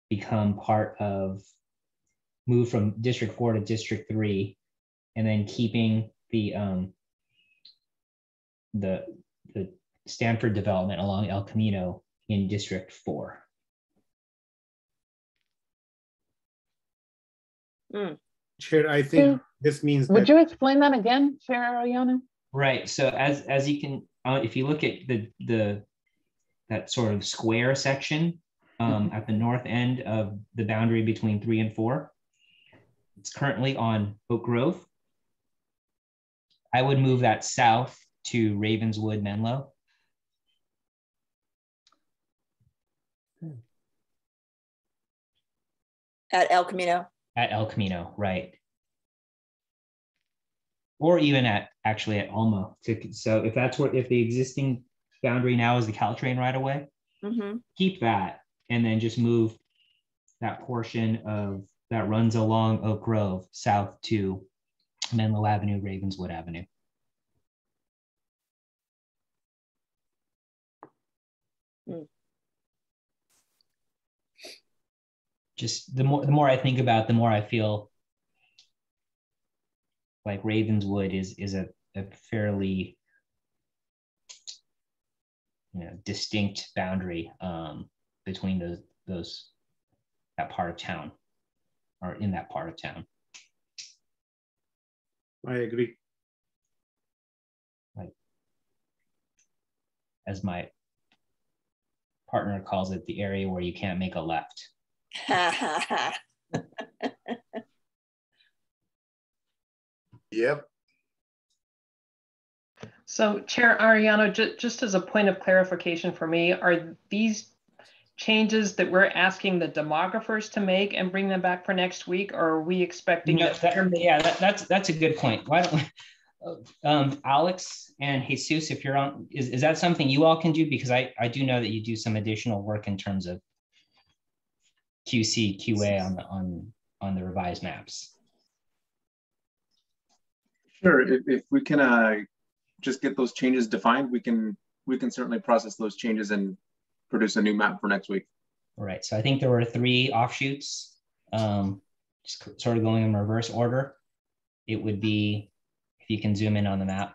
become part of, move from District 4 to District 3, and then keeping the Stanford development along El Camino in District 4. Chair, I think this means Would you explain that again, Chair Ariano? Right. So as you can, if you look at that sort of square section at the north end of the boundary between 3 and 4, it's currently on Oak Grove. I would move that south to Ravenswood, Menlo. At El Camino. At El Camino, right. Or even actually at Alma. So if the existing boundary now is the Caltrain right away, keep that, and then just move that portion of that runs along Oak Grove south to Menlo Avenue, Ravenswood Avenue. Just the more I think about it, the more I feel like Ravenswood is a fairly distinct boundary between that part of town, or in that part of town. I agree. Like, as my partner calls it, the area where you can't make a left. Yep. So Chair Ariano, just as a point of clarification for me, are these changes that we're asking the demographers to make and bring them back for next week, or are we expecting that's a good point. Why don't we, Alex and Jesus, if you're on, is that something you all can do? Because I do know that you do some additional work in terms of QC, QA on the revised maps. Sure, if we can just get those changes defined, we can certainly process those changes and produce a new map for next week. All right, so I think there were 3 offshoots, just sort of going in reverse order. It would be, if you can zoom in on the map.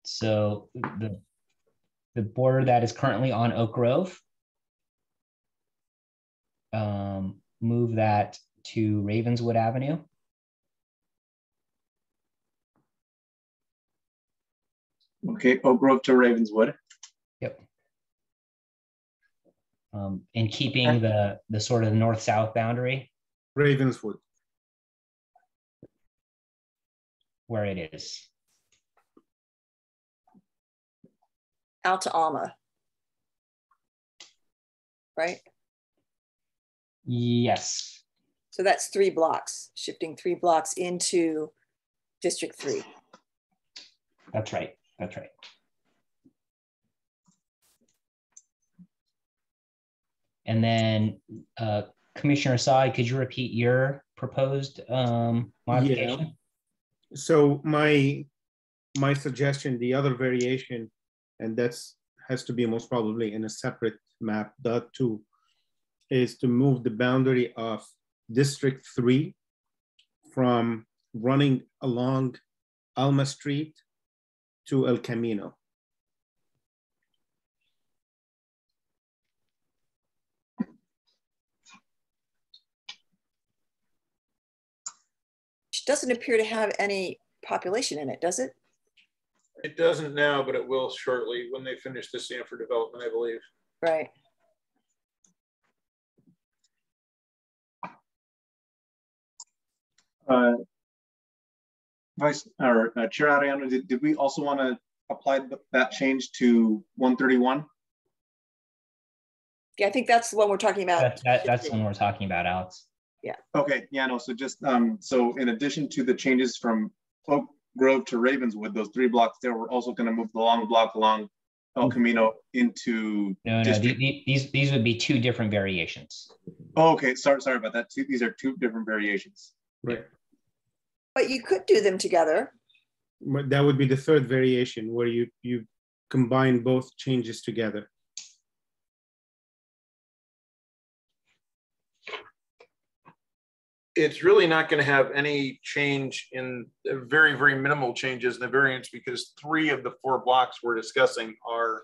So the border that is currently on Oak Grove, move that to Ravenswood Avenue. Okay, Oak Grove to Ravenswood. Yep. And keeping the sort of north-south boundary. Ravenswood. Where it is. Out to Alma, right? Yes. So that's 3 blocks, shifting 3 blocks into District 3. That's right. That's right. And then Commissioner Assad, could you repeat your proposed modification? Yeah. So my suggestion, the other variation, and that's has to be most probably in a separate map, .2, is to move the boundary of District 3 from running along Alma Street to El Camino. Which doesn't appear to have any population in it, does it? It doesn't now, but it will shortly when they finish the Sanford development, I believe. Right. Chair Ariano, did we also want to apply that change to 131? Yeah, I think that's the one we're talking about. That's the one we're talking about, Alex. Yeah. Okay. Yeah. No. So just so in addition to the changes from Oak Grove to Ravenswood, those 3 blocks there, we're also going to move the long block along El Camino into. No, these would be 2 different variations. Oh, okay. Sorry about that. These are 2 different variations. Right. But you could do them together. That would be the 3rd variation, where you combine both changes together. It's really not going to have any change in very, very minimal changes in the variance, because 3 of the 4 blocks we're discussing are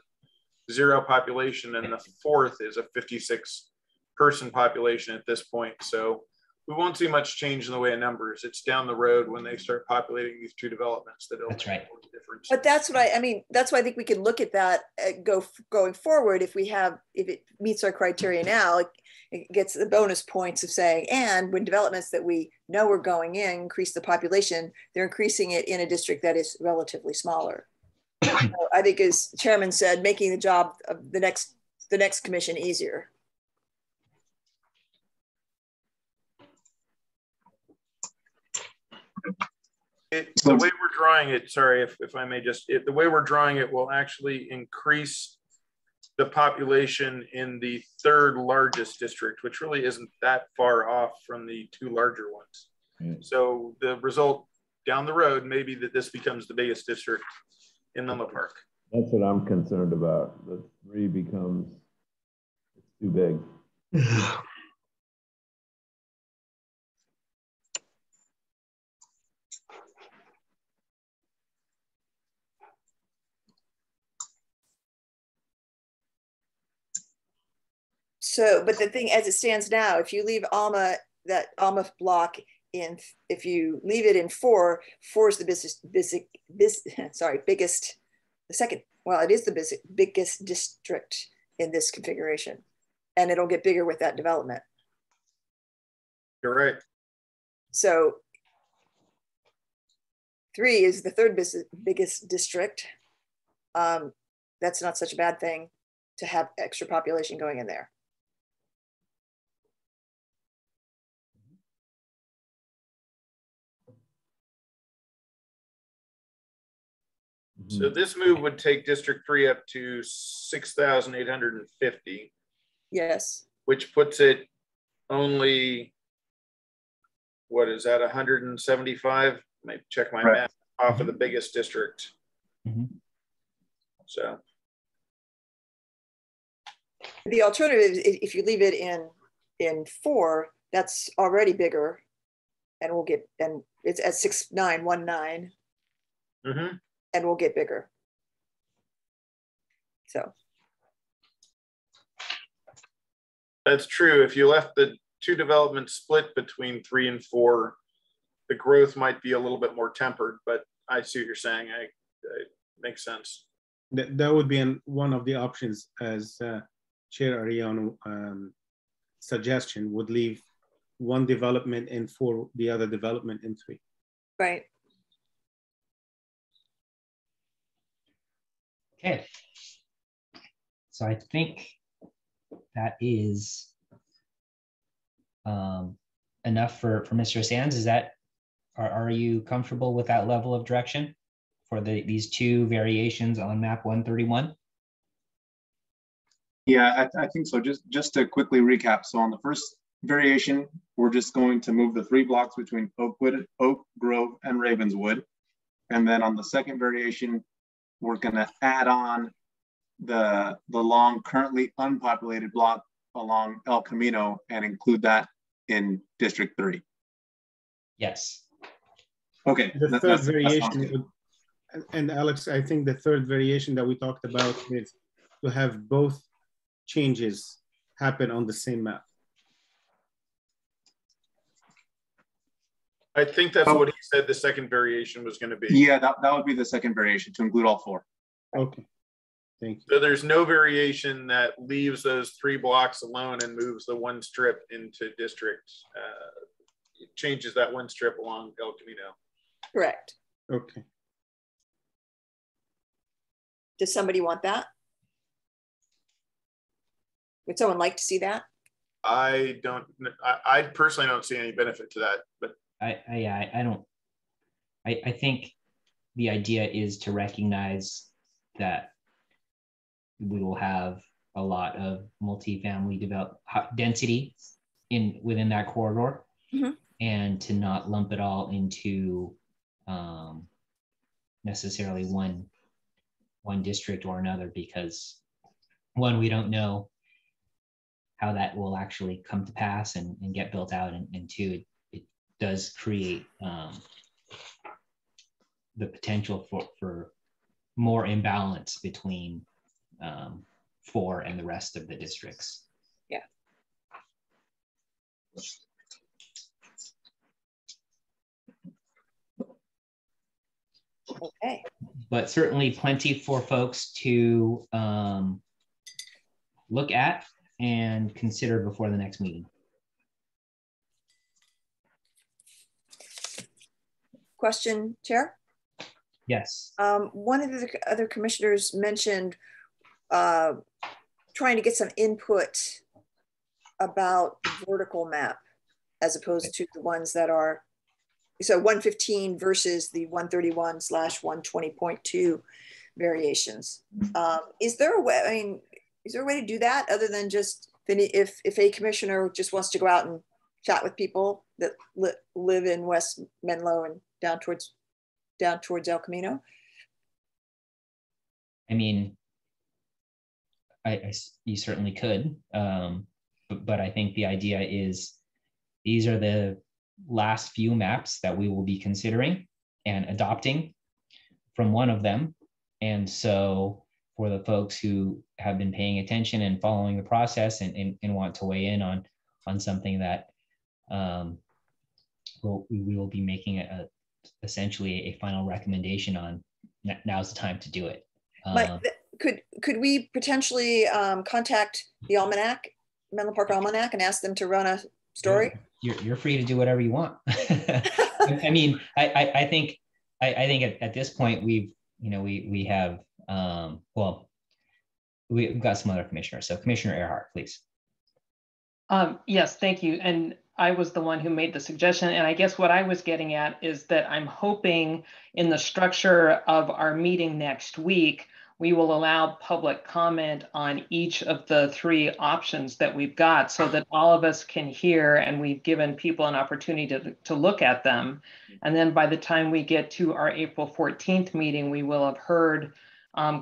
0 population, and the 4th is a 56-person population at this point. So we won't see much change in the way of numbers. It's down the road when they start populating these 2 developments that it'll That's right. make a difference. But that's what I mean. That's why I think we can look at that going forward. If it meets our criteria now, it gets the bonus points of saying, and when developments that we know are going in increase the population, they're increasing it in a district that is relatively smaller. So I think, as Chairman said, making the job of the next commission easier. The way we're drawing it, sorry, if I may just, the way we're drawing it will actually increase the population in the 3rd largest district, which really isn't that far off from the 2 larger ones. So the result down the road may be that this becomes the biggest district in Menlo Park. That's what I'm concerned about. The 3 becomes too big. So, but the thing as it stands now, if you leave Alma, that Alma block in, if you leave it in 4 is the biggest, the second, well, it is the biggest district in this configuration, and it'll get bigger with that development. You're right. So 3 is the 3rd biggest district. that's not such a bad thing to have extra population going in there. So this move would take District 3 up to 6,850. Yes. Which puts it only, what is that, 175? Maybe check my math off of the biggest district. So the alternative is if you leave it in 4, that's already bigger, and we'll get, and it's at 6,919. And we'll get bigger. So that's true. If you left the 2 developments split between 3 and 4, the growth might be a little bit more tempered, but I see what you're saying. It makes sense. That would be one of the options, as Chair Ariano suggestion, would leave 1 development in 4, the other development in 3. Right. Okay, so I think that is enough for Mr. Sands. Is that, are you comfortable with that level of direction for these 2 variations on map 131? Yeah, I think so. Just to quickly recap. So on the first variation, we're just going to move the 3 blocks between Oak Grove and Ravenswood. And then on the second variation, we're going to add on the long currently unpopulated block along El Camino and include that in District 3. Yes. Okay. The third variation, and Alex, I think the third variation that we talked about is to have both changes happen on the same map. I think that's what he said the second variation was going to be. Yeah, that would be the second variation, to include all 4. Okay, thank you. So there's no variation that leaves those 3 blocks alone and moves the 1 strip into district. It changes that 1 strip along El Camino. Correct. Okay. Does somebody want that? Would someone like to see that? I personally don't see any benefit to that, but I don't. I think the idea is to recognize that we will have a lot of multifamily density within that corridor, and to not lump it all into necessarily one district or another, because 1, we don't know how that will actually come to pass and get built out, and 2, it does create the potential for more imbalance between 4 and the rest of the districts. Yeah. Okay. But certainly plenty for folks to look at and consider before the next meeting. Question, Chair? Yes. One of the other commissioners mentioned trying to get some input about the vertical map as opposed to the ones that are, so 115 versus the 131/120.2 variations. Is there a way, I mean, is there a way to do that other than just, if a commissioner just wants to go out and chat with people that live in West Menlo and down towards El Camino? I mean, you certainly could, but I think the idea is these are the last few maps that we will be considering and adopting from one of them. And so for the folks who have been paying attention and following the process and want to weigh in on something that we will be making essentially a final recommendation on, now's the time to do it. Could we potentially contact the Almanac, Menlo Park Almanac, and ask them to run a story? You're free to do whatever you want. I mean, I think at this point we have Well, we've got some other commissioners. So Commissioner Earhart, please. Yes, thank you. And I was the one who made the suggestion. And I guess what I was getting at is that I'm hoping in the structure of our meeting next week, we will allow public comment on each of the three options that we've got so that all of us can hear and we've given people an opportunity to look at them. And then by the time we get to our April 14th meeting, we will have heard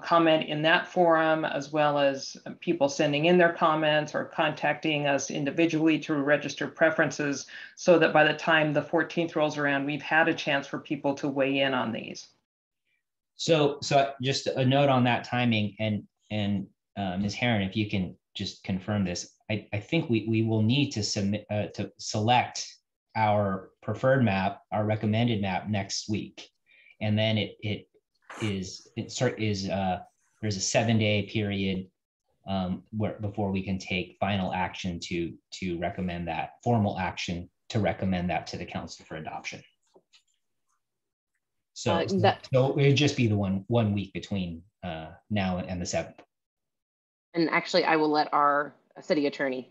comment in that forum, as well as people sending in their comments or contacting us individually to register preferences, so that by the time the 14th rolls around, we've had a chance for people to weigh in on these. So just a note on that timing, and Ms. Herron, if you can just confirm this, I think we will need to submit to select our preferred map, our recommended map next week, and then there's a 7-day period before we can take final action to recommend that, formal action to recommend that to the council for adoption. So it would just be the one week between now and the 7th. And actually, I will let our city attorney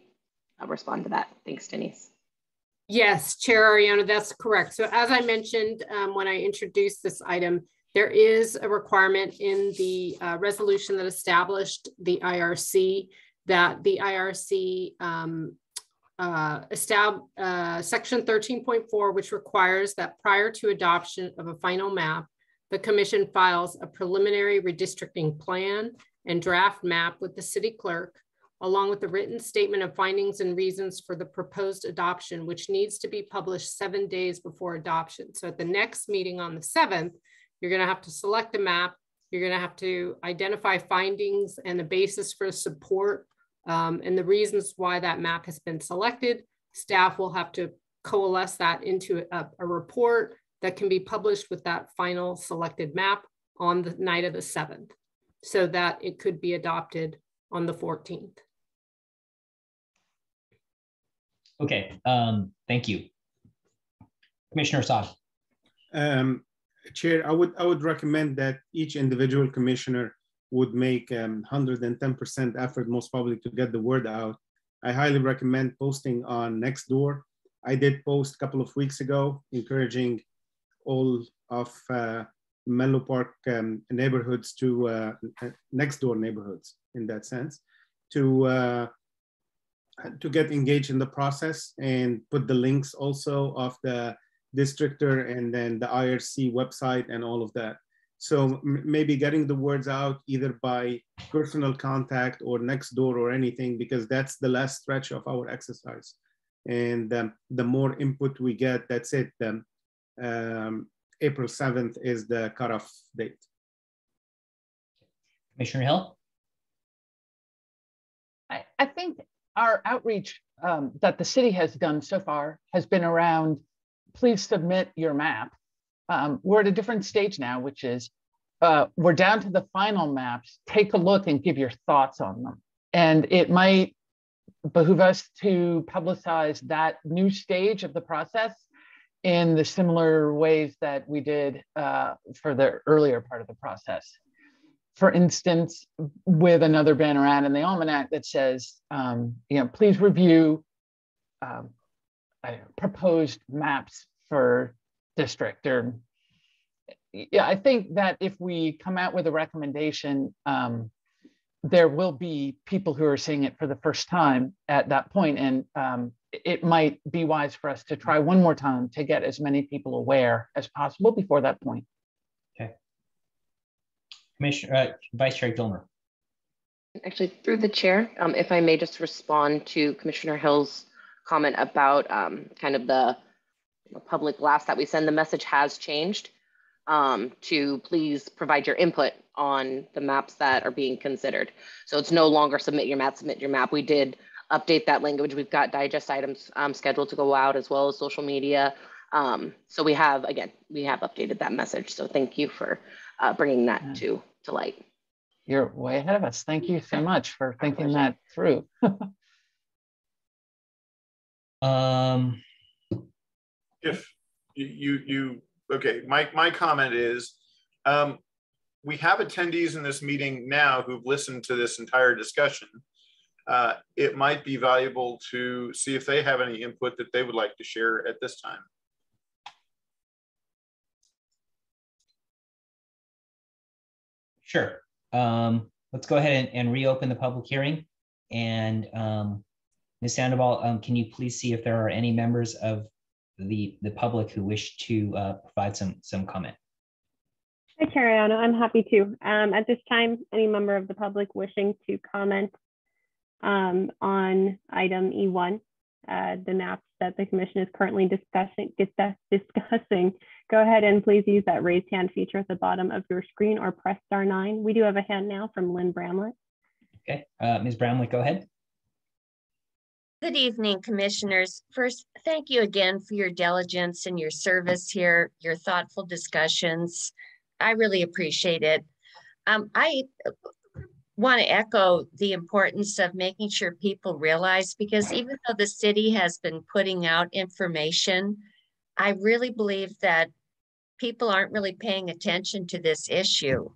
respond to that. Thanks, Denise. Yes, Chair Ariano, that's correct. So as I mentioned when I introduced this item, there is a requirement in the resolution that established the IRC that the IRC section 13.4, which requires that prior to adoption of a final map, the commission files a preliminary redistricting plan and draft map with the city clerk, along with the written statement of findings and reasons for the proposed adoption, which needs to be published 7 days before adoption. So at the next meeting on the 7th, you're going to have to select a map. You're going to have to identify findings and the basis for support and the reasons why that map has been selected. Staff will have to coalesce that into a report that can be published with that final selected map on the night of the 7th, so that it could be adopted on the 14th. Okay, thank you. Commissioner Assad. Chair, I would recommend that each individual commissioner would make 110% effort, most probably, to get the word out. I highly recommend posting on Nextdoor. I did post a couple of weeks ago, encouraging all of Menlo Park neighborhoods to Nextdoor neighborhoods, in that sense, to get engaged in the process, and put the links also of the districtor and then the IRC website and all of that. So maybe getting the words out either by personal contact or Nextdoor or anything, because that's the last stretch of our exercise. And the more input we get, that's it. April 7th is the cutoff date. Commissioner Hill? I think our outreach that the city has done so far has been around, please submit your map. We're at a different stage now, which is we're down to the final maps. Take a look and give your thoughts on them. And it might behoove us to publicize that new stage of the process in the similar ways that we did for the earlier part of the process. For instance, with another banner ad in the Almanac that says, please review proposed maps for district. Or yeah, I think that if we come out with a recommendation, there will be people who are seeing it for the first time at that point, and it might be wise for us to try one more time to get as many people aware as possible before that point. Okay. Commissioner, Vice Chair Gilmer. Actually, through the chair, if I may just respond to Commissioner Hill's comment about kind of the public blast that we send. The message has changed to please provide your input on the maps that are being considered. So it's no longer submit your map, submit your map. We did update that language. We've got digest items scheduled to go out, as well as social media. So we have updated that message. So thank you for bringing that to light. You're way ahead of us. Thank you so much for thinking that through. If you okay, my comment is we have attendees in this meeting now who've listened to this entire discussion. It might be valuable to see if they have any input that they would like to share at this time. Sure. Let's go ahead and reopen the public hearing. And Ms. Sandoval, can you please see if there are any members of the public who wish to provide some comment? Hi, Chair Ariano. I'm happy to. At this time, any member of the public wishing to comment on item E1, the maps that the commission is currently discussing, go ahead and please use that raised hand feature at the bottom of your screen or press *9. We do have a hand now from Lynn Bramlett. Okay, Ms. Bramlett, go ahead. Good evening, commissioners. First, thank you again for your diligence and your service here, your thoughtful discussions. I really appreciate it. I want to echo the importance of making sure people realize, because even though the city has been putting out information, I really believe that people aren't really paying attention to this issue.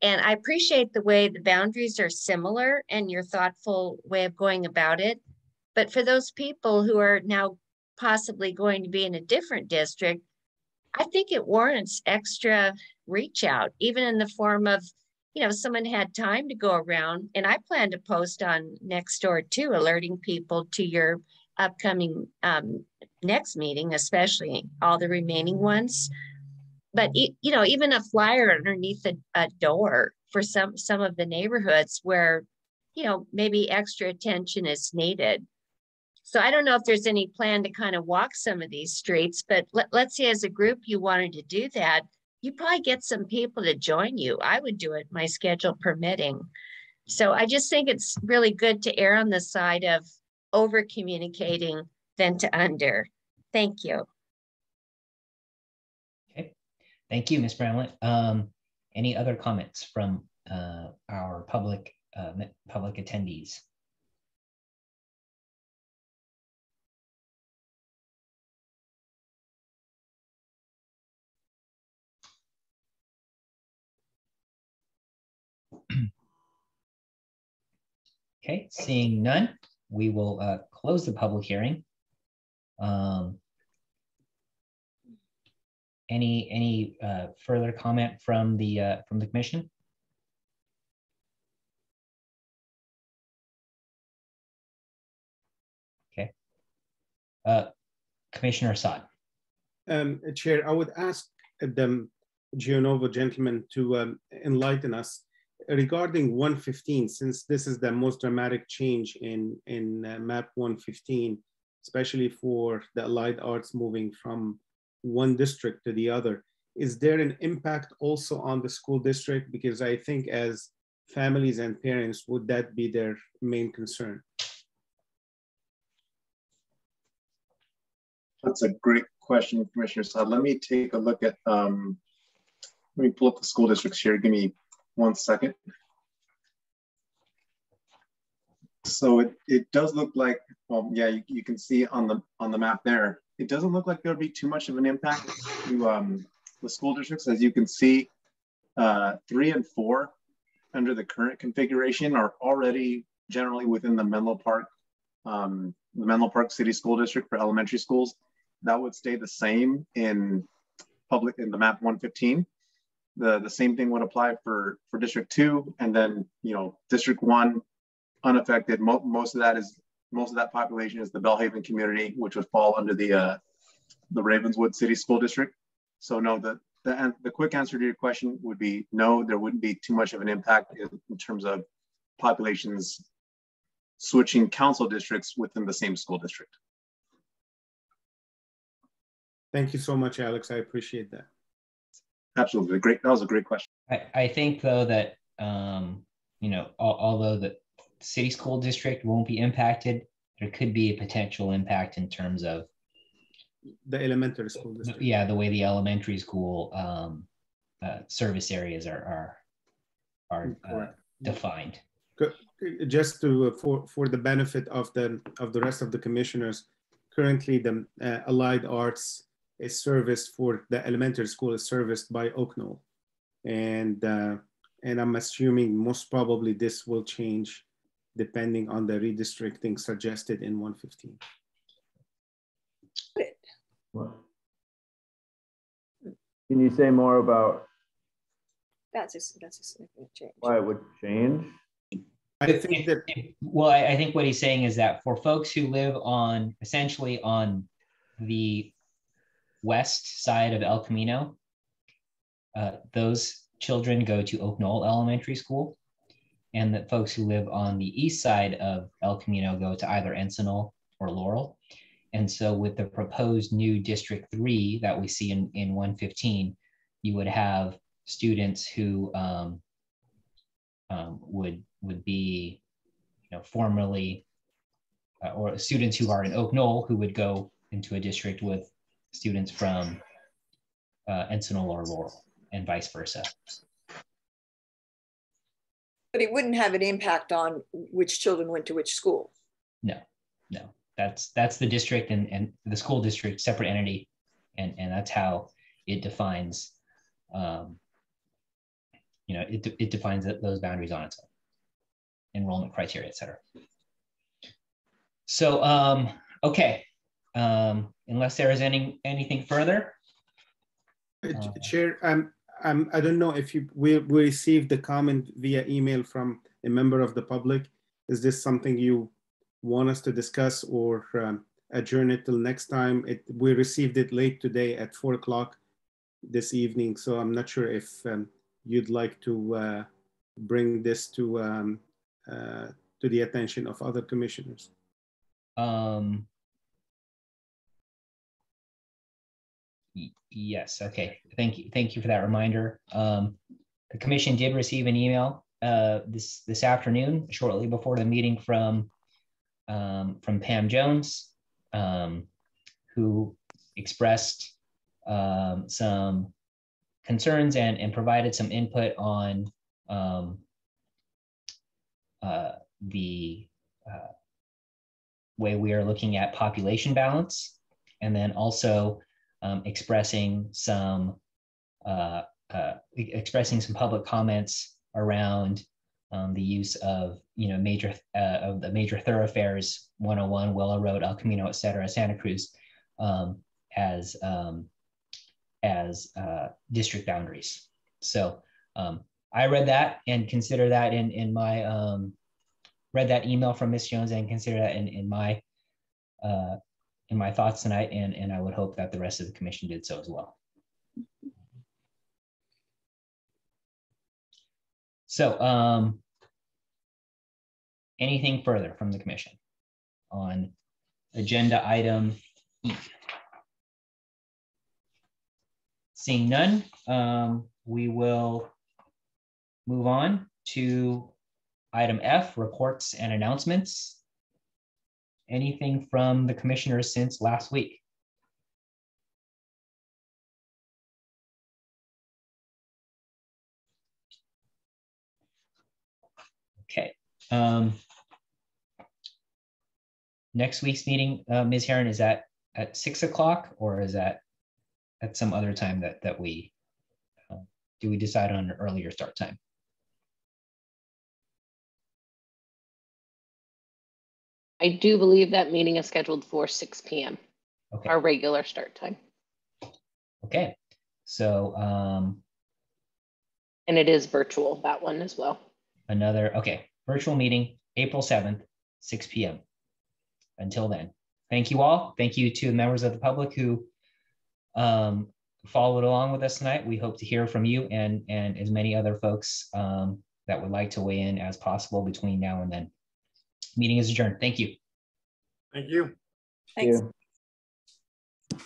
And I appreciate the way the boundaries are similar and your thoughtful way of going about it. But for those people who are now possibly going to be in a different district, I think it warrants extra reach out, even in the form of, someone had time to go around, and I plan to post on Nextdoor too, alerting people to your upcoming next meeting, especially all the remaining ones. But, even a flyer underneath a door for some of the neighborhoods where, maybe extra attention is needed. So I don't know if there's any plan to kind of walk some of these streets, but let's say as a group you wanted to do that, you probably get some people to join you. I would do it, my schedule permitting. So I just think it's really good to err on the side of over communicating than to under. Thank you. Okay, thank you, Ms. Bramlett. Any other comments from our public attendees? Okay, seeing none, we will close the public hearing. Any further comment from the commission? Okay, Commissioner Assad. Chair, I would ask the Gionovo gentleman to enlighten us regarding 115, since this is the most dramatic change in map 115, especially for the allied arts moving from one district to the other. Is there an impact also on the school district? Because I think as families and parents, would that be their main concern? That's a great question, Commissioner Saad. Let me take a look at, let me pull up the school districts here. Give me 1 second. So it does look like, well, yeah, you can see on the map there, it doesn't look like there'll be too much of an impact to the school districts. As you can see, 3 and 4 under the current configuration are already generally within the Menlo Park City School District for elementary schools. That would stay the same in the map 115. The same thing would apply for District 2, and then District 1 unaffected. Most of that population is the Bellhaven community, which would fall under the Ravenswood City School District. So no, the quick answer to your question would be no, there wouldn't be too much of an impact in terms of populations switching council districts within the same school district. Thank you so much, Alex. I appreciate that. Absolutely. Great. That was a great question. I think though that, although the city school district won't be impacted, there could be a potential impact in terms of the elementary school district. Yeah, the way the elementary school service areas are defined. Just for the benefit of the rest of the commissioners, currently the Allied Arts is serviced for the elementary school is serviced by Oak Knoll. and I'm assuming most probably this will change depending on the redistricting suggested in 115. Can you say more about That's a significant change. why it would change? I think that, well, I think what he's saying is that for folks who live on essentially on the west side of El Camino, those children go to Oak Knoll Elementary School, and that folks who live on the east side of El Camino go to either Encinal or Laurel. And so with the proposed new District 3 that we see in 115, you would have students who would be, formerly, or students who are in Oak Knoll who would go into a district with students from Encinal or Laurel, and vice versa. But it wouldn't have an impact on which children went to which school. No. That's the district and the school district, separate entity, and that's how it defines, it defines those boundaries on its own, enrollment criteria, et cetera. So, okay, unless there is anything further. Chair, I don't know if we received the comment via email from a member of the public. Is this something you want us to discuss or adjourn it till next time? We received it late today at 4 o'clock this evening, so I'm not sure if you'd like to bring this to the attention of other commissioners. Yes, okay, thank you for that reminder. The commission did receive an email this afternoon, shortly before the meeting, from Pam Jones, who expressed some concerns and provided some input on the way we are looking at population balance, and then also expressing some public comments around the use of the major thoroughfares 101, Willow Road, El Camino, et cetera, Santa Cruz, as district boundaries. So I read that and consider that in my read that email from Ms. Jones and consider that in my thoughts tonight, and I would hope that the rest of the commission did so as well. So anything further from the commission on agenda item E? Seeing none, we will move on to item F, reports and announcements. Anything from the commissioners since last week? Okay. Next week's meeting, Ms. Herron, is that at 6 o'clock, or is that at some other time that we, do we decide on an earlier start time? I do believe that meeting is scheduled for 6 p.m. Okay. Our regular start time. Okay, so and it is virtual, that one as well. Okay, virtual meeting, April 7th, 6 p.m. Until then, thank you all. Thank you to the members of the public who followed along with us tonight. We hope to hear from you and as many other folks that would like to weigh in as possible between now and then. Meeting is adjourned. Thank you. Thank you. Thanks. Yeah.